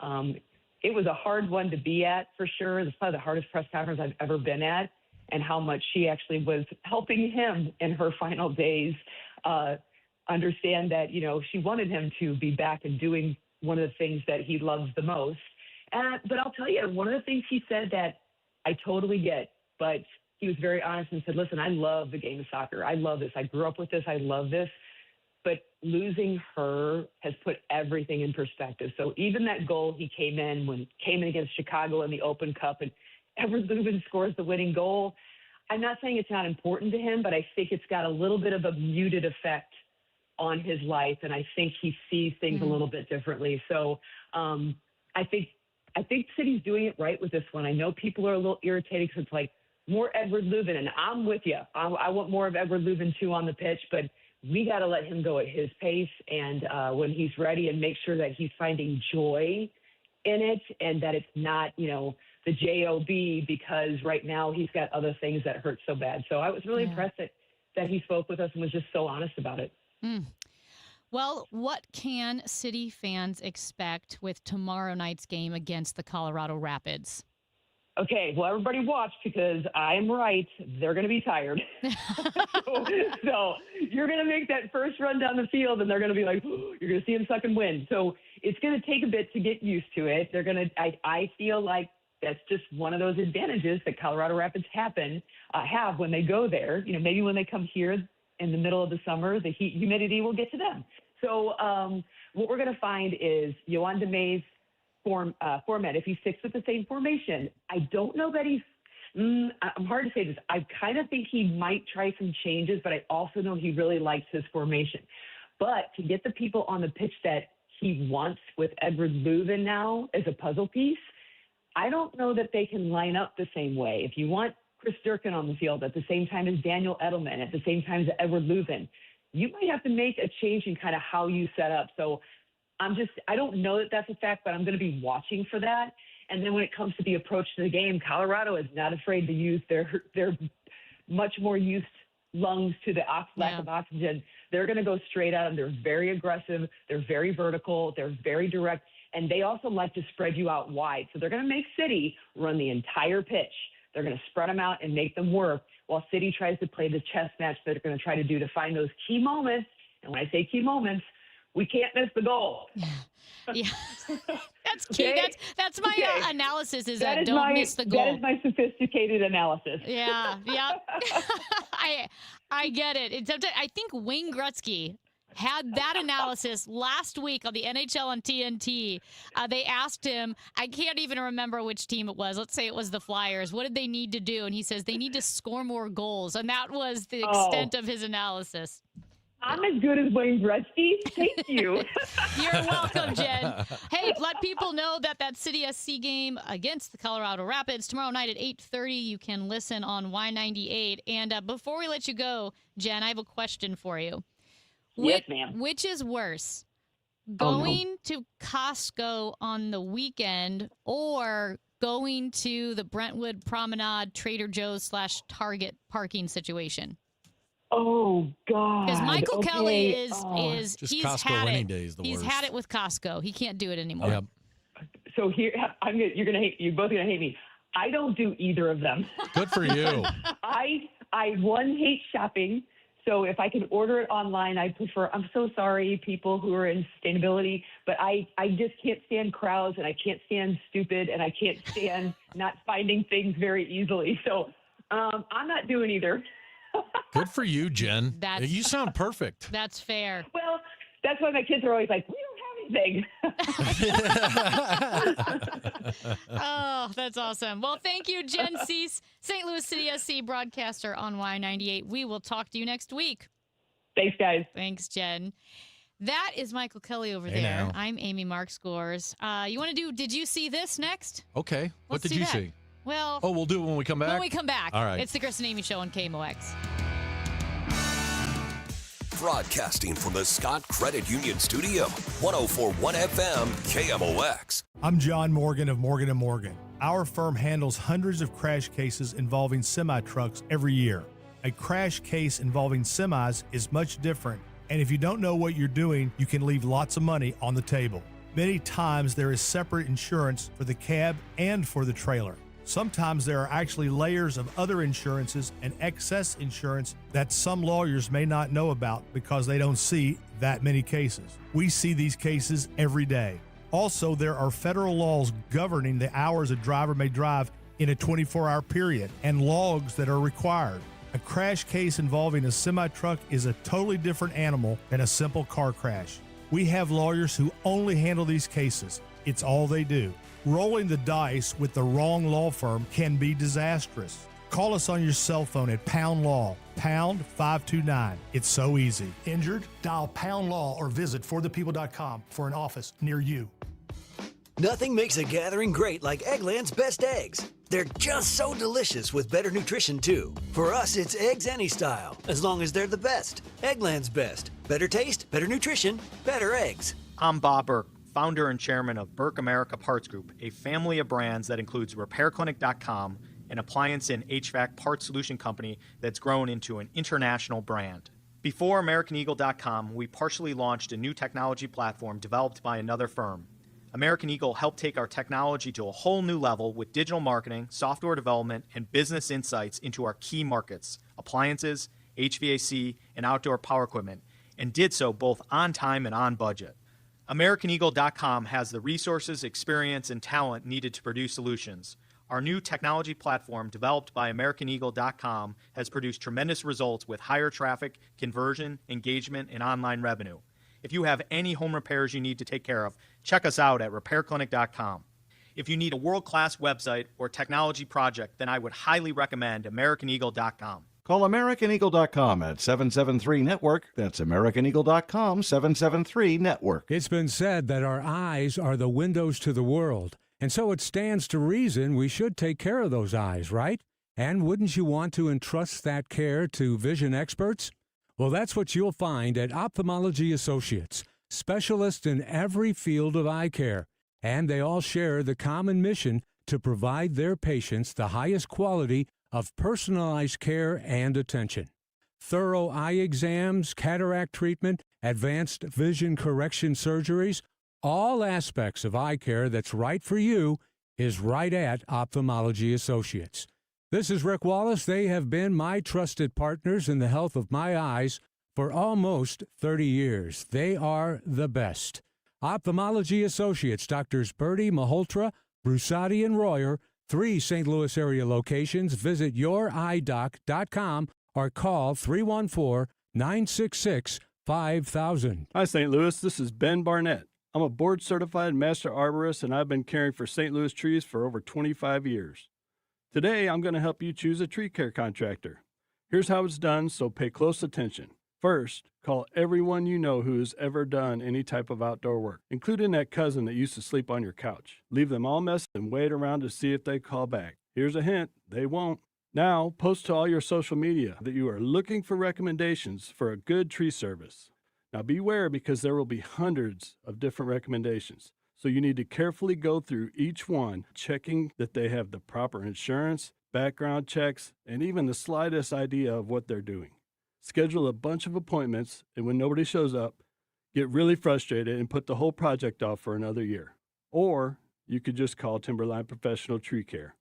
It was a hard one to be at for sure. It's probably the hardest press conference I've ever been at, and how much she actually was helping him in her final days. understand that, she wanted him to be back and doing one of the things that he loves the most. But I'll tell you, one of the things he said that I totally get, but he was very honest and said, listen, I love the game of soccer. I love this. I grew up with this. I love this. But losing her has put everything in perspective. So even that goal he came in against Chicago in the Open Cup, and Edward Lubin scores the winning goal. I'm not saying it's not important to him, but I think it's got a little bit of a muted effect on his life, and I think he sees things a little bit differently. So I think City's doing it right with this one. I know people are a little irritated because it's like more Edward Lubin, and I'm with you. I want more of Edward Lubin too on the pitch, but we got to let him go at his pace and when he's ready, and make sure that he's finding joy in it and that it's not, the JOB, because right now he's got other things that hurt so bad. So I was really impressed that he spoke with us and was just so honest about it. Well, what can City fans expect with tomorrow night's game against the Colorado Rapids? Okay, well, everybody watch, because I am right. They're going to be tired. so you're going to make that first run down the field, and they're going to be like, you're going to see them suck and win. So it's going to take a bit to get used to it. They're going to. I feel like that's just one of those advantages that Colorado Rapids have when they go there. Maybe when they come here in the middle of the summer, the heat, humidity will get to them. So what we're going to find is Yohan Demey's format, if he sticks with the same formation. I don't know that I'm hard to say this. I kind of think he might try some changes, but I also know he really likes his formation. But to get the people on the pitch that he wants with Edward Lubin now as a puzzle piece, I don't know that they can line up the same way. If you want Chris Durkin on the field at the same time as Daniel Edelman, at the same time as Edward Lubin, you might have to make a change in kind of how you set up. So I don't know that that's a fact, but I'm going to be watching for that. And then when it comes to the approach to the game, Colorado is not afraid to use their much more used lungs to the lack of oxygen. They're going to go straight at them. They're very aggressive. They're very vertical. They're very direct. And they also like to spread you out wide. So they're going to make City run the entire pitch. They're going to spread them out and make them work while City tries to play the chess match that they're going to try to do to find those key moments. And when I say key moments, we can't miss the goal. Yeah, that's key. Okay? That's my analysis. Is that don't miss the goal. That is my sophisticated analysis. Yeah. I get it. I think Wayne Gretzky had that analysis last week on the NHL on TNT. They asked him, I can't even remember which team it was. Let's say it was the Flyers. What did they need to do? And he says they need to score more goals. And that was the extent of his analysis. I'm as good as Wayne Gretzky. Thank you. You're welcome, Jen. Hey, let people know that City SC game against the Colorado Rapids tomorrow night at 8:30. You can listen on Y98. And before we let you go, Jen, I have a question for you. Yes, ma'am. Which is worse, going to Costco on the weekend or going to the Brentwood Promenade Trader Joe's / Target parking situation? Oh, God. Because Michael Kelly is just he's Costco had any it. day is the He's worst. had it with Costco. He can't do it anymore. Yep. So here, you're both gonna hate me. I don't do either of them. Good for you. I hate shopping. So if I can order it online, I prefer. I'm so sorry, people who are in sustainability, but I just can't stand crowds, and I can't stand stupid, and I can't stand not finding things very easily. So I'm not doing either. Good for you, Jen. You sound perfect. That's fair. Well, that's why my kids are always like, we don't have anything. Oh, that's awesome. Well, thank you, Jen Cease, St. Louis City SC broadcaster on Y98. We will talk to you next week. Thanks, guys. Thanks, Jen. That is Michael Kelly over Hey, there. now. I'm Amy Mark Scores. You want to do Did You See This next? Okay. What Let's did do you that. see? Well, Oh, we'll do it when we come back? when we come back. All right. It's the Chris and Amy Show on KMOX. Broadcasting from the Scott Credit Union Studio, 104.1 FM, KMOX. I'm John Morgan of Morgan & Morgan. Our firm handles hundreds of crash cases involving semi-trucks every year. A crash case involving semis is much different, and if you don't know what you're doing, you can leave lots of money on the table. Many times there is separate insurance for the cab and for the trailer. Sometimes there are actually layers of other insurances and excess insurance that some lawyers may not know about because they don't see that many cases. We see these cases every day. Also, there are federal laws governing the hours a driver may drive in a 24-hour period and logs that are required. A crash case involving a semi-truck is a totally different animal than a simple car crash. We have lawyers who only handle these cases. It's all they do. Rolling the dice with the wrong law firm can be disastrous. Call us on your cell phone at Pound Law, pound 529. It's so easy. Injured? Dial Pound Law or visit forthepeople.com for an office near you. Nothing makes a gathering great like Eggland's Best Eggs. They're just so delicious with better nutrition, too. For us, it's eggs any style, as long as they're the best. Eggland's Best. Better taste, better nutrition, better eggs. I'm Bob Burke, founder and chairman of Burke America Parts Group, a family of brands that includes RepairClinic.com, an appliance and HVAC parts solution company that's grown into an international brand. Before AmericanEagle.com, we partially launched a new technology platform developed by another firm. American Eagle helped take our technology to a whole new level with digital marketing, software development, and business insights into our key markets, appliances, HVAC, and outdoor power equipment, and did so both on time and on budget. AmericanEagle.com has the resources, experience, and talent needed to produce solutions. Our new technology platform, developed by AmericanEagle.com, has produced tremendous results with higher traffic, conversion, engagement, and online revenue. If you have any home repairs you need to take care of, check us out at RepairClinic.com. If you need a world-class website or technology project, then I would highly recommend AmericanEagle.com. Call AmericanEagle.com at 773-NETWORK. That's AmericanEagle.com, 773-NETWORK. It's been said that our eyes are the windows to the world, and so it stands to reason we should take care of those eyes, right? And wouldn't you want to entrust that care to vision experts? Well, that's what you'll find at Ophthalmology Associates, specialists in every field of eye care, and they all share the common mission to provide their patients the highest quality of personalized care and attention. Thorough eye exams, cataract treatment, advanced vision correction surgeries, all aspects of eye care that's right for you is right at Ophthalmology Associates. This is Rick Wallace. They have been my trusted partners in the health of my eyes for almost 30 years. They are the best. Ophthalmology Associates, Drs. Birdie, Malhotra, Brusati, and Royer, 3 St. Louis area locations. Visit youridoc.com or call 314-966-5000. Hi, St. Louis. This is Ben Barnett. I'm a board-certified master arborist, and I've been caring for St. Louis trees for over 25 years. Today, I'm going to help you choose a tree care contractor. Here's how it's done, so pay close attention. First, call everyone you know who has ever done any type of outdoor work, including that cousin that used to sleep on your couch. Leave them all messed and wait around to see if they call back. Here's a hint, they won't. Now, post to all your social media that you are looking for recommendations for a good tree service. Now beware, because there will be hundreds of different recommendations. So you need to carefully go through each one, checking that they have the proper insurance, background checks, and even the slightest idea of what they're doing. Schedule a bunch of appointments, and when nobody shows up, get really frustrated and put the whole project off for another year. Or you could just call Timberline Professional Tree Care,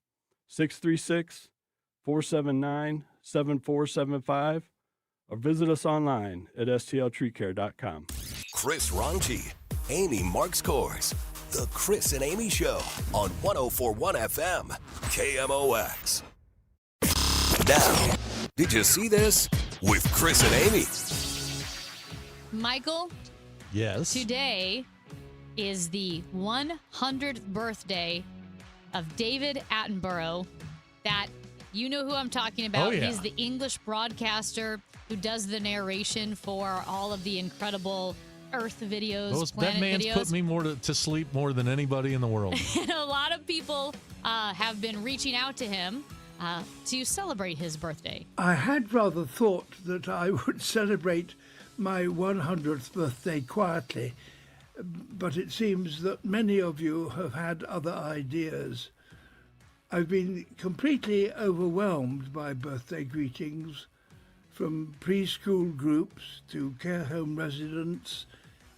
636-479-7475, or visit us online at stltreecare.com. Chris Ronchi, Amy Marks Kors. The Chris and Amy Show on 104.1 FM, KMOX. Now, did you see this? With Chris and Amy. Michael? Yes? Today is the 100th birthday of David Attenborough. That, you know who I'm talking about. Oh, yeah. He's the English broadcaster who does the narration for all of the incredible Earth videos, That man's videos. put me more to sleep more than anybody in the world. And a lot of people have been reaching out to him to celebrate his birthday. I had rather thought that I would celebrate my 100th birthday quietly, but it seems that many of you have had other ideas. I've been completely overwhelmed by birthday greetings, from preschool groups to care home residents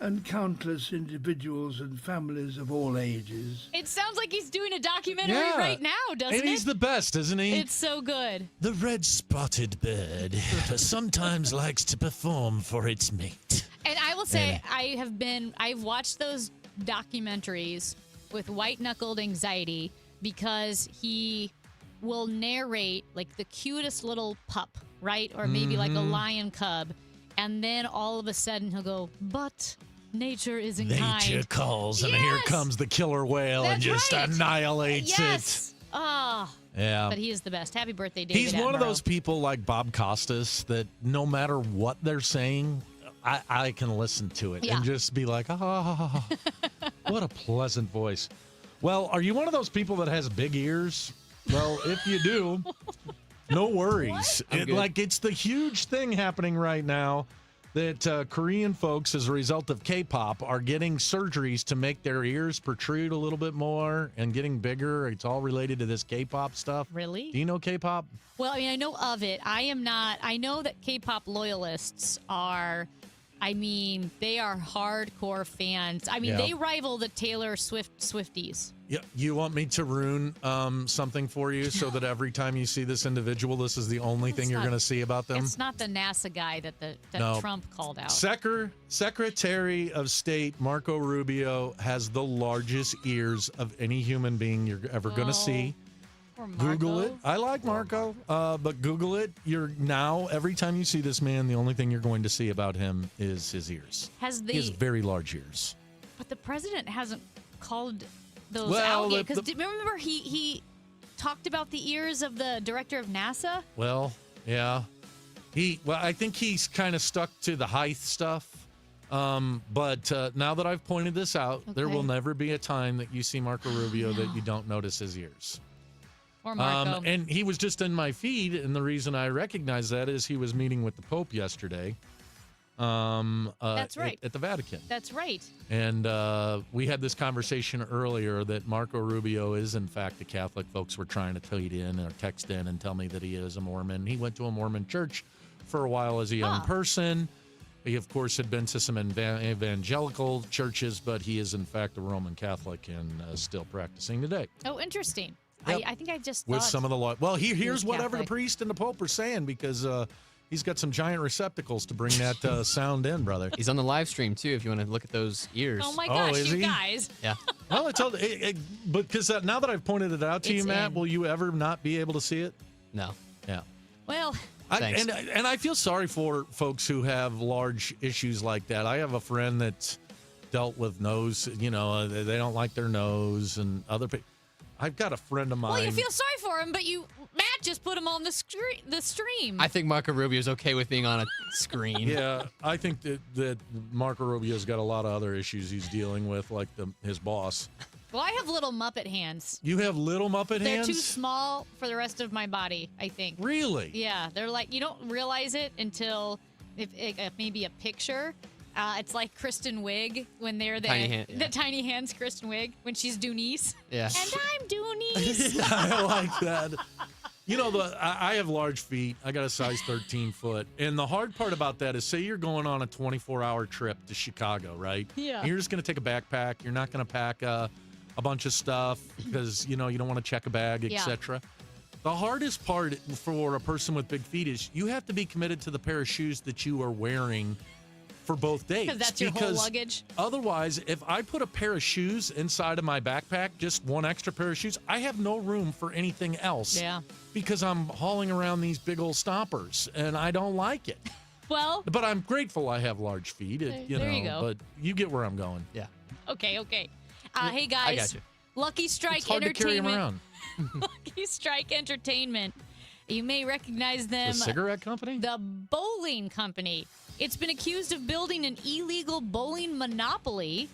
and countless individuals and families of all ages. It sounds like he's doing a documentary Yeah. right now, doesn't it? And he's the best, isn't he? It's so good. The red-spotted bird sometimes likes to perform for its mate. And I will say, I've watched those documentaries with white-knuckled anxiety because he will narrate like the cutest little pup, right? Or maybe like a lion cub. And then all of a sudden he'll go, but nature isn't kind. Nature calls, and here comes the killer whale and That's just right. annihilates Yes. Oh. it. Yeah. But he is the best. Happy birthday, David He's one of Attenborough. those people like Bob Costas that no matter what they're saying, I can listen to it Yeah. and just be like, ah, what a pleasant voice. Well, are you one of those people that has big ears? Well, if you do, no worries. It's the huge thing happening right now that Korean folks, as a result of K-pop, are getting surgeries to make their ears protrude a little bit more and getting bigger. It's all related to this K-pop stuff. Really? Do you know K-pop? Well, I mean, I know of it. I am not. I know that K-pop loyalists are. I mean, they are hardcore fans. I mean, Yeah. they rival the Taylor Swift Swifties. Yeah, you want me to ruin something for you so that every time you see this individual, this is the only thing you're not- going to see about them? It's not the NASA guy that No. Trump called out. Secretary of State Marco Rubio has the largest ears of any human being you're ever going to see. Poor Google Marco. it. I like Marco, but Google it. You're now, every time you see this man, the only thing you're going to see about him is his ears. He has very large ears. But the president hasn't called those Well, out yet. the- Because remember he talked about the ears of the director of NASA? Well, yeah. I think he's kind of stuck to the height stuff. But now that I've pointed this out, there will never be a time that you see Marco Rubio that you don't notice his ears. Or Marco. And he was just in my feed, and the reason I recognize that is he was meeting with the Pope yesterday. That's right. At the Vatican. That's right. And we had this conversation earlier that Marco Rubio is, in fact, a Catholic. Folks were trying to tweet in or text in and tell me that he is a Mormon. He went to a Mormon church for a while as a young person. He, of course, had been to some evangelical churches, but he is, in fact, a Roman Catholic and still practicing today. Oh, interesting. Yep. I think I just With thought some of the law. Well, here's was whatever the Catholic. priest and the Pope are saying because he's got some giant receptacles to bring that sound in, brother. He's on the live stream, too, if you want to look at those ears. Oh my gosh, is you he? guys. Yeah. Well, it's all, because now that I've pointed it out to you, It's Matt, in. will you ever not be able to see it? No. Yeah. Well, Thanks. And I feel sorry for folks who have large issues like that. I have a friend that's dealt with nose, they don't like their nose and other people. I've got a friend of mine. well, you feel sorry for him, but Matt just put him on the stream. I think Marco Rubio's okay with being on a screen. Yeah, I think that Marco Rubio's got a lot of other issues he's dealing with, like his boss. Well, I have little Muppet hands. You have little Muppet They're hands? too small for the rest of my body, I think. Really? Yeah, they're like, you don't realize it until if maybe a picture. It's like Kristen Wiig when they're the Tiny hand, yeah. tiny hands Kristen Wiig when she's Dunice. Yeah. And I'm Dunice. Yeah, I like that. I have large feet. I got a size 13 foot. And the hard part about that is, say you're going on a 24-hour trip to Chicago, right? Yeah. And you're just going to take a backpack. You're not going to pack a bunch of stuff because, you don't want to check a bag, Yeah. etc. The hardest part for a person with big feet is you have to be committed to the pair of shoes that you are wearing for both days. Because that's your whole luggage. Otherwise, if I put a pair of shoes inside of my backpack, just one extra pair of shoes, I have no room for anything else. Yeah. Because I'm hauling around these big old stompers, and I don't like it. Well, But I'm grateful I have large feet. There you go. But you get where I'm going. Yeah. okay. Hey, guys. I got you. Lucky Strike It's hard to carry them Entertainment. around. Lucky Strike Entertainment. You may recognize them. The cigarette company? The bowling company. It's been accused of building an illegal bowling monopoly.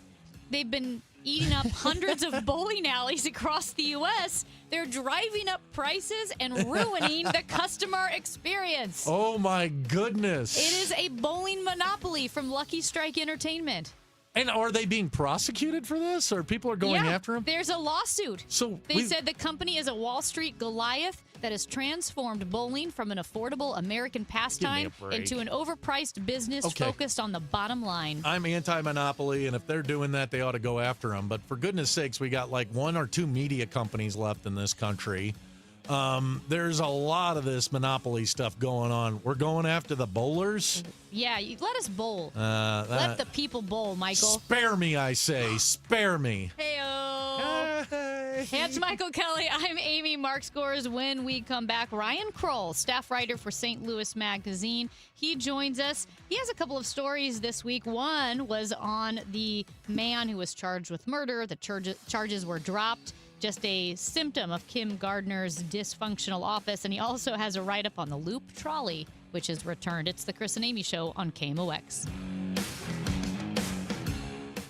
They've been eating up hundreds of bowling alleys across the U.S. They're driving up prices and ruining the customer experience. Oh, my goodness. It is a bowling monopoly from Lucky Strike Entertainment. And are they being prosecuted for this, or people are going after them? There's a lawsuit. So They said the company is a Wall Street Goliath that has transformed bowling from an affordable American pastime break. into an overpriced business focused on the bottom line. I'm anti-monopoly, and if they're doing that, they ought to go after them. But for goodness sakes, we got like 1 or 2 media companies left in this country. There's a lot of this monopoly stuff going on. We're going after the bowlers. Yeah, let us bowl. Let the people bowl, Michael. Spare me, I say. Spare me. Hey-o. It's Michael Kelly. I'm Amy. Mark scores when we come back. Ryan Kroll, staff writer for St. Louis Magazine. He joins us. He has a couple of stories this week. One was on the man who was charged with murder. The charges were dropped. Just a symptom of Kim Gardner's dysfunctional office. And he also has a write-up on the Loop Trolley, which is returned. It's the Chris and Amy Show on KMOX.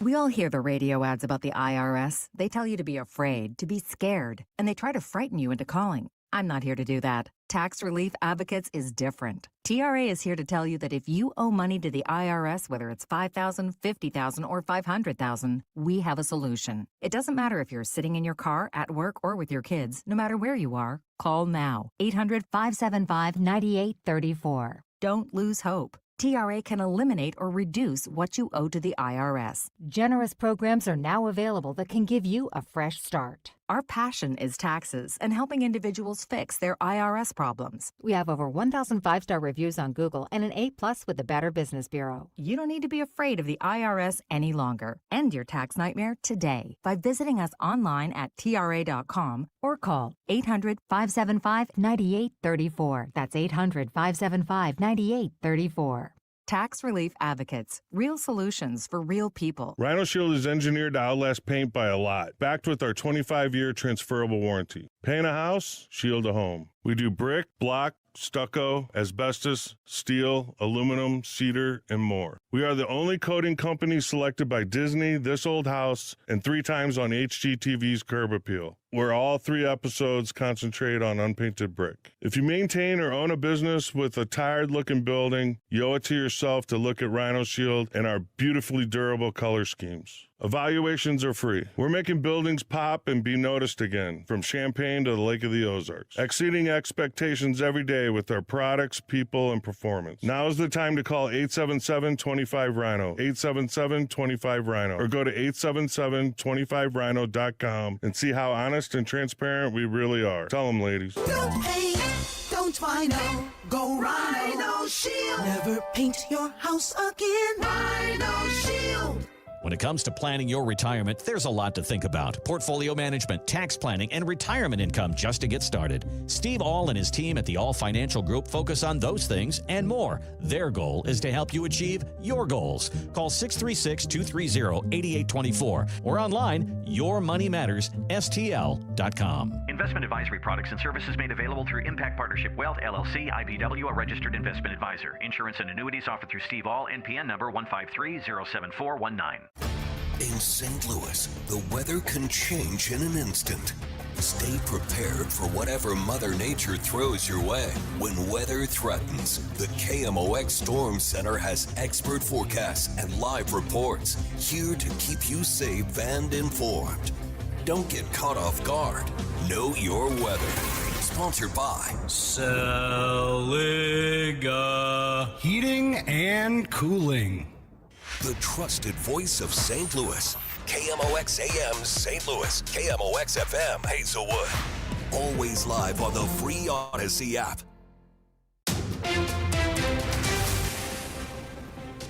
We all hear the radio ads about the IRS. They tell you to be afraid, to be scared, and they try to frighten you into calling. I'm not here to do that. Tax Relief Advocates is different. TRA is here to tell you that if you owe money to the IRS, whether it's $5,000, $50,000, or $500,000, we have a solution. It doesn't matter if you're sitting in your car, at work, or with your kids. No matter where you are, call now. 800-575-9834. Don't lose hope. TRA can eliminate or reduce what you owe to the IRS. Generous programs are now available that can give you a fresh start. Our passion is taxes and helping individuals fix their IRS problems. We have over 1,000 5-star reviews on Google and an A+ with the Better Business Bureau. You don't need to be afraid of the IRS any longer. End your tax nightmare today by visiting us online at TRA.com or call 800-575-9834. That's 800-575-9834. Tax Relief Advocates. Real solutions for real people. Rhino Shield is engineered to outlast paint by a lot, backed with our 25-year transferable warranty. Paint a house, shield a home. We do brick, block, stucco, asbestos, steel, aluminum, cedar, and more. We are the only coating company selected by Disney, This Old House, and 3 times on HGTV's Curb Appeal, where all 3 episodes concentrate on unpainted brick. If you maintain or own a business with a tired-looking building, you owe it to yourself to look at Rhino Shield and our beautifully durable color schemes. Evaluations are free. We're making buildings pop and be noticed again, from Champaign to the Lake of the Ozarks, exceeding expectations every day with our products, people, and performance. Now is the time to call 877-25-RHINO, 877-25-RHINO, or go to 877-25rhino.com and see how honest and transparent we really are. Tell them, ladies. Don't paint, don't Rhino, go Rhino Shield. Never paint your house again. Rhino Shield. When it comes to planning your retirement, there's a lot to think about. Portfolio management, tax planning, and retirement income just to get started. Steve All and his team at the All Financial Group focus on those things and more. Their goal is to help you achieve your goals. Call 636-230-8824 or online, yourmoneymattersstl.com. Investment advisory products and services made available through Impact Partnership Wealth, LLC, IBW, a registered investment advisor. Insurance and annuities offered through Steve All, NPN number 153-07419. In St. Louis, the weather can change in an instant. Stay prepared for whatever Mother Nature throws your way. When weather threatens, the KMOX Storm Center has expert forecasts and live reports here to keep you safe and informed. Don't get caught off guard. Know your weather. Sponsored by Saliga Heating and Cooling. The trusted voice of St. Louis. KMOX AM St. Louis. KMOX FM Hazelwood. Always live on the free Odyssey app.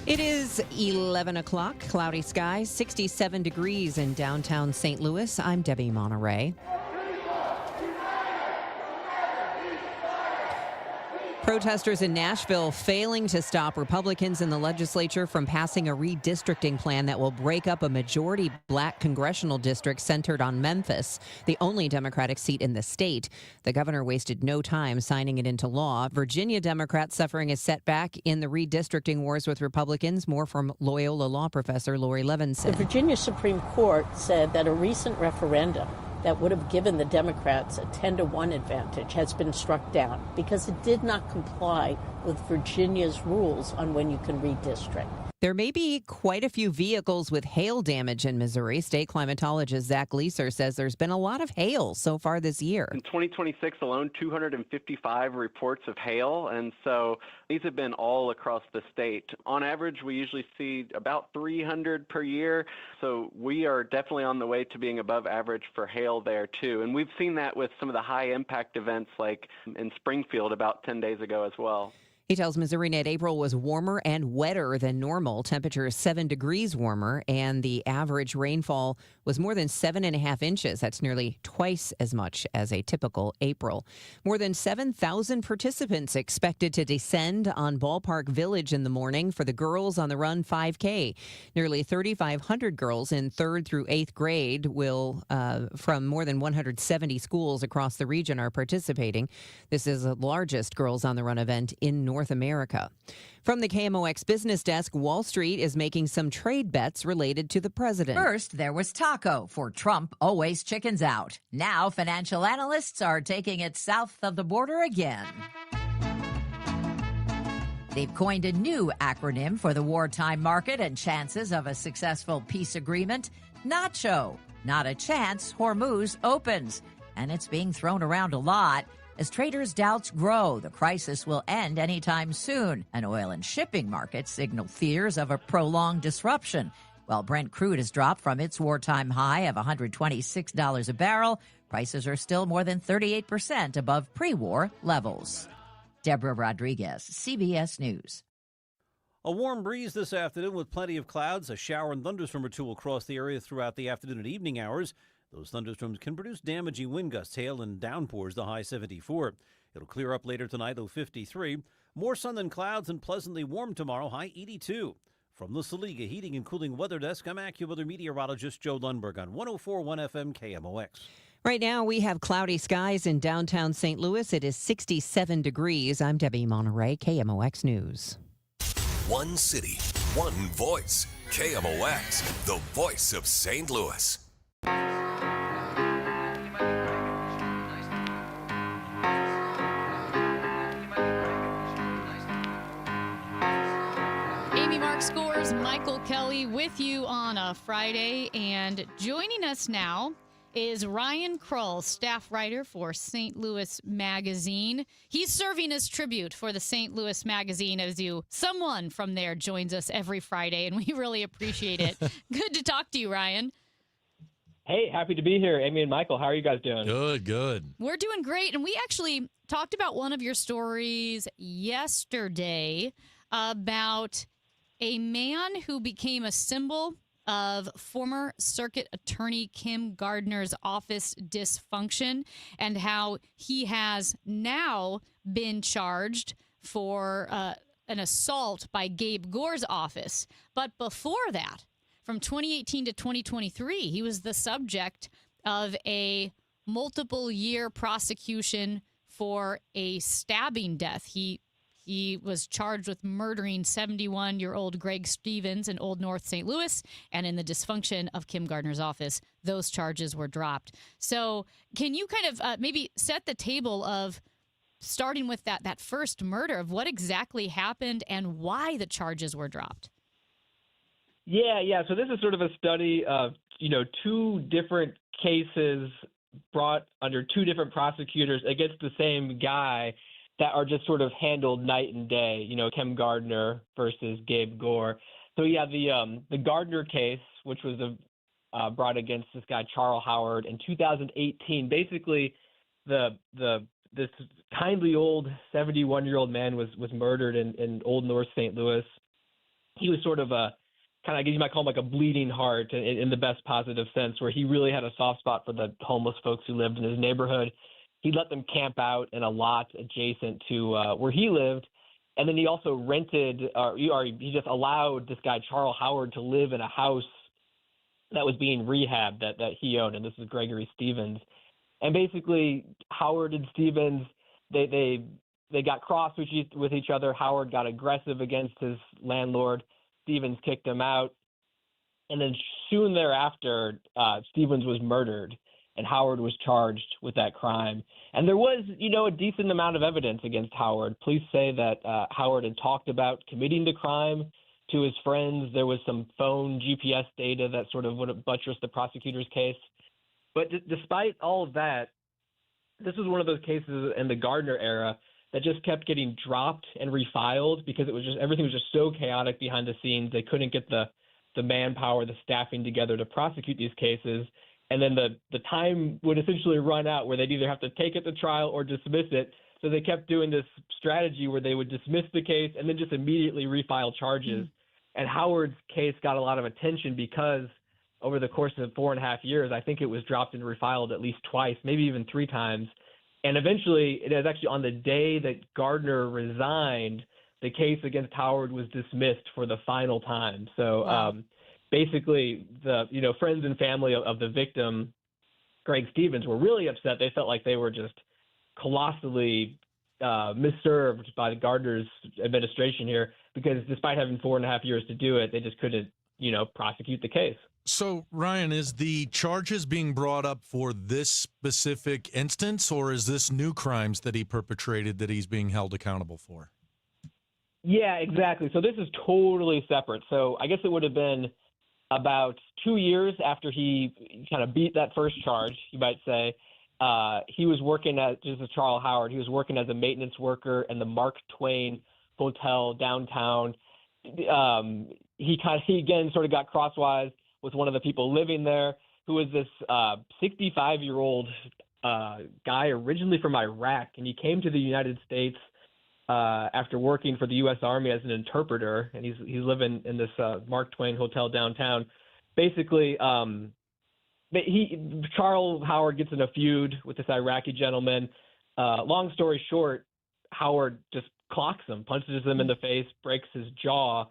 It is 11 o'clock, cloudy skies, 67 degrees in downtown St. Louis. I'm Debbie Monterey. Protesters in Nashville failing to stop Republicans in the legislature from passing a redistricting plan that will break up a majority black congressional district centered on Memphis, the only Democratic seat in the state. The governor wasted no time signing it into law. Virginia Democrats suffering a setback in the redistricting wars with Republicans. More from Loyola law professor Lori Levinson. The Virginia Supreme Court said that a recent referendum that would have given the Democrats a 10-1 advantage has been struck down because it did not comply with Virginia's rules on when you can redistrict. There may be quite a few vehicles with hail damage in Missouri. State climatologist Zach Leeser says there's been a lot of hail so far this year. In 2026 alone, 255 reports of hail, and so these have been all across the state. On average, we usually see about 300 per year, so we are definitely on the way to being above average for hail there too. And we've seen that with some of the high impact events like in Springfield about 10 days ago as well. He tells MissouriNet April was warmer and wetter than normal. Temperature is 7 degrees warmer, and the average rainfall was more than 7.5 inches. That's nearly twice as much as a typical April. More than 7,000 participants expected to descend on Ballpark Village in the morning for the Girls on the Run 5K. Nearly 3,500 girls in 3rd through 8th grade will, from more than 170 schools across the region, are participating. This is the largest Girls on the Run event in North America. From the KMOX business desk, Wall Street is making some trade bets related to the president. First, there was Taco. For Trump, always chickens out. Now, financial analysts are taking it south of the border again. They've coined a new acronym for the wartime market and chances of a successful peace agreement. Nacho. Not a chance, Hormuz opens. And it's being thrown around a lot. As traders' doubts grow, the crisis will end anytime soon, and oil and shipping markets signal fears of a prolonged disruption. While Brent crude has dropped from its wartime high of $126 a barrel, prices are still more than 38% above pre-war levels. Deborah Rodriguez, CBS News. A warm breeze this afternoon with plenty of clouds. A shower and thunderstorm or two will cross the area throughout the afternoon and evening hours. Those thunderstorms can produce damaging wind gusts, hail, and downpours, the high 74. It'll clear up later tonight, low 53. More sun than clouds and pleasantly warm tomorrow, high 82. From the Saliga Heating and Cooling Weather Desk, I'm AccuWeather meteorologist Joe Lundberg on 104.1 FM KMOX. Right now, we have cloudy skies in downtown St. Louis. It is 67 degrees. I'm Debbie Monterey, KMOX News. One city, one voice. KMOX, the voice of St. Louis. Scores, Michael Kelly with you on a Friday, and joining us now is Ryan Krull, staff writer for St. Louis Magazine. He's serving as tribute for the St. Louis Magazine as someone from there joins us every Friday, and we really appreciate it. Good to talk to you, Ryan. Hey, happy to be here. Amy and Michael, how are you guys doing? Good. We're doing great, and we actually talked about one of your stories yesterday about a man who became a symbol of former circuit attorney Kim Gardner's office dysfunction and how he has now been charged for an assault by Gabe Gore's office. But before that, from 2018 to 2023, he was the subject of a multiple-year prosecution for a stabbing death. He was charged with murdering 71-year-old Greg Stevens in Old North St. Louis, and in the dysfunction of Kim Gardner's office, those charges were dropped. So can you kind of maybe set the table of starting with that first murder, of what exactly happened and why the charges were dropped? Yeah. So this is sort of a study of, two different cases brought under two different prosecutors against the same guy that are just sort of handled night and day, Kim Gardner versus Gabe Gore. So yeah, the Gardner case, which was brought against this guy Charles Howard in 2018, basically this kindly old 71-year-old man was murdered in Old North St. Louis. He was sort of I guess you might call him like a bleeding heart in the best positive sense, where he really had a soft spot for the homeless folks who lived in his neighborhood. He let them camp out in a lot adjacent to where he lived. And then he also rented, he just allowed this guy, Charles Howard, to live in a house that was being rehabbed that he owned. And this is Gregory Stevens. And basically, Howard and Stevens, they got cross with each other. Howard got aggressive against his landlord. Stevens kicked him out. And then soon thereafter, Stevens was murdered, and Howard was charged with that crime. And there was, a decent amount of evidence against Howard. Police say that Howard had talked about committing the crime to his friends. There was some phone GPS data that sort of would have buttressed the prosecutor's case. But despite all of that, this was one of those cases in the Gardner era that just kept getting dropped and refiled because it was just everything was just so chaotic behind the scenes. They couldn't get the manpower, the staffing together to prosecute these cases. And then the time would essentially run out where they'd either have to take it to trial or dismiss it. So they kept doing this strategy where they would dismiss the case and then just immediately refile charges. And Howard's case got a lot of attention because over the course of 4.5 years, I think it was dropped and refiled at least twice, maybe even 3 times. And eventually, it was actually on the day that Gardner resigned, the case against Howard was dismissed for the final time. So basically, the friends and family of the victim, Greg Stevens, were really upset. They felt like they were just colossally misserved by the Gardner's administration here because despite having 4.5 years to do it, they just couldn't, prosecute the case. So, Ryan, is the charges being brought up for this specific instance, or is this new crimes that he perpetrated that he's being held accountable for? Yeah, exactly. So this is totally separate. So I guess it would have been about 2 years after he kind of beat that first charge, you might say. He was working this is Charles Howard. He was working as a maintenance worker in the Mark Twain Hotel downtown. He again sort of got crosswise with one of the people living there, who was this 65-year-old guy originally from Iraq, and he came to the United States after working for the U.S. Army as an interpreter, and he's living in this Mark Twain Hotel downtown. Basically, Charles Howard gets in a feud with this Iraqi gentleman. Long story short, Howard just clocks him, punches him in the face, breaks his jaw,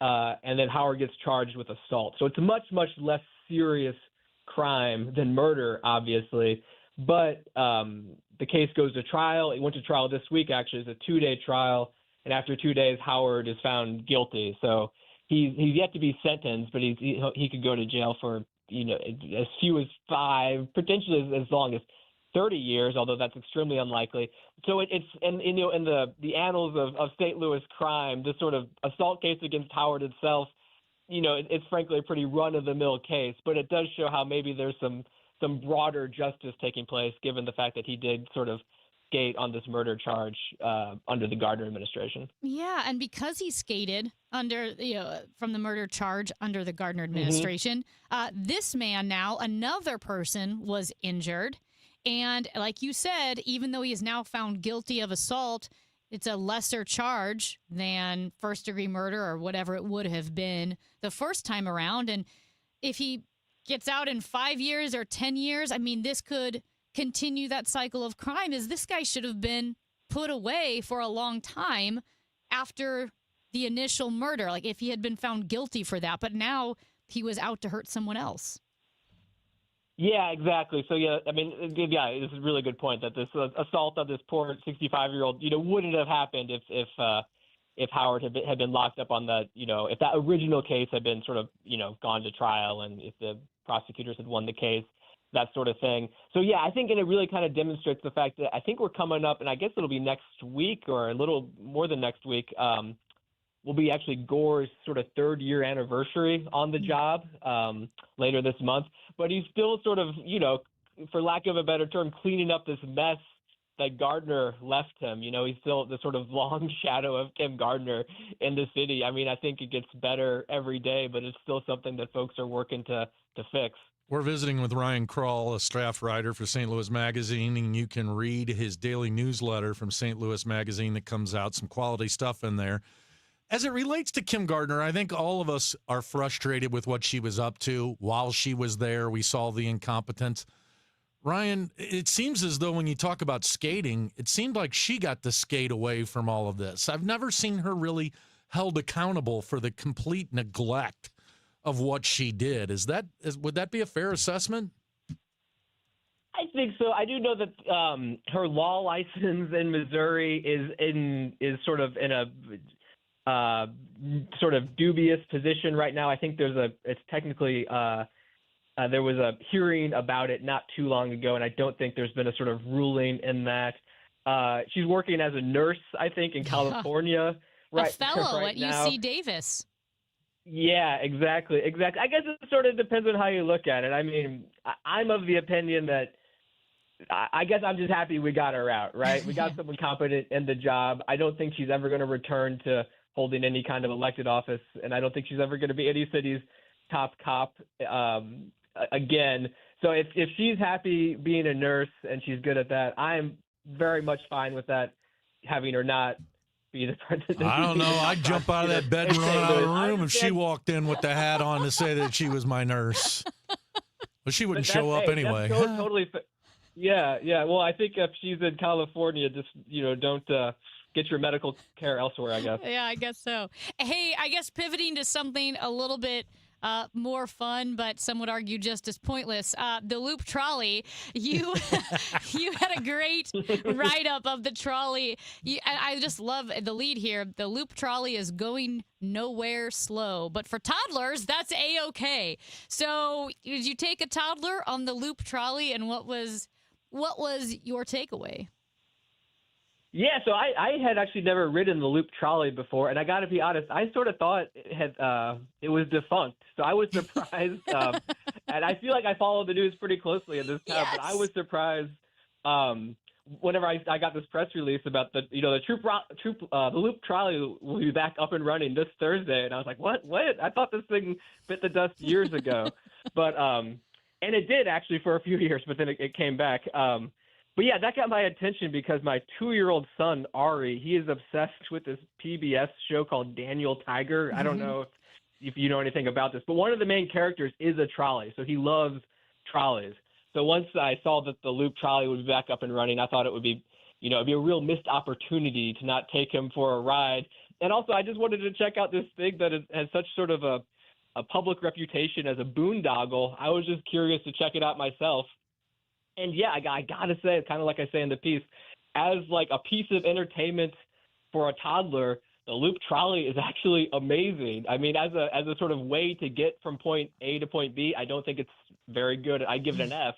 and then Howard gets charged with assault. So it's a much, much less serious crime than murder, obviously. But the case goes to trial. It went to trial this week, actually. It's a 2-day trial. And after 2 days, Howard is found guilty. So he's yet to be sentenced, but he could go to jail for, as few as 5, potentially as long as 30 years, although that's extremely unlikely. So it's in the annals of St. Louis crime, this sort of assault case against Howard itself, it's frankly a pretty run-of-the-mill case, but it does show how maybe there's some broader justice taking place, given the fact that he did sort of skate on this murder charge under the Gardner administration. Yeah, and because he skated under, from the murder charge under the Gardner administration, this man now, another person was injured. And like you said, even though he is now found guilty of assault, it's a lesser charge than first-degree murder or whatever it would have been the first time around. And if he gets out in 5 years or 10 years, I mean, this could continue that cycle of crime. This guy should have been put away for a long time after the initial murder, like if he had been found guilty for that. But now he was out to hurt someone else. Yeah, exactly. So, this is a really good point that this assault of this poor 65-year-old, wouldn't have happened if Howard had been locked up on the, if that original case had been sort of, gone to trial and if the prosecutors had won the case, that sort of thing. So, yeah, I think it really kind of demonstrates the fact that I think we're coming up, and I guess it'll be next week or a little more than next week, will be actually Gore's sort of 3rd-year anniversary on the job later this month. But he's still sort of, for lack of a better term, cleaning up this mess that Gardner left him. He's still the sort of long shadow of Tim Gardner in the city. I mean, I think it gets better every day, but it's still something that folks are working to fix. We're visiting with Ryan Krull, a staff writer for St. Louis Magazine, and you can read his daily newsletter from St. Louis Magazine that comes out, some quality stuff in there. As it relates to Kim Gardner, I think all of us are frustrated with what she was up to while she was there. We saw the incompetence. Ryan, it seems as though when you talk about skating, it seemed like she got to skate away from all of this. I've never seen her really held accountable for the complete neglect of what she did. Would that be a fair assessment? I think so. I do know that her law license in Missouri is sort of in a sort of dubious position right now. I think it's technically there was a hearing about it not too long ago, and I don't think there's been a sort of ruling in that. She's working as a nurse, I think, in California a fellow right at now. UC Davis. Yeah, exactly. I guess it sort of depends on how you look at it. I mean, I'm of the opinion that I guess I'm just happy we got her out, right? We got someone competent in the job. I don't think she's ever going to return to holding any kind of elected office, and I don't think she's ever going to be any city's top cop again. So if she's happy being a nurse and she's good at that, I'm very much fine with that, having her not be the president. I don't know. I'd jump out of that bed and run out of the room if she walked in with the hat on to say that she was my nurse. But she wouldn't show up anyway. That's totally. Yeah. Well, I think if she's in California, just don't get your medical care elsewhere, I guess. Yeah, I guess so. Hey, I guess pivoting to something a little bit more fun, but some would argue just as pointless. The Loop Trolley. You had a great write-up of the trolley. I just love the lead here. The Loop Trolley is going nowhere slow, but for toddlers, that's A-okay. So did you take a toddler on the Loop Trolley, and what was your takeaway? Yeah, so I had actually never ridden the Loop Trolley before, and I got to be honest, I sort of thought it was defunct. So I was surprised, and I feel like I followed the news pretty closely at this time. But I was surprised whenever I got this press release about the Loop Trolley will be back up and running this Thursday, and I was like, what? I thought this thing bit the dust years ago, but and it did actually for a few years, but then it came back. But yeah, that got my attention because my 2-year-old son, Ari, he is obsessed with this PBS show called Daniel Tiger. Mm-hmm. I don't know if you know anything about this, but one of the main characters is a trolley. So he loves trolleys. So once I saw that the Loop Trolley would be back up and running, I thought it would be, it'd be a real missed opportunity to not take him for a ride. And also, I just wanted to check out this thing that has such sort of a public reputation as a boondoggle. I was just curious to check it out myself. And yeah, I gotta say, kind of like I say in the piece, as like a piece of entertainment for a toddler, the Loop Trolley is actually amazing. I mean, as a sort of way to get from point A to point B, I don't think it's very good. I give it an F.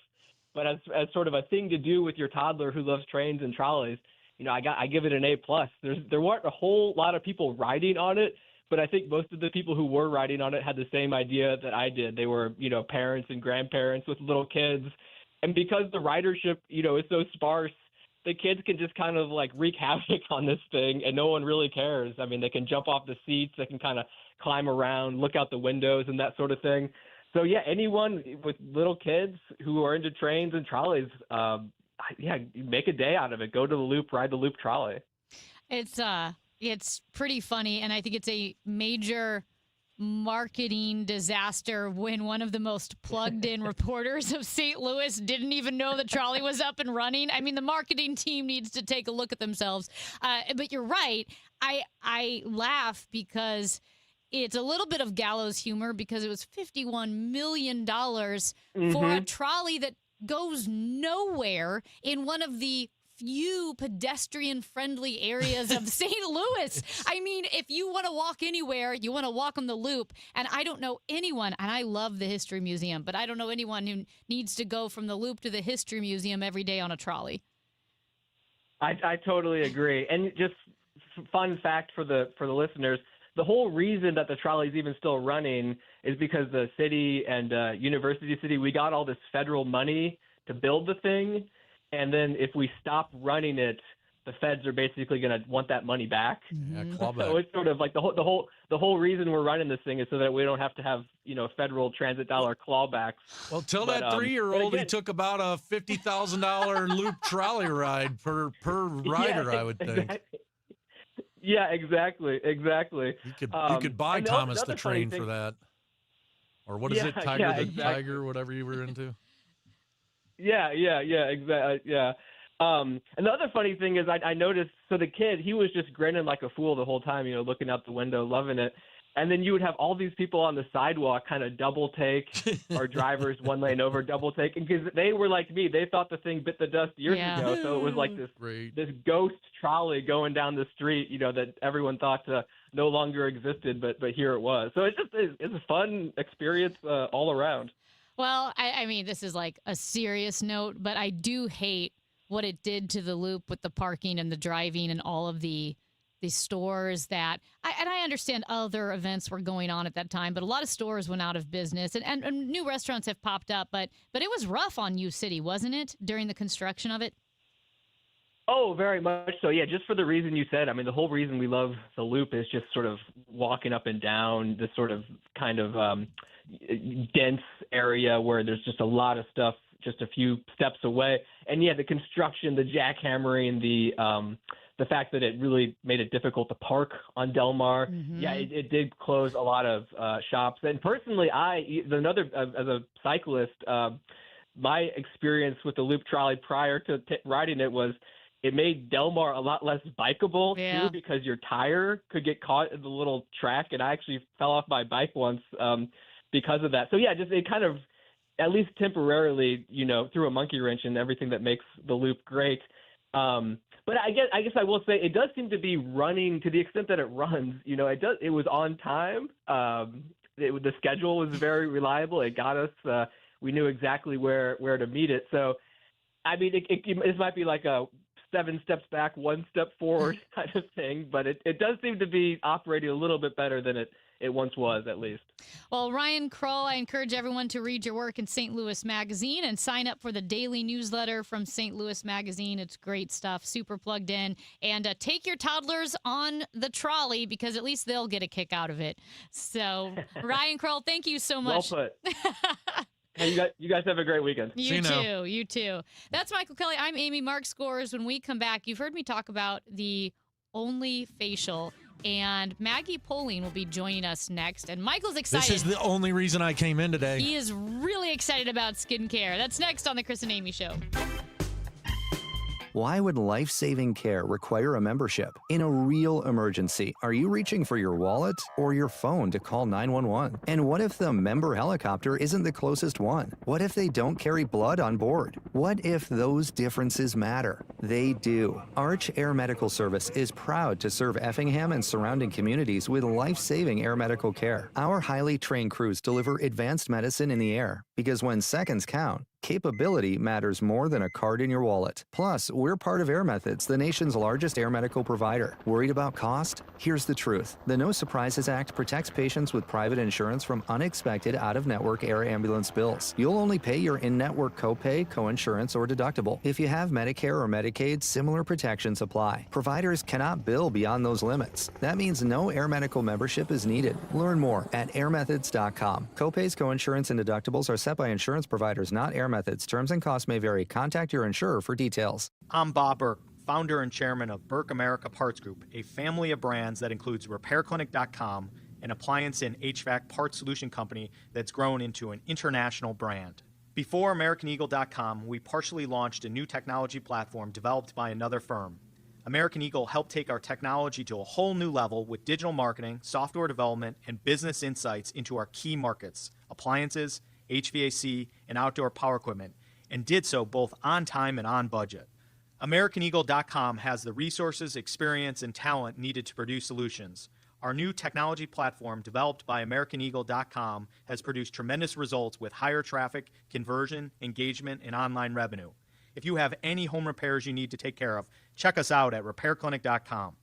But as sort of a thing to do with your toddler who loves trains and trolleys, I give it an A+. There weren't a whole lot of people riding on it, but I think most of the people who were riding on it had the same idea that I did. They were, parents and grandparents with little kids. And because the ridership, is so sparse, the kids can just kind of like wreak havoc on this thing and no one really cares. I mean, they can jump off the seats, they can kind of climb around, look out the windows and that sort of thing. So yeah, anyone with little kids who are into trains and trolleys, make a day out of it. Go to the Loop, ride the Loop Trolley. It's pretty funny, and I think it's a major marketing disaster when one of the most plugged-in reporters of St. Louis didn't even know the trolley was up and running. I mean, the marketing team needs to take a look at themselves. But you're right. I laugh because it's a little bit of gallows humor because it was $51 million for a trolley that goes nowhere in one of the few pedestrian-friendly areas of St. Louis. I mean, if you want to walk anywhere, you want to walk on the Loop. And I don't know anyone, and I love the History Museum, but I don't know anyone who needs to go from the Loop to the History Museum every day on a trolley. I totally agree. And just fun fact for the listeners, the whole reason that the trolley is even still running is because the city and University City, we got all this federal money to build the thing. And then if we stop running it, the feds are basically going to want that money back. Yeah, clawback. So it's sort of like the whole reason we're running this thing is so that we don't have to have federal transit dollar clawbacks. Well, tell that 3-year-old he took about a $50,000 Loop Trolley ride per rider, I would think. Exactly. Yeah, exactly. You could buy Thomas the Train for that, or what is it, Tiger, whatever you were into. Yeah, exactly. Yeah. And the other funny thing is I noticed, so the kid, he was just grinning like a fool the whole time, looking out the window, loving it. And then you would have all these people on the sidewalk kind of double take, or drivers one lane over double take. And because they were like me, they thought the thing bit the dust years ago. So it was like this ghost trolley going down the street, that everyone thought no longer existed, but here it was. So it's a fun experience all around. Well, I mean, this is like a serious note, but I do hate what it did to the Loop with the parking and the driving and all of the the stores that, I understand other events were going on at that time, but a lot of stores went out of business and new restaurants have popped up. But it was rough on U City, wasn't it, during the construction of it? Oh, very much so. Yeah, just for the reason you said. I mean, the whole reason we love the Loop is just sort of walking up and down this sort of kind of dense area where there's just a lot of stuff just a few steps away. And yeah, the construction, the jackhammering, the fact that it really made it difficult to park on Del Mar. Mm-hmm. Yeah, it did close a lot of shops. And personally, as a cyclist, my experience with the Loop trolley prior to riding it was it made Del Mar a lot less bikeable too, because your tire could get caught in the little track, and I actually fell off my bike once because of that. So yeah, just it kind of, at least temporarily, threw a monkey wrench in everything that makes the Loop great. But I guess I will say it does seem to be running to the extent that it runs. It was on time. The schedule was very reliable. It got us. We knew exactly where to meet it. So, I mean, it might be like a 7 steps back, 1 step forward kind of thing, but it does seem to be operating a little bit better than it once was, at least. Well, Ryan Kroll, I encourage everyone to read your work in St. Louis Magazine and sign up for the daily newsletter from St. Louis Magazine. It's great stuff, super plugged in. And take your toddlers on the trolley because at least they'll get a kick out of it. So, Ryan Kroll, thank you so much. Well put. Hey, you guys have a great weekend. You too. That's Michael Kelly. I'm Amy Mark Scores. When we come back, you've heard me talk about the Only Facial, and Maggie Poling will be joining us next. And Michael's excited. This is the only reason I came in today. He is really excited about skincare. That's next on the Chris and Amy Show. Why would life-saving care require a membership? In a real emergency, are you reaching for your wallet or your phone to call 911? And what if the member helicopter isn't the closest one? What if they don't carry blood on board? What if those differences matter? They do. Arch Air Medical Service is proud to serve Effingham and surrounding communities with life-saving air medical care. Our highly trained crews deliver advanced medicine in the air because when seconds count, capability matters more than a card in your wallet. Plus, we're part of Air Methods, the nation's largest air medical provider. Worried about cost? Here's the truth. The No Surprises Act protects patients with private insurance from unexpected out-of-network air ambulance bills. You'll only pay your in-network copay, coinsurance, or deductible. If you have Medicare or Medicaid, similar protections apply. Providers cannot bill beyond those limits. That means no air medical membership is needed. Learn more at airmethods.com. Copays, coinsurance, and deductibles are set by insurance providers, not Air Methods. Terms and costs may vary. Contact your insurer for details. I'm Bob Burke, founder and chairman of Burke America Parts Group, a family of brands that includes RepairClinic.com, an appliance and HVAC parts solution company that's grown into an international brand. Before AmericanEagle.com, we partially launched a new technology platform developed by another firm. American Eagle helped take our technology to a whole new level with digital marketing, software development, and business insights into our key markets, appliances, HVAC, and outdoor power equipment, and did so both on time and on budget. AmericanEagle.com has the resources, experience, and talent needed to produce solutions. Our new technology platform, developed by AmericanEagle.com, has produced tremendous results with higher traffic, conversion, engagement, and online revenue. If you have any home repairs you need to take care of, check us out at RepairClinic.com.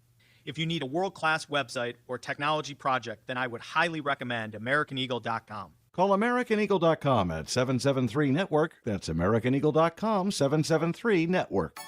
If you need a world-class website or technology project, then I would highly recommend AmericanEagle.com. Call AmericanEagle.com at 773-NETWORK. That's AmericanEagle.com, 773-NETWORK.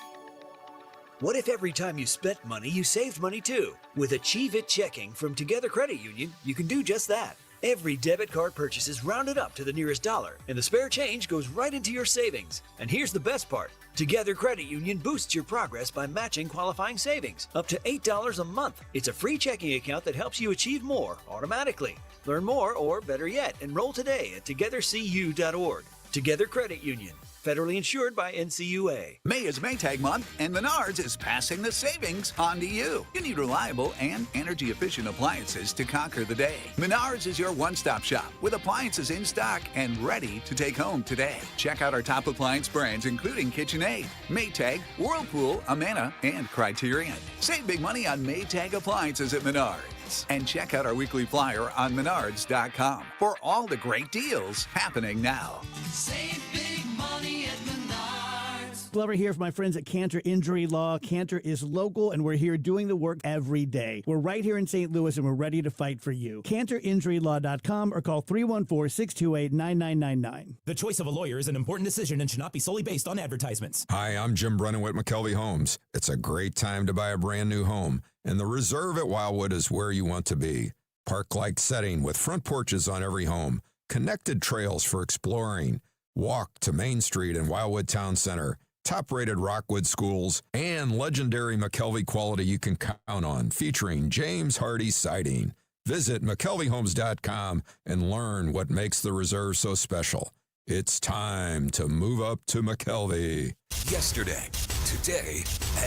What if every time you spent money, you saved money too? With Achieve It Checking from Together Credit Union, you can do just that. Every debit card purchase is rounded up to the nearest dollar, and the spare change goes right into your savings. And here's the best part. Together Credit Union boosts your progress by matching qualifying savings up to $8 a month. It's a free checking account that helps you achieve more automatically. Learn more, or better yet, enroll today at togethercu.org. Together Credit Union. Federally insured by NCUA. May is Maytag month, and Menards is passing the savings on to you. You need reliable and energy-efficient appliances to conquer the day. Menards is your one-stop shop with appliances in stock and ready to take home today. Check out our top appliance brands, including KitchenAid, Maytag, Whirlpool, Amana, and Criterion. Save big money on Maytag appliances at Menards. And check out our weekly flyer on Menards.com for all the great deals happening now. Save big money at Menards. Glover here for my friends at Cantor Injury Law. Cantor is local, and we're here doing the work every day. We're right here in St. Louis, and we're ready to fight for you. CantorInjuryLaw.com or call 314-628-9999. The choice of a lawyer is an important decision and should not be solely based on advertisements. Hi, I'm Jim Brennan with McKelvey Homes. It's a great time to buy a brand new home, and the Reserve at Wildwood is where you want to be. Park-like setting with front porches on every home, connected trails for exploring, walk to Main Street and Wildwood Town Center, top-rated Rockwood schools, and legendary McKelvey quality you can count on, featuring James Hardy siding. Visit McKelveyHomes.com and learn what makes the Reserve so special. It's time to move up to McKelvey. Yesterday, today,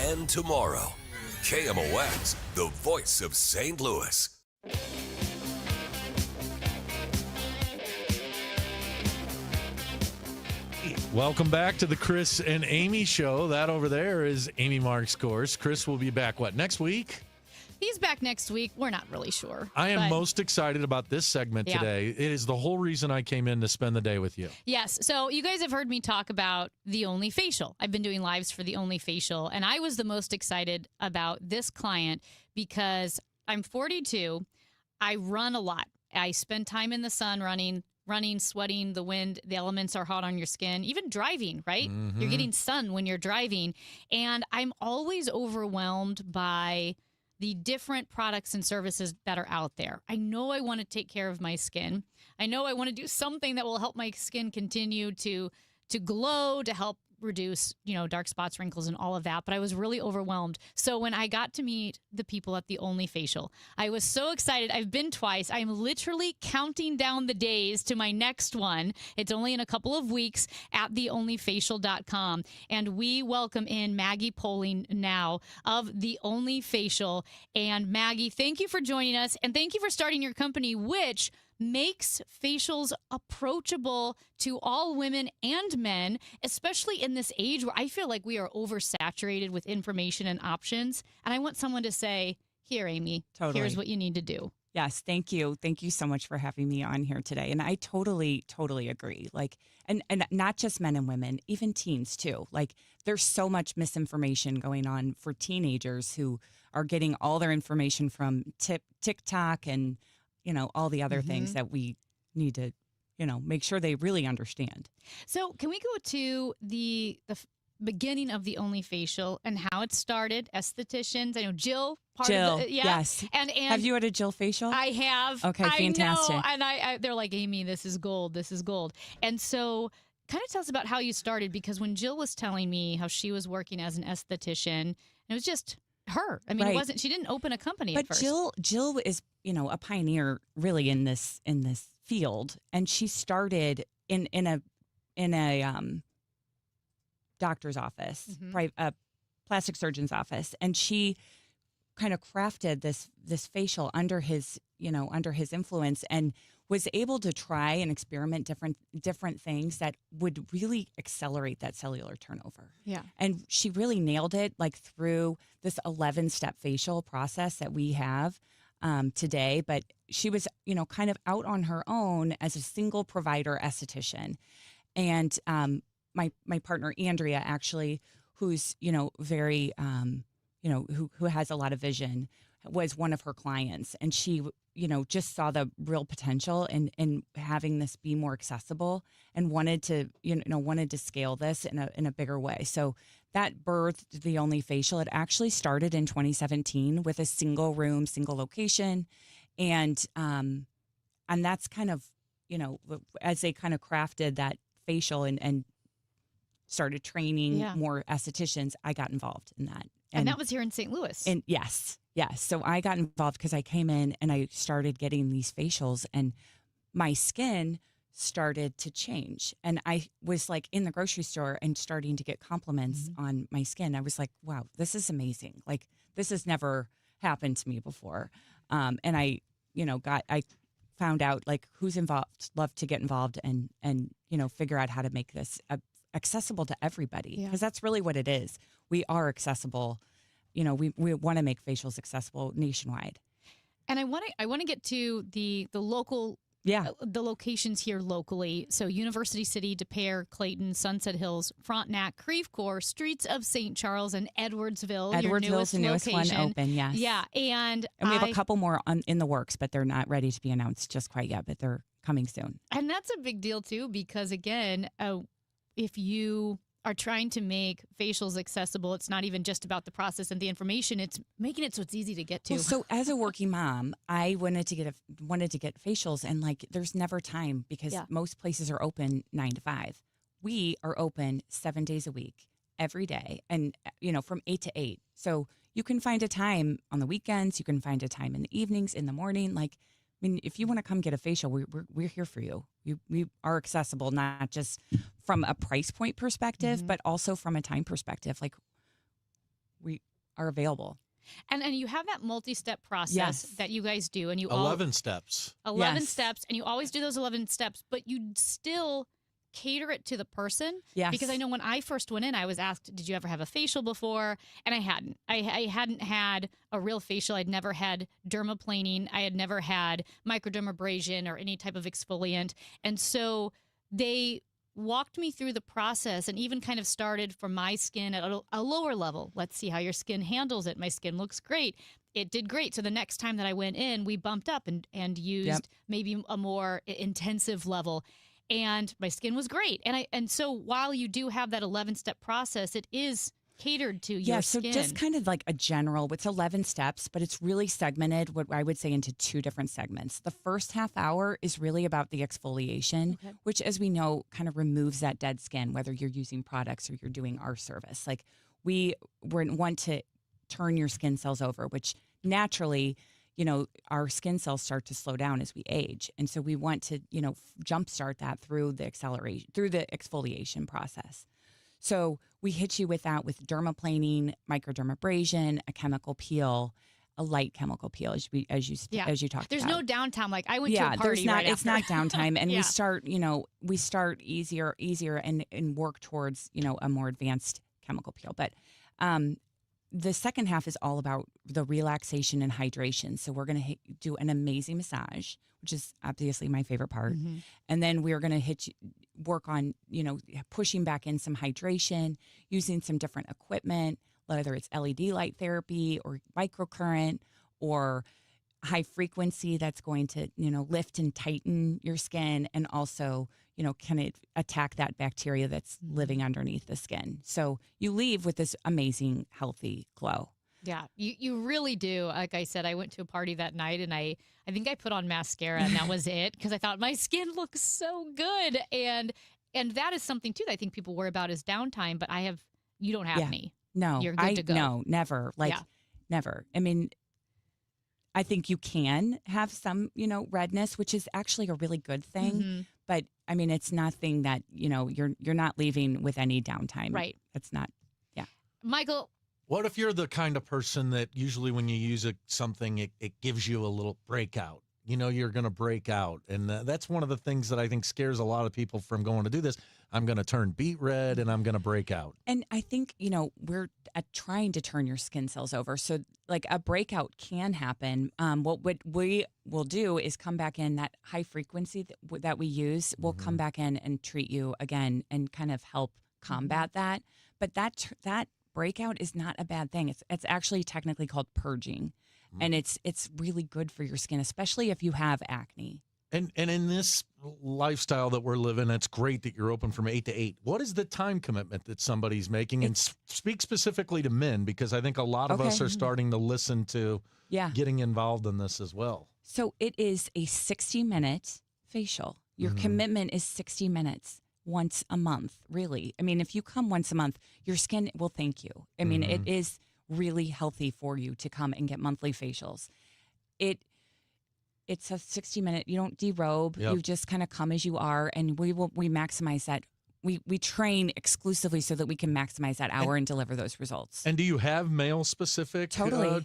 and tomorrow. KMOX, the voice of St. Louis. Welcome back to the Chris and Amy show. That over there is Amy Mark's course. Chris will be back, next week? He's back next week. We're not really sure. I am most excited about this segment today. It is the whole reason I came in to spend the day with you. Yes. So you guys have heard me talk about the Only Facial. I've been doing lives for the Only Facial, and I was the most excited about this client because I'm 42. I run a lot. I spend time in the sun running, sweating, the wind, the elements are hot on your skin, even driving, right? Mm-hmm. You're getting sun when you're driving. And I'm always overwhelmed by the different products and services that are out there. I know I want to take care of my skin. I know I want to do something that will help my skin continue to glow, to help reduce, dark spots, wrinkles, and all of that. But I was really overwhelmed. So when I got to meet the people at the Only Facial, I was so excited. I've been twice. I'm literally counting down the days to my next one. It's only in a couple of weeks at theonlyfacial.com. And we welcome in Maggie Poling now of the Only Facial. And Maggie, thank you for joining us. And thank you for starting your company, which makes facials approachable to all women and men, especially in this age where I feel like we are oversaturated with information and options. And I want someone to say, here, Amy, here's what you need to do. Yes, thank you. Thank you so much for having me on here today. And I totally agree. And not just men and women, even teens too. There's so much misinformation going on for teenagers who are getting all their information from TikTok and all the other things that we need to, make sure they really understand. So can we go to the beginning of the Only Facial and how it started? Estheticians. I know Jill. Yes. And have you had a Jill facial? I have. Okay, fantastic. I know. And I they're like, Amy, this is gold. This is gold. And so kind of tell us about how you started, because when Jill was telling me how she was working as an esthetician, it was just her. I mean, It wasn't. She didn't open a company at first. Jill is, a pioneer really in this field, and she started in a doctor's office, a plastic surgeon's office, and she kind of crafted this facial under his influence, and was able to try and experiment different things that would really accelerate that cellular turnover. Yeah. And she really nailed it through this 11-step facial process that we have today. But she was, kind of out on her own as a single provider esthetician. And my partner, Andrea, actually, who's, very, who has a lot of vision, was one of her clients. And she, just saw the real potential in having this be more accessible, and wanted to scale this in a bigger way. So that birthed the Only Facial. It actually started in 2017 with a single room, single location. And that's kind of, as they kind of crafted that facial and started training more estheticians, I got involved in that. And that was here in St. Louis. And yes. So I got involved because I came in and I started getting these facials, and my skin started to change. And I was in the grocery store and starting to get compliments on my skin. I was like, wow, this is amazing. This has never happened to me before. And I found out who's involved, love to get involved and figure out how to make this accessible to everybody, because that's really what it is. We are accessible. We want to make facials accessible nationwide. And I want to get to the local Yeah. the locations here locally. So University City, De Pere, Clayton, Sunset Hills, Frontenac, Creve Coeur, Streets of St. Charles, and Edwardsville. Your Edwardsville's the newest one location. open, yes. Yeah, and we have a couple more in the works, but they're not ready to be announced just quite yet, but they're coming soon. And that's a big deal, too, because, again, if you are trying to make facials accessible, it's not even just about the process and the information. It's making it so it's easy to get to. Well, so as a working mom, I wanted to get facials, and like there's never time because most places are open 9 to 5. We are open 7 days a week, every day, and from 8 to 8. So you can find a time on the weekends. You can find a time in the evenings, in the morning. Like, I mean, if you want to come get a facial, we're here for you. We are accessible, not just from a price point perspective, but also from a time perspective. Like, we are available. And you have that multi-step process that you guys do, and you 11 steps. 11 steps, and you always do those 11 steps, but you still cater it to the person. Yes. Because I know when I first went in, I was asked, did you ever have a facial before? And I hadn't. I hadn't had a real facial. I'd never had dermaplaning. I had never had microdermabrasion or any type of exfoliant. And so they walked me through the process and even kind of started from my skin at a lower level. Let's see how your skin handles it. My skin looks great. It did great. So the next time that I went in, we bumped up and used maybe a more intensive level. And my skin was great. And so while you do have that 11-step process, it is catered to your skin. So just kind of like a general, it's 11 steps, but it's really segmented, what I would say, into 2 different segments. The first half hour is really about the exfoliation, which, as we know, kind of removes that dead skin, whether you're using products or you're doing our service. Like, we want to turn your skin cells over, which naturally, our skin cells start to slow down as we age. And so we want to, jumpstart that through the exfoliation process. So we hit you with that with dermaplaning, microdermabrasion, a chemical peel, a light chemical peel, as you talked There's about. no downtime. Like, I went to a party it's not downtime. And Yeah. we start easier and work towards, a more advanced chemical peel. But the second half is all about the relaxation and hydration. So we're going to do an amazing massage, which is obviously my favorite part. And then we're going to work on, pushing back in some hydration, using some different equipment, whether it's LED light therapy or microcurrent or high frequency that's going to, lift and tighten your skin and also, can it attack that bacteria that's living underneath the skin. So you leave with this amazing, healthy glow. Yeah, you really do. Like I said, I went to a party that night and I think I put on mascara and that was it because I thought my skin looks so good. And that is something too that I think people worry about is downtime, but you don't have any. No, you're good to go. No, never. Never. I mean, I think you can have some, redness, which is actually a really good thing. But I mean, it's nothing that, you're not leaving with any downtime. Right. It's not. Yeah. Michael. What if you're the kind of person that usually when you use something, it gives you a little breakout? You're going to break out. And that's one of the things that I think scares a lot of people from going to do this. I'm going to turn beet red and I'm going to break out. And I think, we're trying to turn your skin cells over. So like a breakout can happen. What we will do is come back in that high frequency that we use. We'll come back in and treat you again and kind of help combat that. But that breakout is not a bad thing. It's actually technically called purging. And it's really good for your skin, especially if you have acne. And in this lifestyle that we're living, it's great that you're open from 8 to 8. What is the time commitment that somebody's making? And speak specifically to men, because I think a lot of us are starting to listen to getting involved in this as well. So it is a 60-minute facial. Your commitment is 60 minutes once a month, really. I mean, if you come once a month, your skin will thank you. I mean, it is really healthy for you to come and get monthly facials. It's a 60-minute, you don't derobe, you just kind of come as you are, and we maximize that. We train exclusively so that we can maximize that hour and deliver those results. And do you have male-specific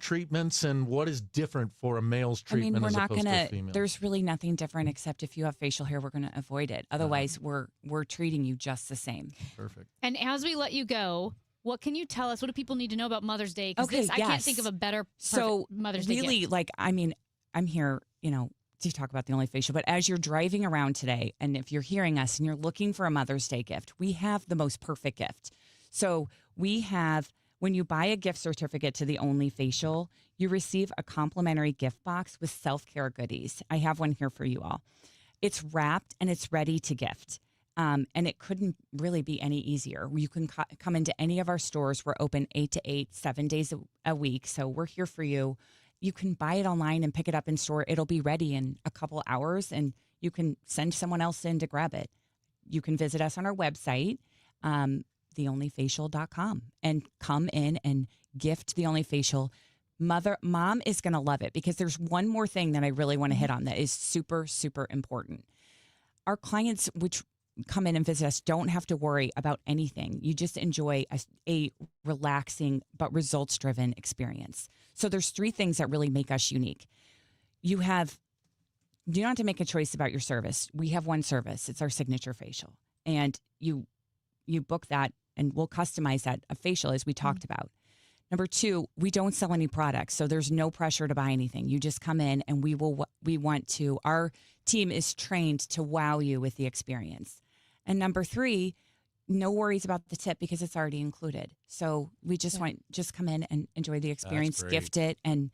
treatments, and what is different for a male's treatment as opposed to a female? There's really nothing different except if you have facial hair, we're going to avoid it. Otherwise, we're treating you just the same. Perfect. And as we let you go, what can you tell us? What do people need to know about Mother's Day? Because I can't think of a better Mother's Day gift. Really, I'm here, to talk about the Only Facial, but as you're driving around today, and if you're hearing us and you're looking for a Mother's Day gift, we have the most perfect gift. So we have, when you buy a gift certificate to the Only Facial, you receive a complimentary gift box with self-care goodies. I have one here for you all. It's wrapped and it's ready to gift. And it couldn't really be any easier. You can come into any of our stores. We're open 8 to 8, 7 days a week. So we're here for you. You can buy it online and pick it up in store. It'll be ready in a couple hours, and you can send someone else in to grab it. You can visit us on our website, theonlyfacial.com, and come in and gift the Only Facial. Mom is going to love it, because there's one more thing that I really want to hit on that is super, super important. Our clients, which come in and visit us, don't have to worry about anything. You just enjoy a relaxing but results-driven experience. So there's 3 things that really make us unique. You don't have to make a choice about your service. We have one service. It's our signature facial. And you book that, and we'll customize that a facial, as we talked about. Number 2, we don't sell any products, so there's no pressure to buy anything. You just come in, and our team is trained to wow you with the experience. And number 3, no worries about the tip, because it's already included. So we just come in and enjoy the experience, gift it, and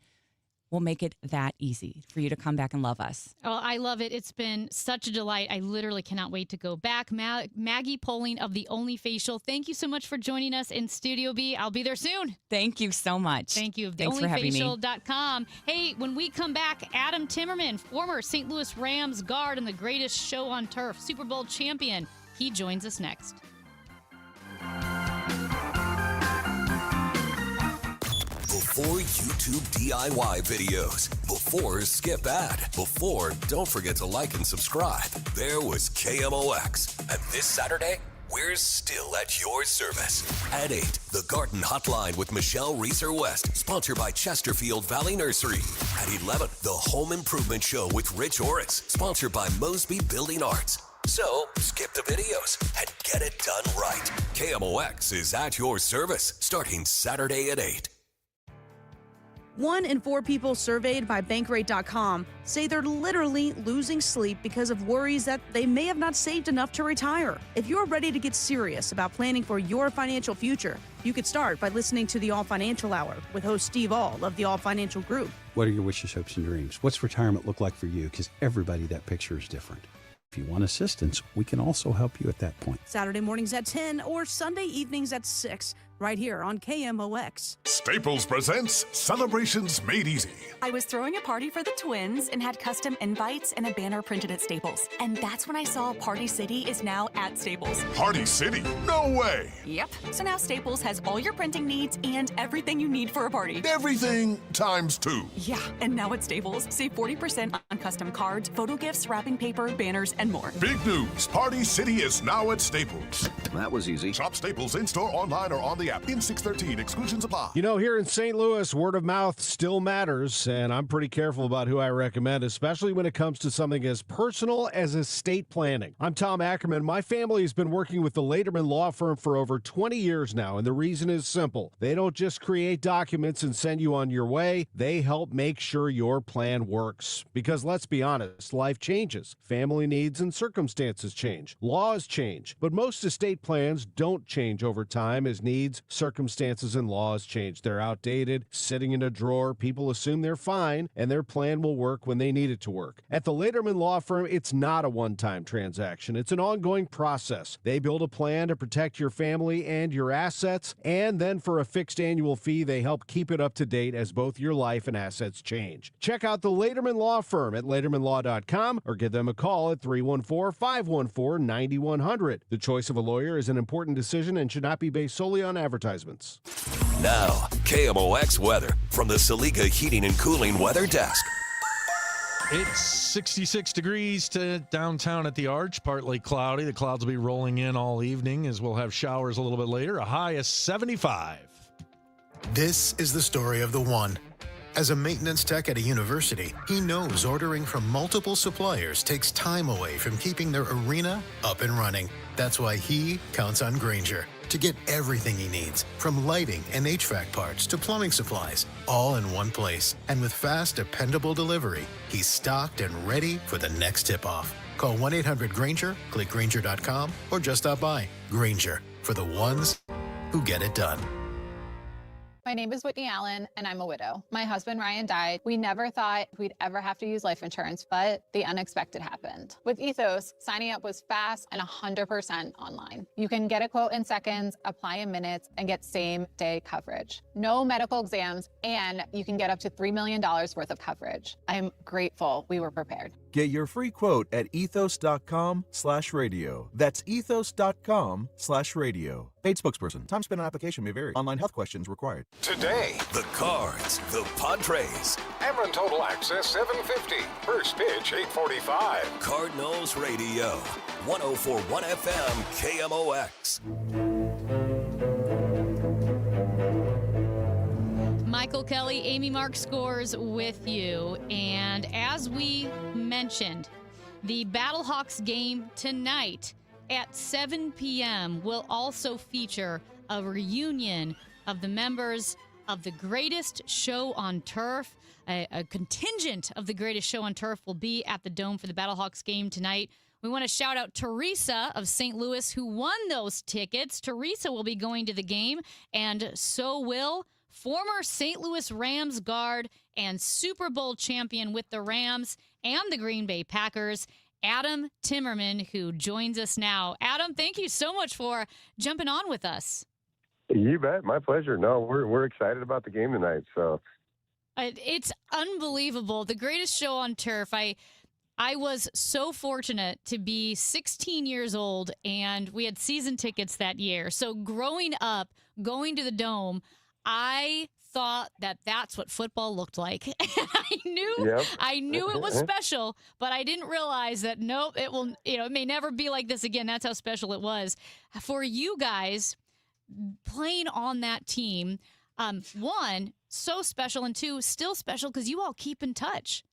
we'll make it that easy for you to come back and love us. Oh, I love it. It's been such a delight. I literally cannot wait to go back. Maggie Poling of the Only Facial, thank you so much for joining us in Studio B. I'll be there soon. Thank you so much. Thank you. Thanks for having me. TheOnlyFacial.com. Hey, when we come back, Adam Timmerman, former St. Louis Rams guard and the greatest show on turf, Super Bowl champion, he joins us next. Before YouTube DIY videos, before skip ad, before don't forget to like and subscribe, there was KMOX. And this Saturday, we're still at your service. At 8, the Garden Hotline with Michelle Reeser-West, sponsored by Chesterfield Valley Nursery. At 11, the Home Improvement Show with Rich Orris, sponsored by Mosby Building Arts. So, skip the videos and get it done right. KMOX is at your service, starting Saturday at 8. 1 in 4 people surveyed by Bankrate.com say they're literally losing sleep because of worries that they may have not saved enough to retire. If you're ready to get serious about planning for your financial future, you could start by listening to the All Financial Hour with host Steve All of the All Financial Group. What are your wishes, hopes, and dreams? What's retirement look like for you? Because everybody, that picture is different. If you want assistance, we can also help you at that point. Saturday mornings at 10 or Sunday evenings at 6, right here on KMOX. Staples presents Celebrations Made Easy. I was throwing a party for the twins and had custom invites and a banner printed at Staples. And that's when I saw Party City is now at Staples. Party City? No way! Yep. So now Staples has all your printing needs and everything you need for a party. Everything times 2. Yeah, and now at Staples, save 40% on custom cards, photo gifts, wrapping paper, banners, and more. Big news! Party City is now at Staples. That was easy. Shop Staples in-store, online, or on the app. In 613, exclusions apply. You know, here in St. Louis, word of mouth still matters, and I'm pretty careful about who I recommend, especially when it comes to something as personal as estate planning. I'm Tom Ackerman. My family has been working with the Lederman Law Firm for over 20 years now, and the reason is simple. They don't just create documents and send you on your way. They help make sure your plan works. Because let's be honest, life changes. Family needs and circumstances change. Laws change. But most estate plans don't change over time as needs, circumstances, and laws change. They're outdated, sitting in a drawer. People assume they're fine, and their plan will work when they need it to work. At the Lederman Law Firm, it's not a one-time transaction. It's an ongoing process. They build a plan to protect your family and your assets, and then for a fixed annual fee, they help keep it up to date as both your life and assets change. Check out the Lederman Law Firm at LedermanLaw.com or give them a call at 314-514-9100. The choice of a lawyer is an important decision and should not be based solely on advertisements. Now, KMOX weather from the Saliga Heating and Cooling Weather Desk. It's 66 degrees to downtown at the Arch, partly cloudy. The clouds will be rolling in all evening as we'll have showers a little bit later. A high of 75. This is the story of the one. As a maintenance tech at a university, he knows ordering from multiple suppliers takes time away from keeping their arena up and running. That's why he counts on Grainger to get everything he needs, from lighting and HVAC parts to plumbing supplies, all in one place. And with fast, dependable delivery, he's stocked and ready for the next tip-off. Call 1-800-GRAINGER, click Grainger.com, or just stop by. Grainger, for the ones who get it done. My name is Whitney Allen, and I'm a widow. My husband, Ryan, died. We never thought we'd ever have to use life insurance, but the unexpected happened. With Ethos, signing up was fast and 100% online. You can get a quote in seconds, apply in minutes, and get same-day coverage. No medical exams, and you can get up to $3 million worth of coverage. I'm grateful we were prepared. Get your free quote at ethos.com/radio. That's ethos.com/radio. Paid spokesperson. Time spent on application may vary. Online health questions required. Today, the Cards, the Padres. Ameren Total Access 750. First pitch 8:45. Cardinals Radio. 104.1 FM KMOX. Michael Kelly, Amy Mark Scores with you. And as we mentioned, the Battlehawks game tonight at 7 p.m. will also feature a reunion of the members of the Greatest Show on Turf. A contingent of the Greatest Show on Turf will be at the Dome for the Battlehawks game tonight. We want to shout out Teresa of St. Louis, who won those tickets. Teresa will be going to the game, and so will former St. Louis Rams guard and Super Bowl champion with the Rams and the Green Bay Packers, Adam Timmerman, who joins us now. Adam, thank you so much for jumping on with us. You bet. My pleasure. No, we're excited about the game tonight. So it's unbelievable. The Greatest Show on Turf. I was so fortunate to be 16 years old, and we had season tickets that year. So growing up, going to the Dome, I thought that that's what football looked like. I knew it was special, but I didn't realize that nope, it may never be like this again. That's how special it was. For you guys playing on that team, one, so special, and two, still special because you all keep in touch.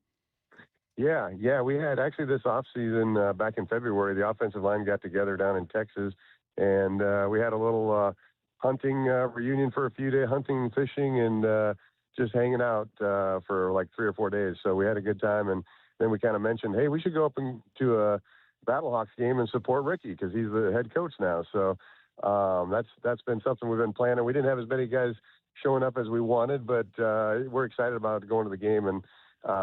Yeah. We had actually this offseason back in February, the offensive line got together down in Texas, and we had a little hunting reunion for a few days, hunting, fishing, and just hanging out for like 3 or 4 days. So we had a good time, and then we kind of mentioned, hey, we should go up to a Battlehawks game and support Ricky because he's the head coach now. So that's been something we've been planning. We didn't have as many guys showing up as we wanted, but we're excited about going to the game. And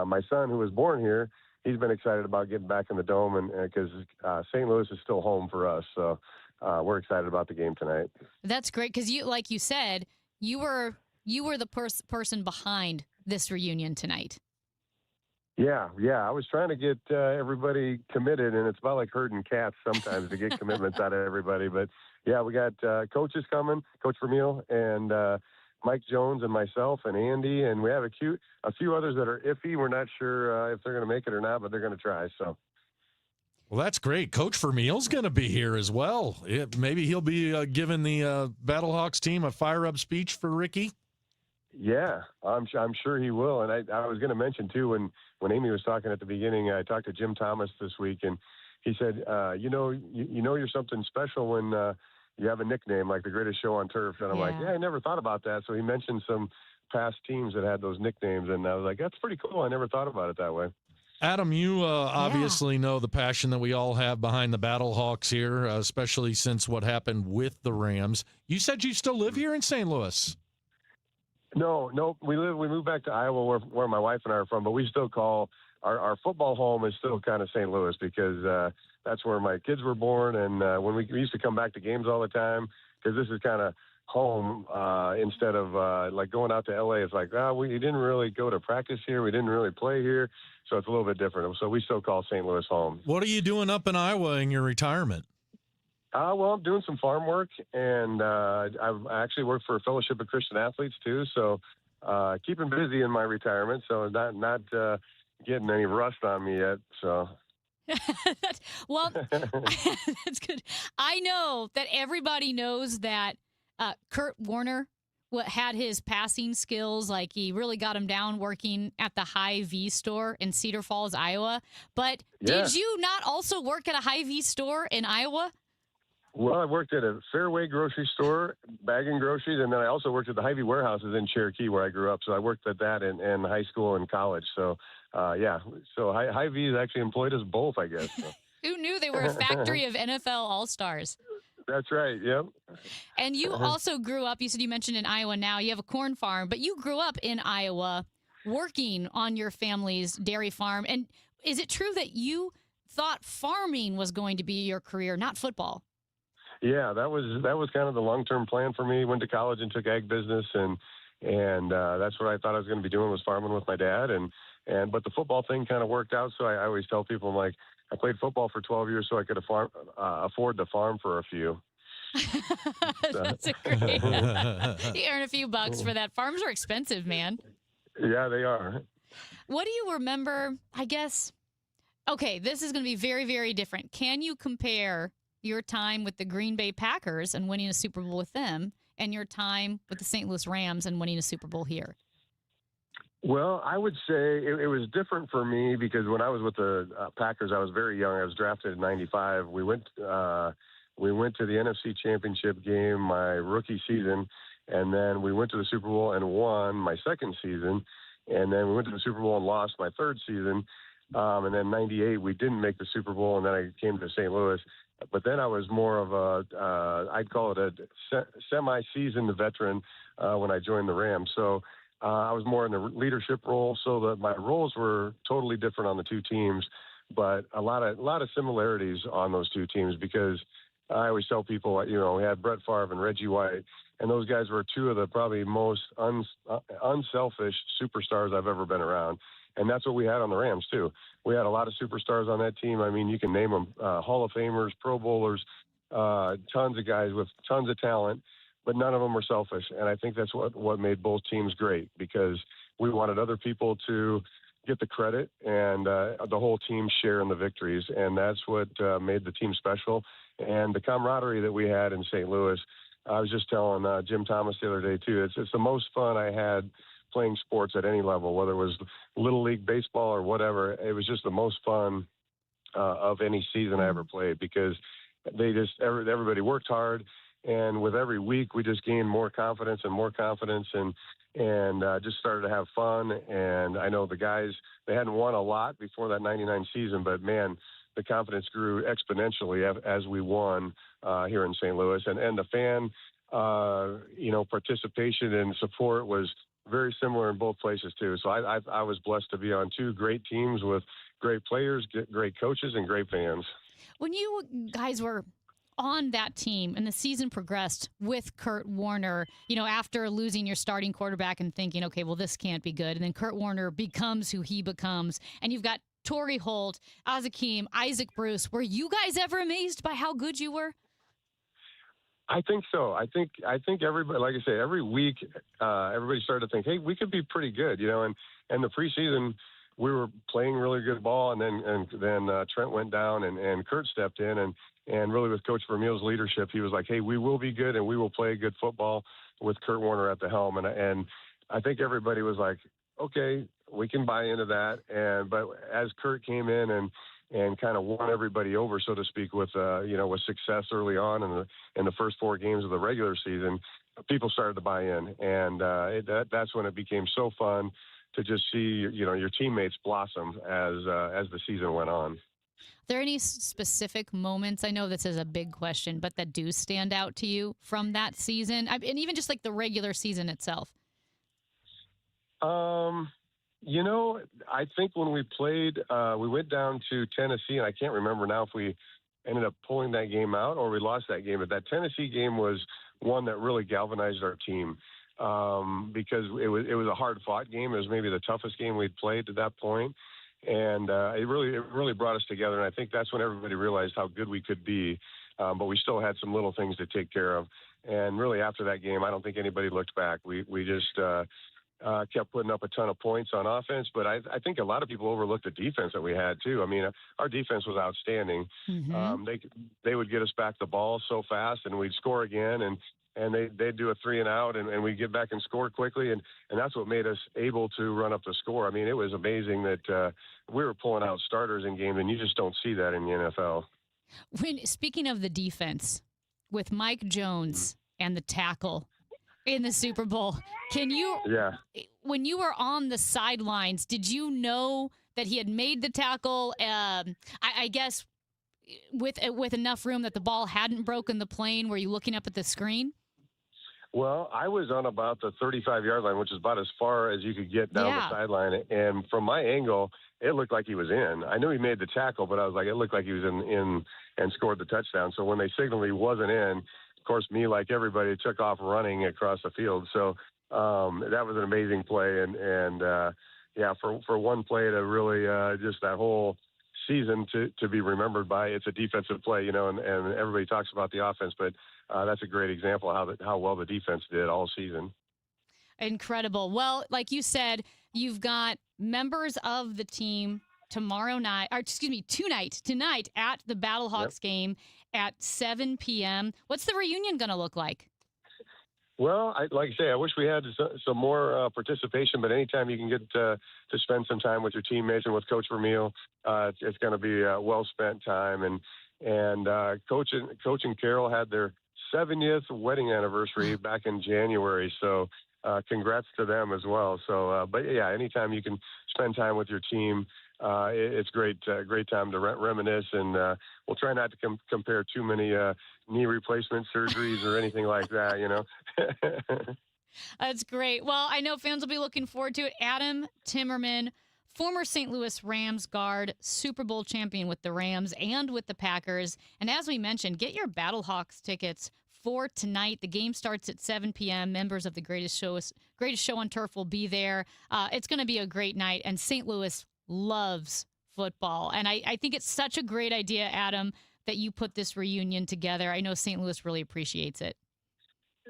my son, who was born here, he's been excited about getting back in the Dome, and because St. Louis is still home for us. So we're excited about the game tonight. That's great because you, like you said, you were the person behind this reunion tonight. Yeah. I was trying to get everybody committed, and it's about like herding cats sometimes to get commitments out of everybody. But yeah, we got coaches coming, Coach Vermeil and Mike Jones and myself and Andy, and we have a few others that are iffy. We're not sure if they're going to make it or not, but they're going to try. So. Well, that's great. Coach Vermeil's going to be here as well. Maybe he'll be giving the Battlehawks team a fire-up speech for Ricky. Yeah, I'm sure he will. And I was going to mention, too, when Amy was talking at the beginning, I talked to Jim Thomas this week, and he said, you know you're something special when you have a nickname like the Greatest Show on Turf. And I'm like, I never thought about that. So he mentioned some past teams that had those nicknames, and I was like, that's pretty cool. I never thought about it that way. Adam, you obviously know the passion that we all have behind the Battlehawks here, especially since what happened with the Rams. You said you still live here in St. Louis. No, we moved back to Iowa where my wife and I are from, but we still call our football home is still kind of St. Louis because that's where my kids were born. And when we used to come back to games all the time, because this is kind of home instead of like going out to LA. It's like, we didn't really go to practice here. We didn't really play here. So it's a little bit different. So we still call St. Louis home. What are you doing up in Iowa in your retirement? Well, I'm doing some farm work, and I actually work for a Fellowship of Christian Athletes too. So keeping busy in my retirement. So not getting any rust on me yet. So. Well, that's good. I know that everybody knows that Kurt Warner had his passing skills, like he really got him down working at the Hy-Vee store in Cedar Falls, Iowa. But did you not also work at a Hy-Vee store in Iowa? Well, I worked at a Fairway grocery store, bagging groceries, and then I also worked at the Hy-Vee warehouses in Cherokee, where I grew up. So I worked at that in high school and college. So, so Hy-Vee has actually employed us both, I guess. So. Who knew they were a factory of NFL All-Stars? That's right, yep. And you also grew up, you mentioned in Iowa now, you have a corn farm, but you grew up in Iowa working on your family's dairy farm. And is it true that you thought farming was going to be your career, not football? Yeah, that was kind of the long-term plan for me. Went to college and took ag business, and that's what I thought I was going to be doing, was farming with my dad. But the football thing kind of worked out. So I always tell people, I'm like, I played football for 12 years so I could afford to farm for a few. That's a great. You earn a few bucks for that. Farms are expensive, man. Yeah, they are. What do you remember? I guess. Okay, this is going to be very, very different. Can you compare your time with the Green Bay Packers and winning a Super Bowl with them, and your time with the St. Louis Rams and winning a Super Bowl here? Well, I would say it was different for me because when I was with the Packers, I was very young. I was drafted in '95. We went to the NFC Championship game my rookie season, and then we went to the Super Bowl and won my second season, and then we went to the Super Bowl and lost my third season. And then '98, we didn't make the Super Bowl, and then I came to St. Louis. But then I was more of I'd call it a semi-seasoned veteran when I joined the Rams. So I was more in the leadership role, so that my roles were totally different on the two teams, but a lot of similarities on those two teams, because I always tell people, we had Brett Favre and Reggie White, and those guys were two of the probably most unselfish superstars I've ever been around. And that's what we had on the Rams, too. We had a lot of superstars on that team. I mean, you can name them, Hall of Famers, Pro Bowlers, tons of guys with tons of talent, but none of them were selfish. And I think that's what made both teams great, because we wanted other people to get the credit and the whole team share in the victories. And that's what made the team special. And the camaraderie that we had in St. Louis, I was just telling Jim Thomas the other day, too, it's the most fun I had playing sports at any level, whether it was Little League baseball or whatever. It was just the most fun of any season I ever played, because everybody worked hard, and with every week we just gained more confidence and just started to have fun. And I know the guys, they hadn't won a lot before that '99 season, but man, the confidence grew exponentially as we won here in St. Louis, and the fan participation and support was very similar in both places too. So I was blessed to be on two great teams with great players, great coaches, and great fans. When you guys were on that team and the season progressed with Kurt Warner, after losing your starting quarterback and thinking, okay, well, this can't be good. And then Kurt Warner becomes who he becomes. And you've got Torrey Holt, Azakim, Isaac Bruce. Were you guys ever amazed by how good you were? I think so. I think everybody, like I say, every week, everybody started to think, hey, we could be pretty good, and the preseason, we were playing really good ball, and then Trent went down and Kurt stepped in, and really with Coach Vermeil's leadership, he was like, hey, we will be good and we will play good football with Kurt Warner at the helm. And I think everybody was like, okay, we can buy into that. But as Kurt came in and kind of won everybody over, so to speak, with with success early on in the first 4 games of the regular season, people started to buy in, and that's when it became so fun to just see your teammates blossom as the season went on. Are there any specific moments, I know this is a big question, but that do stand out to you from that season, and even just like the regular season itself? I think when we played, we went down to Tennessee, and I can't remember now if we ended up pulling that game out or we lost that game. But that Tennessee game was one that really galvanized our team because it was a hard-fought game. It was maybe the toughest game we'd played to that point, and it really brought us together. And I think that's when everybody realized how good we could be, but we still had some little things to take care of. And really, after that game, I don't think anybody looked back. We just kept putting up a ton of points on offense, but I think a lot of people overlooked the defense that we had too. I mean, our defense was outstanding. Mm-hmm. They would get us back the ball so fast, and we'd score again. and they'd do a 3 and out, and we'd get back and score quickly, and that's what made us able to run up the score. I mean, it was amazing that we were pulling out starters in games, and you just don't see that in the NFL. Speaking of the defense, with Mike Jones and the tackle in the Super Bowl, when you were on the sidelines, did you know that he had made the tackle? I guess with enough room that the ball hadn't broken the plane. Were you looking up at the screen? Well, I was on about the 35-yard line, which is about as far as you could get down the sideline. And from my angle, it looked like he was in. I knew he made the tackle, but I was like, it looked like he was in and scored the touchdown. So when they signaled he wasn't in, of course, me, like everybody, took off running across the field. So that was an amazing play. And for one play to really just that whole season to be remembered by, it's a defensive play, and everybody talks about the offense, but that's a great example of how well the defense did all season. Incredible. Well, like you said, you've got members of the team tonight at the Battlehawks game at 7 p.m. What's the reunion going to look like? Well, like I say, I wish we had some more participation, but anytime you can get to spend some time with your teammates and with Coach Vermeil, it's going to be a well-spent time. And Coach and Carol had their 70th wedding anniversary back in January, so congrats to them as well. So, but yeah, anytime you can spend time with your team, it's great time to reminisce, and we'll try not to compare too many knee replacement surgeries or anything like that, That's great. Well, I know fans will be looking forward to it. Adam Timmerman, former St. Louis Rams guard, Super Bowl champion with the Rams and with the Packers. And as we mentioned, get your Battlehawks tickets for tonight. The game starts at 7 p.m. Members of the Greatest Show on Turf will be there. It's going to be a great night, and St. Louis loves football. And I think it's such a great idea, Adam, that you put this reunion together. I know St. Louis really appreciates it.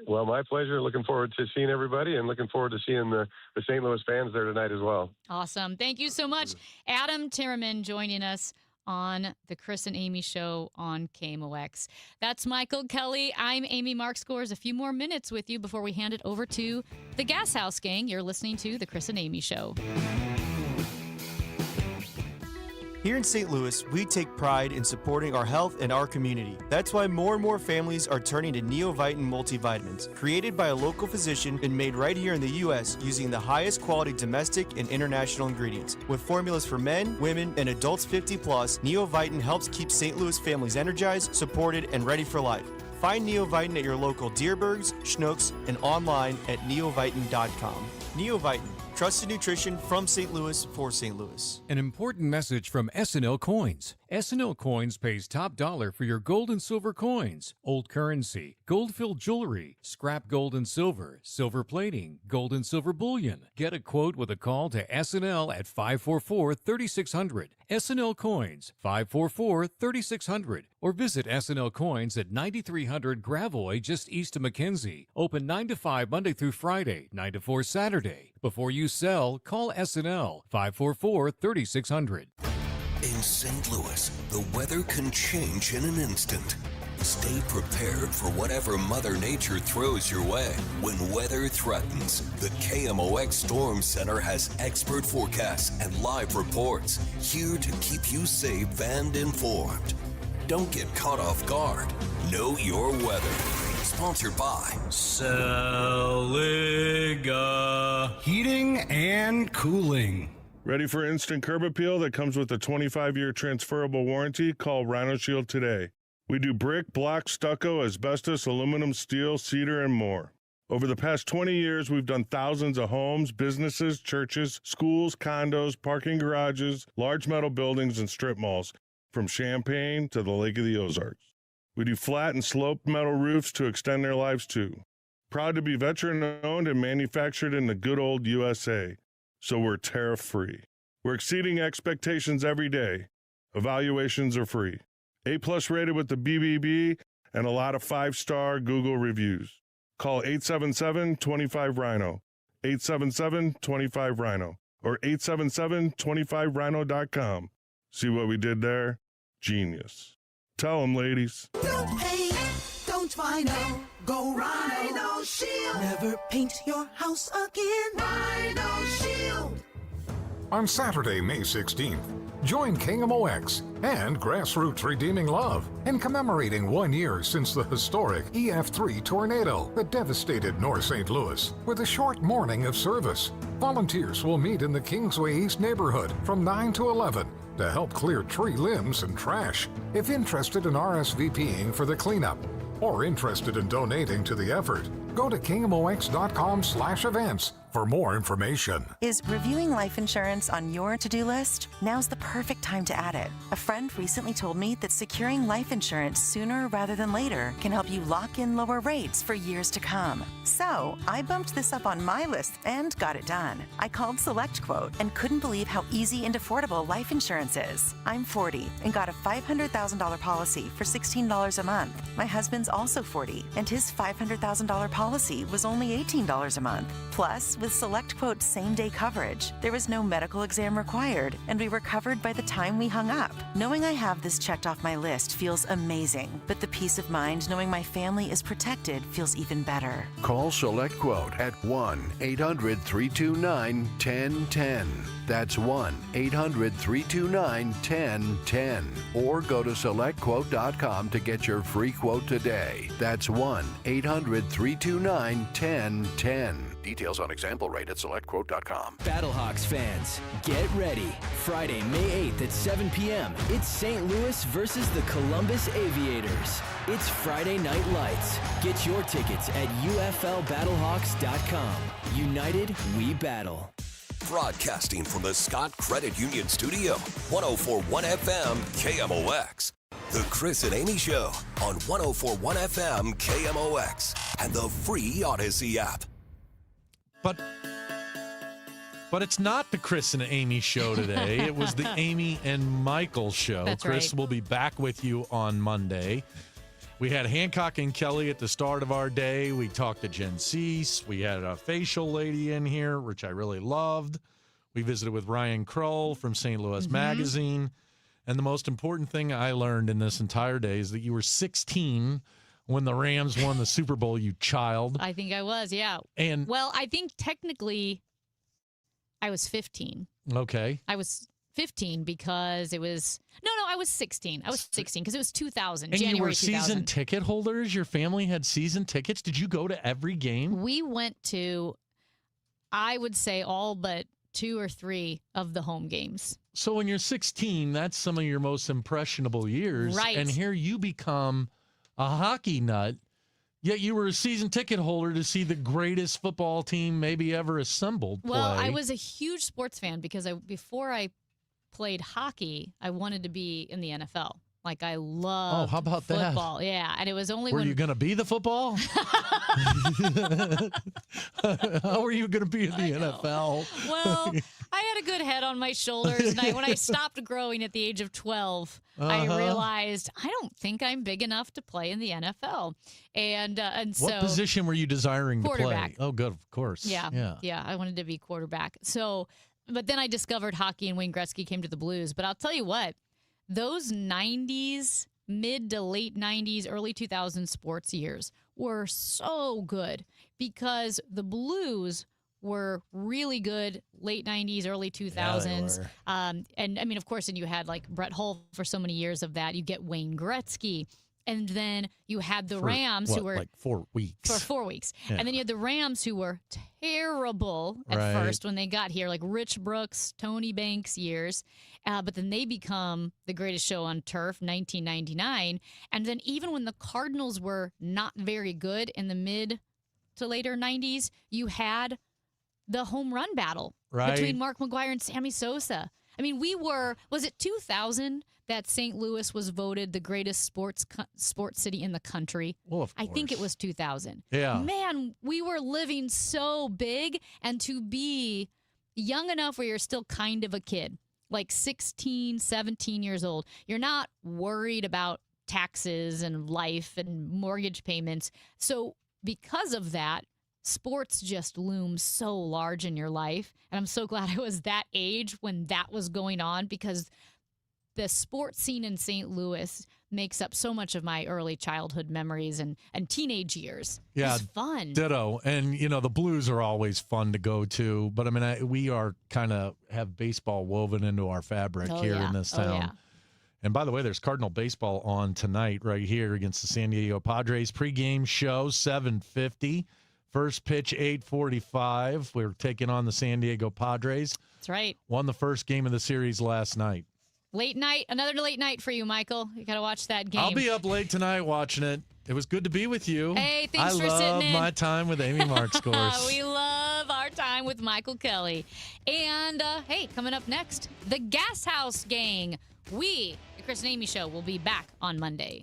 Well, my pleasure. Looking forward to seeing everybody, and looking forward to seeing the St. Louis fans there tonight as well. Awesome. Thank you so much. Adam Timmerman joining us on the Chris and Amy Show on KMOX. That's Michael Kelly. I'm Amy Markscores. A few more minutes with you before we hand it over to the Gas House Gang. You're listening to the Chris and Amy Show. Here in St. Louis, we take pride in supporting our health and our community. That's why more and more families are turning to Neovitin multivitamins, created by a local physician and made right here in the U.S. using the highest quality domestic and international ingredients. With formulas for men, women, and adults 50 plus, Neovitin helps keep St. Louis families energized, supported, and ready for life. Find Neovitin at your local Dierbergs, Schnucks, and online at neovitin.com. Neovitin, trusted nutrition from St. Louis for St. Louis. An important message from S&L Coins. S&L Coins pays top dollar for your gold and silver coins, old currency, gold-filled jewelry, scrap gold and silver, silver plating, gold and silver bullion. Get a quote with a call to S&L at 544-3600. S&L Coins, 544-3600. Or visit S&L Coins at 9300 Gravois, just east of McKenzie. Open 9 to 5 Monday through Friday, 9 to 4 Saturday. Before you sell, call S&L, 544-3600. In St. Louis, the weather can change in an instant. Stay prepared for whatever Mother Nature throws your way. When weather threatens, the KMOX Storm Center has expert forecasts and live reports here to keep you safe and informed. Don't get caught off guard. Know your weather. Sponsored by Saliga Heating and Cooling. Ready for instant curb appeal that comes with a 25-year transferable warranty? Call Rhino Shield today. We do brick, block, stucco, asbestos, aluminum, steel, cedar, and more. Over the past 20 years, we've done thousands of homes, businesses, churches, schools, condos, parking garages, large metal buildings, and strip malls, from Champaign to the Lake of the Ozarks. We do flat and sloped metal roofs to extend their lives too. Proud to be veteran-owned and manufactured in the good old USA. So we're tariff-free. We're exceeding expectations every day. Evaluations are free. A+ rated with the BBB and a lot of 5-star Google reviews. Call 877-25-RHINO, 877-25-RHINO, or 877-25rhino.com. See what we did there? Genius. Tell them, ladies. Don't hate, don't Vinyl, go Rhino Shield. Never paint your house again. Rhino Shield. On Saturday, May 16th, join KMOX and Grassroots Redeeming Love in commemorating 1 year since the historic EF3 tornado that devastated North St. Louis with a short morning of service. Volunteers will meet in the Kingsway East neighborhood from 9 to 11 to help clear tree limbs and trash. If interested in RSVPing for the cleanup or interested in donating to the effort, go to KMOX.com/events for more information. Is reviewing life insurance on your to-do list? Now's the perfect time to add it. A friend recently told me that securing life insurance sooner rather than later can help you lock in lower rates for years to come. So I bumped this up on my list and got it done. I called SelectQuote and couldn't believe how easy and affordable life insurance is. I'm 40 and got a $500,000 policy for $16 a month. My husband's also 40 and his $500,000 policy was only $18 a month. Plus, with SelectQuote same-day coverage, there was no medical exam required, and we were covered by the time we hung up. Knowing I have this checked off my list feels amazing, but the peace of mind knowing my family is protected feels even better. Call SelectQuote at 1-800-329-1010. That's 1-800-329-1010. Or go to SelectQuote.com to get your free quote today. That's 1-800-329-1010. Details on example rate at SelectQuote.com. Battlehawks fans, get ready. Friday, May 8th at 7 p.m. It's St. Louis versus the Columbus Aviators. It's Friday Night Lights. Get your tickets at UFLBattlehawks.com. United, we battle. Broadcasting from the Scott Credit Union Studio, 104.1 FM KMOX. The Chris and Amy Show on 104.1 FM KMOX and the free Odyssey app. But it's not the Chris and Amy show today. It was the Amy and Michael show. That's Chris right. will be back with you on Monday. We had Hancock and Kelly at the start of our day. We talked to Jen Cease. We had a facial lady in here, which I really loved. We visited with Ryan Kroll from St. Louis Magazine. And the most important thing I learned in this entire day is that you were 16 when the Rams won the Super Bowl, you child. I think I was, yeah. And well, I think technically I was 15. Okay. I was 15 because it was I was 16. I was 16 because it was 2000. And January you were 2000. season ticket holders? Your family had season tickets? Did you go to every game? We went to, I would say, all but 2 or 3 of the home games. So when you're 16, that's some of your most impressionable years. Right. And here you become a hockey nut, yet you were a season ticket holder to see the greatest football team maybe ever assembled play. Well, I was a huge sports fan because before I played hockey, I wanted to be in the NFL. Like, I love how about that? football. Yeah, and it was only Were when... you going to be the football? How were you going to be in the NFL? Well, I had a good head on my shoulders, and when I stopped growing at the age of 12, I realized I don't think I'm big enough to play in the NFL. And so... What position were you desiring to play? Quarterback. Oh, good, of course. Yeah, I wanted to be quarterback. So, but then I discovered hockey, and Wayne Gretzky came to the Blues. But I'll tell you what, those 90s, mid to late 90s, early 2000s sports years were so good because the Blues were really good late 90s, early 2000s. Yeah, and I mean, of course, and you had like Brett Hull for so many years of that. You get Wayne Gretzky. And then you had the Rams who were like 4 weeks. For 4 weeks. Yeah. And then you had the Rams who were terrible at first when they got here, like Rich Brooks, Tony Banks years. But then they become the greatest show on turf, 1999. And then even when the Cardinals were not very good in the mid to later 90s, you had the home run battle between Mark McGwire and Sammy Sosa. I mean, was it 2000 that St. Louis was voted the greatest sports city in the country? Well, of course. I think it was 2000. Yeah. Man, we were living so big, and to be young enough where you're still kind of a kid, like 16, 17 years old, you're not worried about taxes and life and mortgage payments. So because of that, sports just looms so large in your life. And I'm so glad I was that age when that was going on, because the sports scene in St. Louis makes up so much of my early childhood memories and teenage years. Yeah, it's fun. Ditto. And, the Blues are always fun to go to. But, I mean, we are kind of have baseball woven into our fabric here in this town. Yeah. And by the way, there's Cardinal baseball on tonight right here against the San Diego Padres. Pregame show, 7:50. First pitch, 8:45. We're taking on the San Diego Padres. That's right. Won the first game of the series last night. Late night, another late night for you, Michael. You got to watch that game. I'll be up late tonight watching it. It was good to be with you. Hey, thanks for sitting in. I love my time with Amy Marks, of course. We love our time with Michael Kelly. And, hey, coming up next, the Gas House Gang. We, the Chris and Amy Show, will be back on Monday.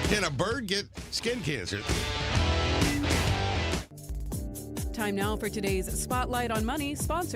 Can a bird get skin cancer? Time now for today's Spotlight on Money, sponsored